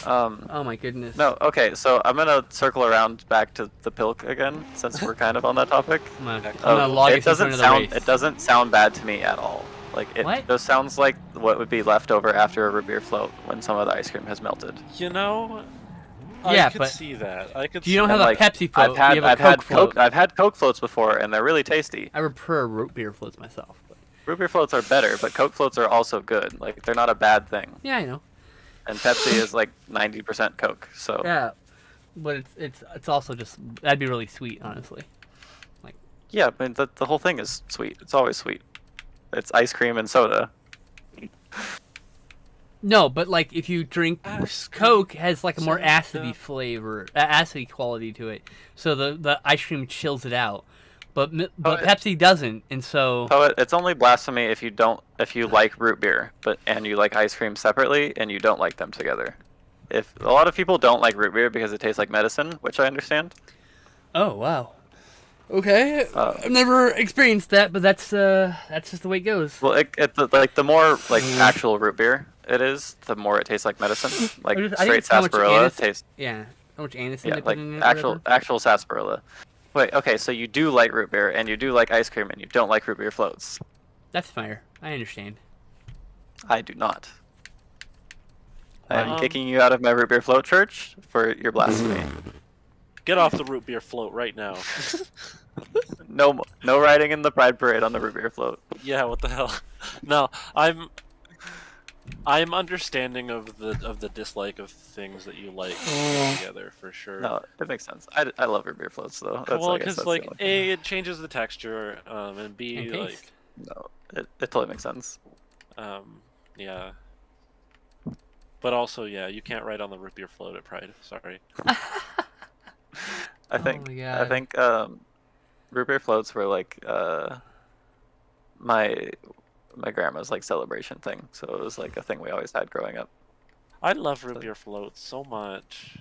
Oh my goodness. No, okay, so I'm gonna circle around back to the Pilk again, since we're kind of on that topic. I'm gonna, I'm Oh, gonna log it us into doesn't another sound race. it doesn't sound bad to me at all. Like it What? just sounds like what would be left over after a root beer float when some of the ice cream has melted. You know, Yeah, I could but see that. I could. you don't see have And, a like, Pepsi float. I've had you have a I've had Coke float. I've had Coke floats before, and they're really tasty. I prefer root beer floats myself. But... Root beer floats are better, but Coke floats are also good. Like they're not a bad thing. Yeah, I know. And Pepsi is like 90% Coke, so Yeah, but it's also just that'd be really sweet, honestly. yeah. I mean, the whole thing is sweet. It's always sweet. It's ice cream and soda. No, but like if you drink Ice cream, Coke has like a more soda. acidy flavor, acidy quality to it, so the ice cream chills it out. But Oh, it- Pepsi doesn't, and so So it's only blasphemy if you like root beer, and you like ice cream separately, and you don't like them together. If a lot of people don't like root beer because it tastes like medicine, which I understand. oh wow, okay, Uh, I've never experienced that, but that's just the way it goes. Well, the more like actual root beer it is, the more it tastes like medicine. Like I think straight it's how much sarsaparilla anise- tastes. Yeah, how much anise Yeah, they put like in it? or actual whatever? sarsaparilla. Wait, okay, so you do like root beer, and you do like ice cream, and you don't like root beer floats. That's fair. I understand. I do not. I am Um, kicking you out of my root beer float church for your blasphemy. Get off the root beer float right now. No riding in the pride parade on the root beer float. Yeah, what the hell? No, I'm understanding of the dislike of things that you like together for sure. No, it makes sense. I love root beer floats though. That's, well, I guess because that's like the only A, it changes the texture, and B, And like, taste. No, it totally makes sense. yeah. But also, yeah, you can't ride on the root beer float at Pride. Sorry. I think my I God. think root beer floats were like my grandma's like celebration thing. So it was like a thing we always had growing up. I love root beer floats so much.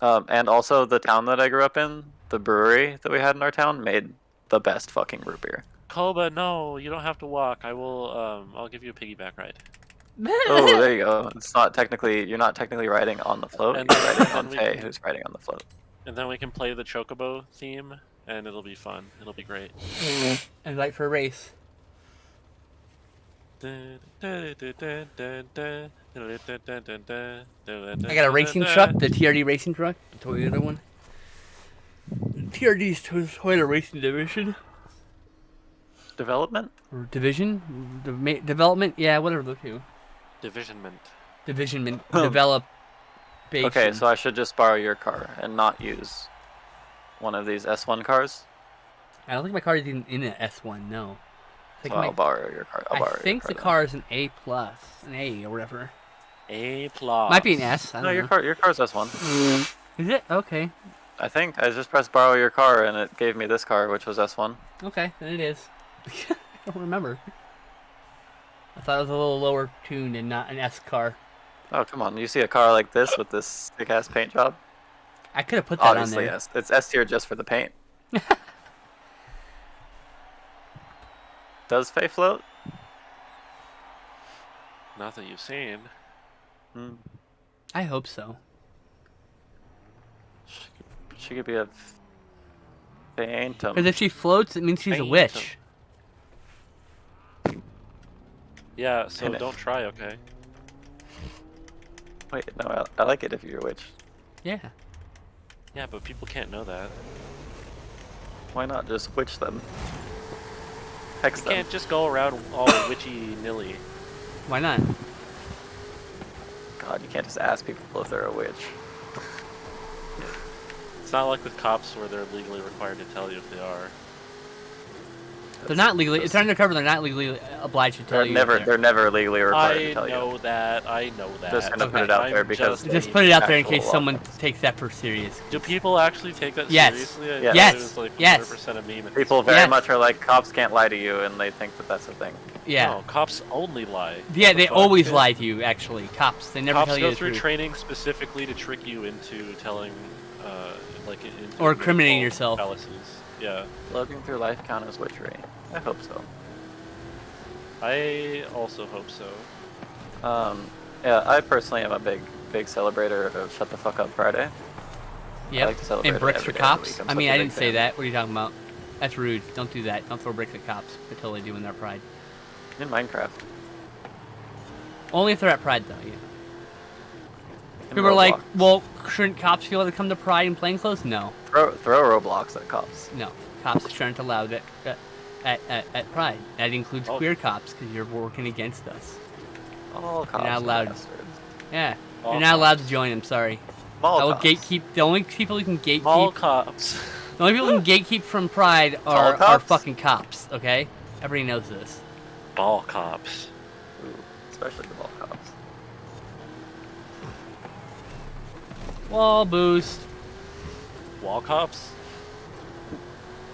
And also the town that I grew up in, the brewery that we had in our town made the best fucking root beer. Koba, no, you don't have to walk. I will. I'll give you a piggyback ride. Oh, there you go. You're not technically riding on the float. And You're riding on then we Faye, can- who's riding on the float. And then we can play the Chocobo theme, and it'll be fun. It'll be great. And like for a race. I I got a racing truck, the TRD racing truck, the Toyota one. TRD's Toyota Racing Division. Development? Or division? Development? Yeah, whatever the two. Divisionment. Division, develop. Okay, so I should just borrow your car and not use one of these S1 cars? I don't think my car is even in an S1, no. I think, So I'll borrow your car. I think the car is an A+, an A or whatever. A plus. Might be an S, I don't know. Your car's S1. Is it? Okay. I think. I just pressed borrow your car and it gave me this car, which was S1. Okay, then it is. I don't remember. I thought it was a little lower tuned and not an S car. Oh, come on. You see a car like this with this sick-ass paint job? I could have put that Obviously, on there. yes. It's S tier just for the paint. Does Faye float? Not that you've seen. Hmm. I hope so. She could be a phantom. Because if she floats, it means she's a Phantom. witch. Yeah, so And- don't try, okay? Wait, no, I like it if you're a witch. Yeah. Yeah, but people can't know that. Why not just witch them? Hex You them. can't just go around all witchy-nilly. Why not? God, you can't just ask people if they're a witch. It's not like with cops where they're legally required to tell you if they are. They're not legally. It's undercover. They're not legally obliged to tell They're you. never, if they're never legally required to I tell know you. that. I know that. Just gonna put it out there I'm because- Just put it out there in Actual case law. someone takes that for serious. Do people actually take that Yes. seriously? I Yes. thought Yes. It was like Yes. 100% a meme. People very Yes. much are like, cops can't lie to you, and they think that that's a thing. Yeah. No, cops only lie. Yeah, What the they fuck? always Yeah. lie to you. Actually, cops. They never Cops tell you go the through truth. training specifically to trick you into telling, like, into Or incriminating false yourself. fallacies. Yeah, Floating through life count as witchery. I hope so. I also hope so. Yeah, I personally am a big celebrator of Shut the Fuck Up Friday. Yep. like to celebrate And it bricks every for day of the cops. week. I'm I mean, such a I big didn't say fan. that. What are you talking about? That's rude. Don't do that. Don't throw bricks at cops. They're totally doing their pride. In Minecraft. Only if they're at pride, though. Yeah. In People are like, Roblox. well, shouldn't cops be able to come to pride in plain clothes? No. Throw Roblox at cops. No. Cops aren't allowed at pride. That includes Oh. queer cops because you're working against us. All cops not are allowed. bastards. Yeah. All You're not allowed to join. I'm sorry. Mall I will cops. gatekeep. The only people who can gatekeep. Mall cops. The only people who can gatekeep from pride Tall are cops? fucking cops. Okay. Everybody knows this. Ball cops. Ooh, especially the mall cops. Wall boost. Wall cops?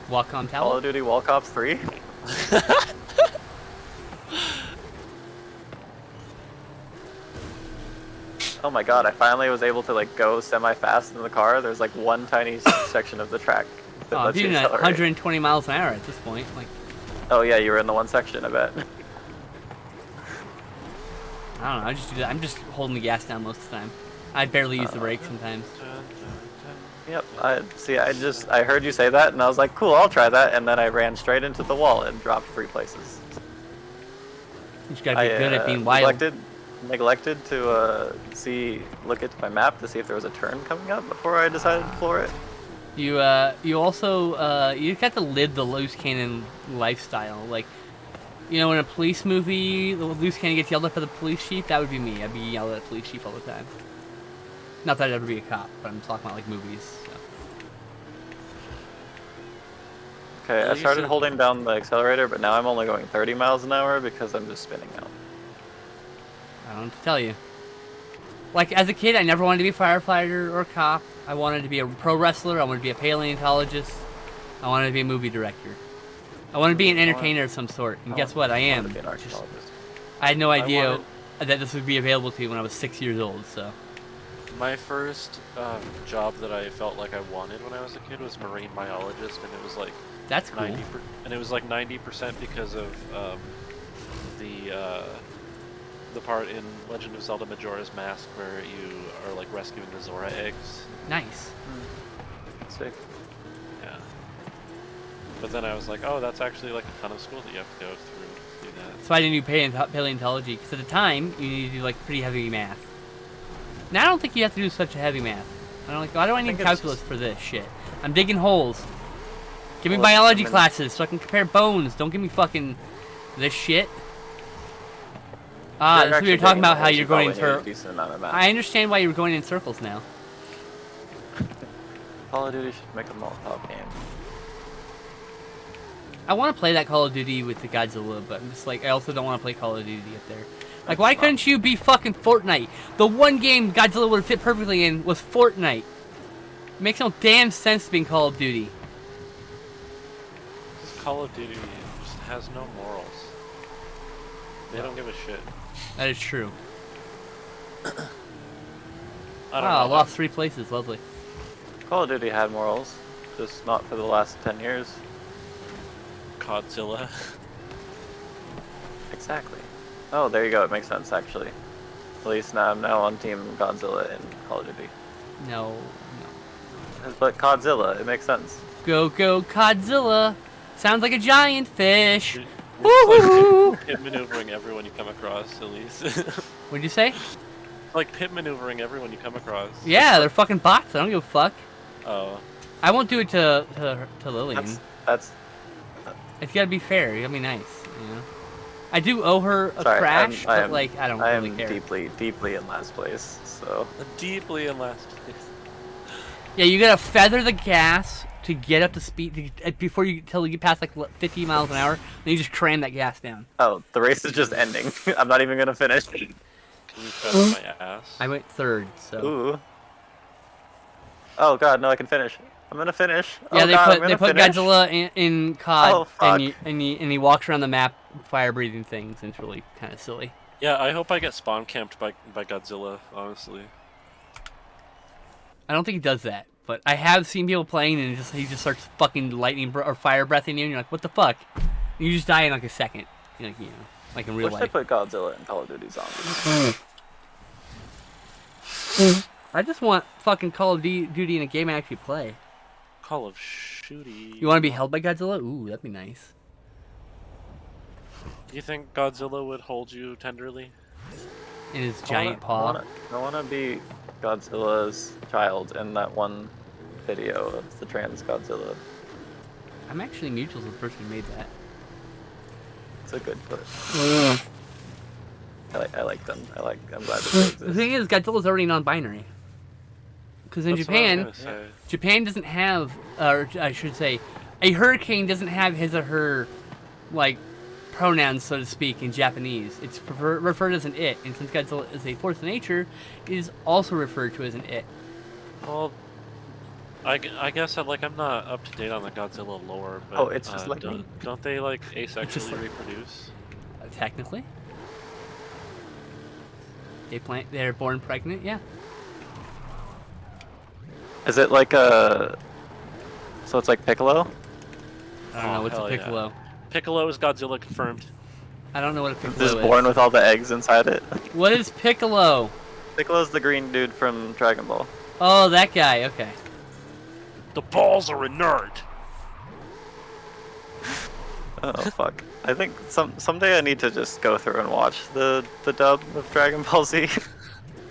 Wacom Call Tower. of Duty Wall Cops 3? Oh my god, I finally was able to like go semi-fast in the car. There's like one tiny section of the track that Oh, lets if you you're at accelerate. 120 miles an hour at this point, like, Oh yeah, you were in the one section, I bet. I don't know. I just do that. I'm just holding the gas down most of the time. I barely use the brakes sometimes. Yep, I heard you say that and I was like, cool, I'll try that, and then I ran straight into the wall and dropped 3 places. You just gotta be good at being wild. neglected to look at my map to see if there was a turn coming up before I decided to floor it. You also you got to live the loose cannon lifestyle. Like, you know, in a police movie, the loose cannon gets yelled at by the police chief. That would be me. I'd be yelled at the police chief all the time. Not that I'd ever be a cop, but I'm talking about like movies. So. Okay, Well, I you started said- holding down the accelerator, but now I'm only going 30 miles an hour because I'm just spinning out. I don't know what to tell you. Like, as a kid, I never wanted to be a firefighter or a cop. I wanted to be a pro wrestler. I wanted to be a paleontologist. I wanted to be a movie director. I wanted to be an entertainer of some sort. And guess what? I wanted am. to be an Just- archaeologist. I had no idea wanted- that this would be available to me when I was 6 years old, so. My first job that I felt like I wanted when I was a kid was marine biologist, and it was like That's cool. 90% because of the part in Legend of Zelda Majora's Mask where you are like rescuing the Zora eggs. Nice. Sick. Yeah. But then I was like, oh, that's actually like a ton of school that you have to go through to do that. So I didn't do paleontology, because at the time, you needed to do, like, pretty heavy math. Now I don't think you have to do such a heavy math. I'm like, why do I need think it's calculus for this shit? I'm digging holes. Give me Well, biology I mean- classes so I can compare bones. Don't give me fucking this shit. You're This is what actually you're talking getting about the how holes, you're you going in probably need a circles. decent amount of math. I understand why you're going in circles now. Call of Duty should make a Molotov game. I want to play that Call of Duty with the Godzilla, but I'm just like, I also don't want to play Call of Duty up there. Like, why couldn't you be fucking Fortnite? The one game Godzilla would fit perfectly in was Fortnite. Makes no damn sense being Call of Duty. This Call of Duty just has no morals. They don't give a shit. That is true. I don't Wow, I know. lost 3 places. Lovely. Call of Duty had morals, just not for the last 10 years. Godzilla. Exactly. Oh, there you go. It makes sense, actually. At least now I'm now on Team Godzilla in Call of Duty. No. But Godzilla, it makes sense. Go, go, Godzilla. Sounds like a giant fish. You're Woo-hoo-hoo. just, like, pit maneuvering everyone you come across, at least. What'd you say? Like pit maneuvering everyone you come across. Yeah, they're fucking bots. I don't give a fuck. Oh. I won't do it to Lillian. That's It's gotta be fair. You gotta be nice, you know? I do owe her a sorry. crash, I but, am, like, I don't I really am care. deeply in last place. So Deeply in last place. Yeah, you gotta feather the gas to get up to speed before you till you get past like 50 miles an hour. Then you just cram that gas down. oh, the race is just ending. I'm not even gonna finish. Can you feather my ass? I went 3rd, so Ooh. Oh god, no, I can finish. I'm gonna finish. yeah. Oh, They god, I'm put gonna Godzilla in COD, Oh, fuck. and he walks around the map fire breathing things. And it's really kind of silly. Yeah, I hope I get spawn camped by Godzilla, honestly. I don't think he does that, but I have seen people playing and he just starts fucking lightning or fire breathing you, and you're like, what the fuck? And you just die in like a second, like like in real Wish they life. put Godzilla in Call of Duty Zombies. I just want fucking Call of Duty in a game I actually play. Call of Shooty. You want to be held by Godzilla? Ooh, that'd be nice. Do you think Godzilla would hold you tenderly? In his giant I paw. wanna be Godzilla's child in that one video of the trans Godzilla. I'm actually mutual with the person who made that. It's a good clip. I like them. I'm glad that they The exist. thing is, Godzilla's already non-binary. Because in That's what I was Japan, gonna say. Japan doesn't have, or I should say, a hurricane doesn't have his or her, like, pronouns, so to speak, in Japanese. It's referred as an it, and since Godzilla is a force of nature, it is also referred to as an it. Well, I guess I'm not up to date on the Godzilla lore, but Oh, it's just like me. don't they like just asexually like- reproduce? Technically. They're born pregnant, yeah. Is it like a? So it's like Piccolo? I don't know, what's a hell yeah. Piccolo? Piccolo is Godzilla confirmed. I don't know what a Piccolo Just is. born with all the eggs inside it. What is Piccolo? Piccolo's the green dude from Dragon Ball. Oh, that guy, okay. The balls are inert. Oh fuck! I think someday I need to just go through and watch the dub of Dragon Ball Z.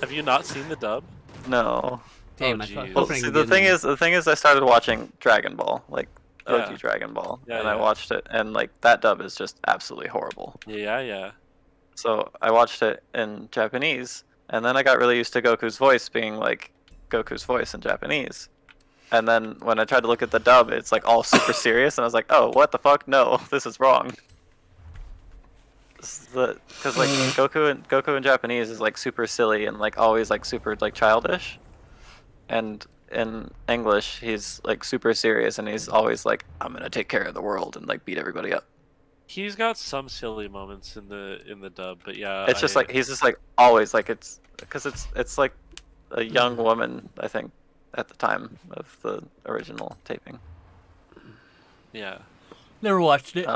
Have you not seen the dub? No. Damn, Oh, I thought jeez. Well, hoping I see, could the get thing in. is, I started watching Dragon Ball, like OG Yeah. Dragon Ball, Yeah, and I yeah. watched it, and like that dub is just absolutely horrible. Yeah. So I watched it in Japanese, and then I got really used to Goku's voice being like Goku's voice in Japanese. And then when I tried to look at the dub, it's like all super serious, and I was like, oh, what the fuck? No, this is wrong. Because like Goku in Japanese is like super silly and like always like super like childish, and in English he's like super serious and he's always like, I'm gonna take care of the world and like beat everybody up. He's got some silly moments in the dub, but yeah. It's just like he's just like always like it's because it's like a young woman, I think, at the time of the original taping. Yeah. Never watched it.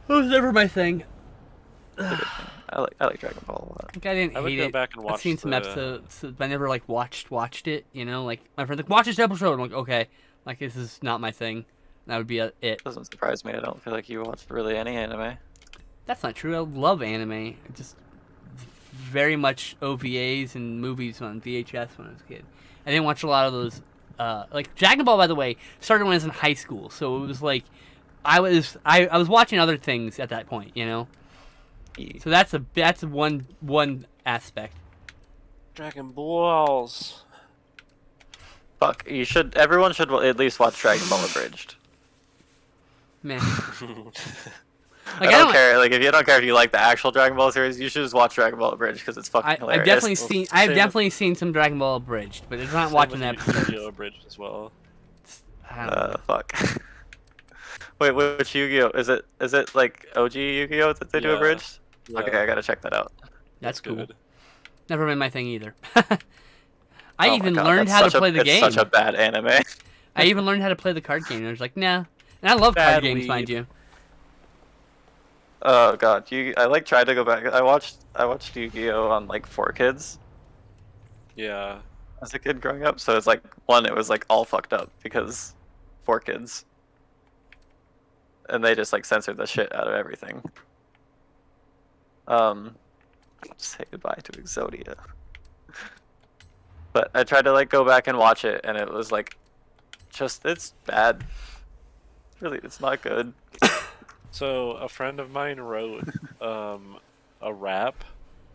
It was never my thing. I like Dragon Ball a lot. Like, I didn't I would hate go it. back and I've watch seen some the- episodes, but I never like watched it. You know, like my friend's like, watch this episode. I'm like, okay, like this is not my thing. That would be it. Doesn't surprise me. I don't feel like you watched really any anime. That's not true. I love anime. Just very much OVAs and movies on VHS when I was a kid. I didn't watch a lot of those like Dragon Ball, by the way, started when I was in high school, so it was like I was watching other things at that point, you know. So that's one aspect. Dragon Balls. Fuck, everyone should at least watch Dragon Ball Abridged. Man, I don't care. Like, if you don't care if you like the actual Dragon Ball series, you should just watch Dragon Ball Abridged because it's fucking hilarious. I've definitely seen some Dragon Ball Abridged, but it's not watching that. Yu-Gi-Oh! Abridged as well. Fuck. Wait, which Yu-Gi-Oh? Is it like OG Yu-Gi-Oh that they do Abridged? Yeah. Okay, I gotta check that out. That's cool. Good. Never been my thing either. Oh my God, learned how to play the game. It's such a bad anime. I even learned how to play the card game, and I was like, nah. And I love card games, mind you. Oh God, I like tried to go back. I watched Yu-Gi-Oh on like 4Kids Yeah. as a kid growing up. So it's like it was like all fucked up because 4Kids, and they just like censored the shit out of everything. Say goodbye to Exodia. But I tried to like go back and watch it, and it was like, it's bad. Really, it's not good. So a friend of mine wrote a rap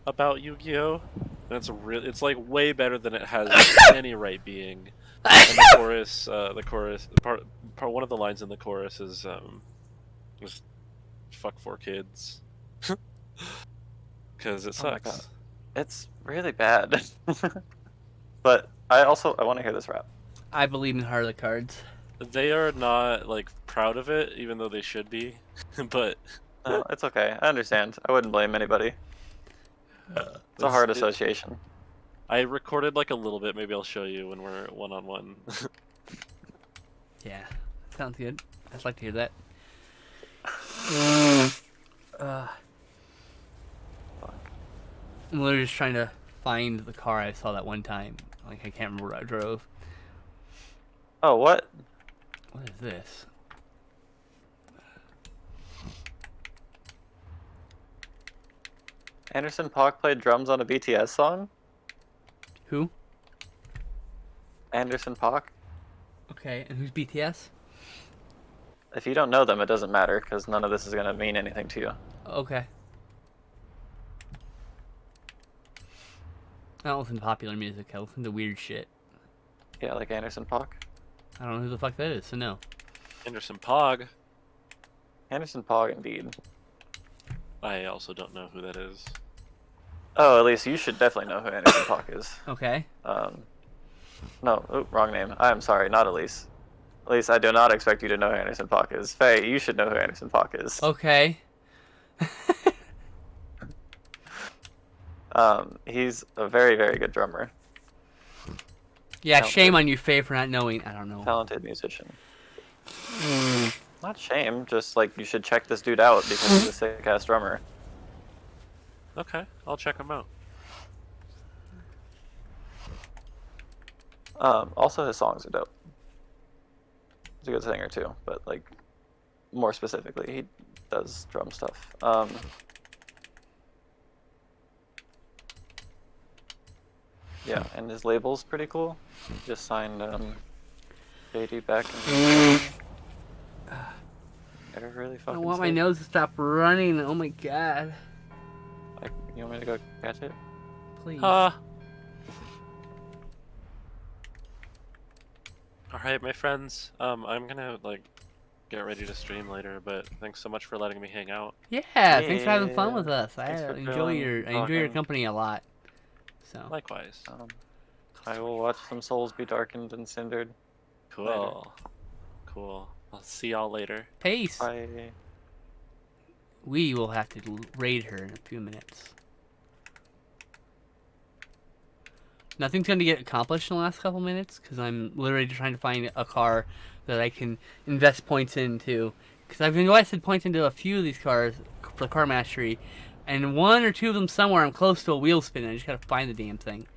about Yu-Gi-Oh, and it's like way better than it has any right being. And the chorus, part one of the lines in the chorus is just fuck 4Kids, because it Oh my sucks. God. It's really bad. But I want to hear this rap. I believe in Heart of the Cards. They are not like proud of it, even though they should be. But No, it's okay. I understand. I wouldn't blame anybody. It's a hard association. I recorded like a little bit. Maybe I'll show you when we're one-on-one. Yeah, sounds good. I'd like to hear that. I'm literally just trying to find the car I saw that one time. Like, I can't remember what I drove. Oh, what? What is this? Anderson .Paak played drums on a BTS song? Who? Anderson .Paak? Okay, and who's BTS? If you don't know them, it doesn't matter, because none of this is going to mean anything to you. Okay. I don't listen to popular music. I listen to weird shit. Yeah, like Anderson .Paak? I don't know who the fuck that is, so no. Anderson Pog. Anderson .Paak, indeed. I also don't know who that is. Oh, at least you should definitely know who Anderson .Paak is. Okay. No, wrong name. I'm sorry, not Elise. Elise, I do not expect you to know who Anderson .Paak is. Faye, you should know who Anderson .Paak is. Okay. He's a very, very good drummer. Yeah, Talented. shame on you, Faye, for not knowing. I don't know. Talented musician. Not shame, just like you should check this dude out because he's a sick ass drummer. Okay, I'll check him out. Also, his songs are dope. He's a good singer too, but like more specifically, he does drum stuff. Yeah, and his label's pretty cool. He just signed JD back. They're really I fucking. want my sick. nose to stop running. Oh my god. Like, you want me to go catch it? Please. Alright, my friends. I'm gonna like get ready to stream later, but thanks so much for letting me hang out. Yeah, thanks for having fun with us. I Thanks for enjoy your talking. company a lot. So. Likewise. I will watch some souls be darkened and cindered. Cool. Cool. I'll see y'all later. Peace. Bye. We will have to raid her in a few minutes. Nothing's going to get accomplished in the last couple minutes because I'm literally trying to find a car that I can invest points into. Because I've invested points into a few of these cars for car mastery, and one or two of them somewhere I'm close to a wheel spin. I just got to find the damn thing.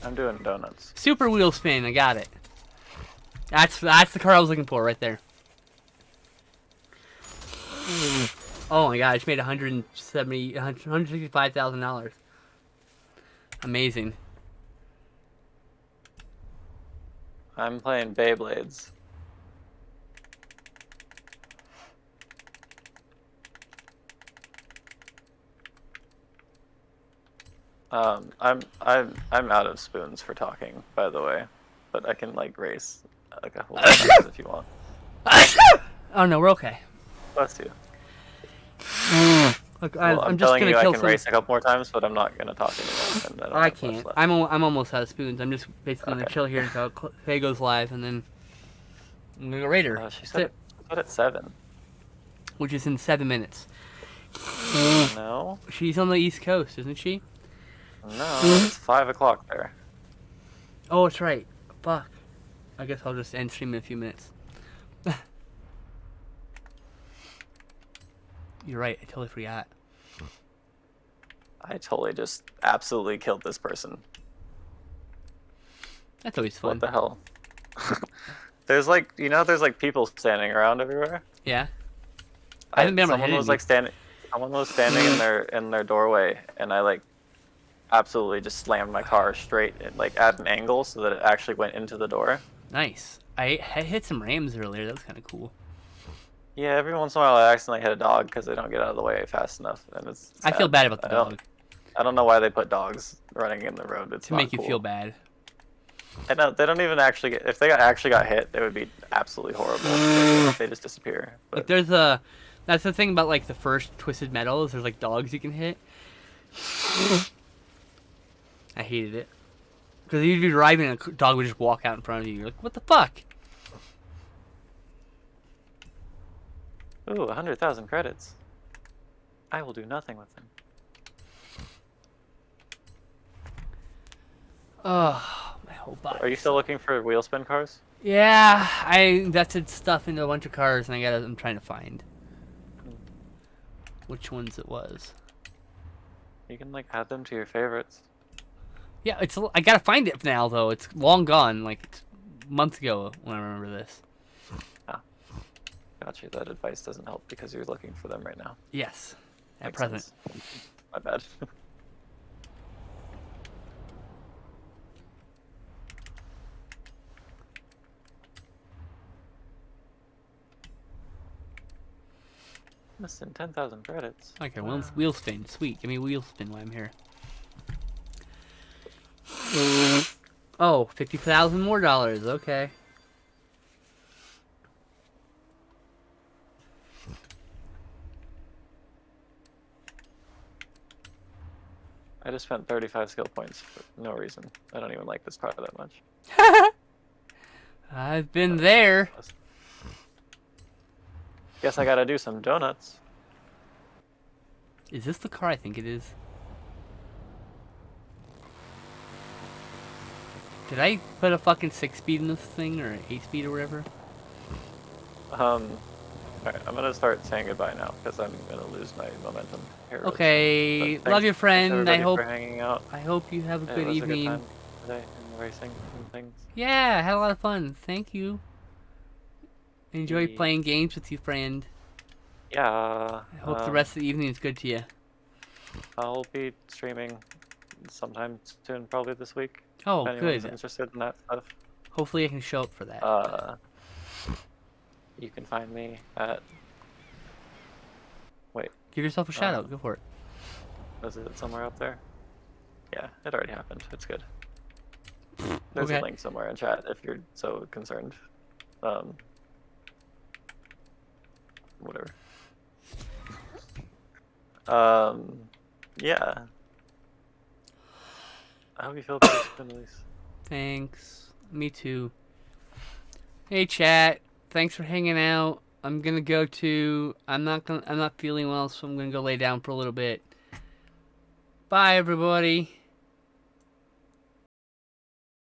I'm doing donuts. Super wheel spin. I got it. That's the car I was looking for right there. Oh my god, I just made $165,000. Amazing. I'm playing Beyblades. I'm out of spoons for talking, by the way, but I can like race a couple of times if you want. Oh no, we're okay. Plus two. Look, Well, I'm I'm just telling gonna you I kill can some. race a couple more times, but I'm not gonna talk anymore. And I don't I have much can't. left. I'm almost out of spoons. I'm just basically gonna Okay. chill here until Faye goes live, and then I'm gonna go raid her. She That's said it. at 7. Which is in 7 minutes. No, She's on the East Coast, isn't she? no, it's 5 o'clock there. Oh, that's right. Fuck. I guess I'll just end stream in a few minutes. You're right. I totally forgot. I totally just absolutely killed this person. That's always fun. What the hell? There's like, there's like people standing around everywhere. Yeah. I haven't been able to Someone hit was any. like standing in their doorway, and I like absolutely just slammed my car straight like at an angle so that it actually went into the door. Nice. I hit some rams earlier. That was kind of cool. Yeah, every once in a while I accidentally hit a dog because they don't get out of the way fast enough, and it's. I feel sad. bad about the dog. I don't know why they put dogs running in the road. It's To not make you cool. feel bad. I know they don't even actually get. If they actually got hit, they would be absolutely horrible. They just disappear. Like But that's the thing about like the first Twisted Metal is there's like dogs you can hit. I hated it. Because you'd be driving and a dog would just walk out in front of you. You're like, what the fuck? ooh, 100,000 credits. I will do nothing with them. Oh, my whole body. Are you still looking for wheel spin cars? Yeah, I invested stuff into a bunch of cars and I'm trying to find which ones it was. You can like add them to your favorites. Yeah, I gotta find it now though. It's long gone, like it's months ago when I remember this. Gotcha. That advice doesn't help because you're looking for them right now. Yes, at Makes present. sense. My bad. Listen, 10,000 credits. Okay, Wow. wheel spin. Sweet. Give me wheel spin while I'm here. Oh, 50,000 more dollars. Okay. I just spent 35 skill points for no reason. I don't even like this car that much. I've been there. Guess I gotta do some donuts. Is this the car I think it is? Did I put a fucking 6-speed in this thing or 8-speed or whatever? Alright, I'm gonna start saying goodbye now because I'm gonna lose my momentum here. really Okay, soon. But love thanks- your friend. thanks I everybody hope for hanging out. you have a It good was evening. a good time today in the racing and things. Yeah, I had a lot of fun. Thank you. Enjoy Yeah. playing games with you, friend. Yeah. I hope the rest of the evening is good to you. I'll be streaming sometime soon, probably this week. Oh, if anyone's good. interested in that stuff. Hopefully I can show up for that. You can find me at. Wait, Give yourself a shout out. Go for it. was it somewhere up there? Yeah, it already happened. It's good. There's Okay. a link somewhere in chat if you're so concerned. Whatever. Yeah. I hope you feel better soon, Elise. Thanks. Me too. Hey chat. Thanks for hanging out. I'm gonna go to. I'm not feeling well, so I'm gonna go lay down for a little bit. Bye everybody.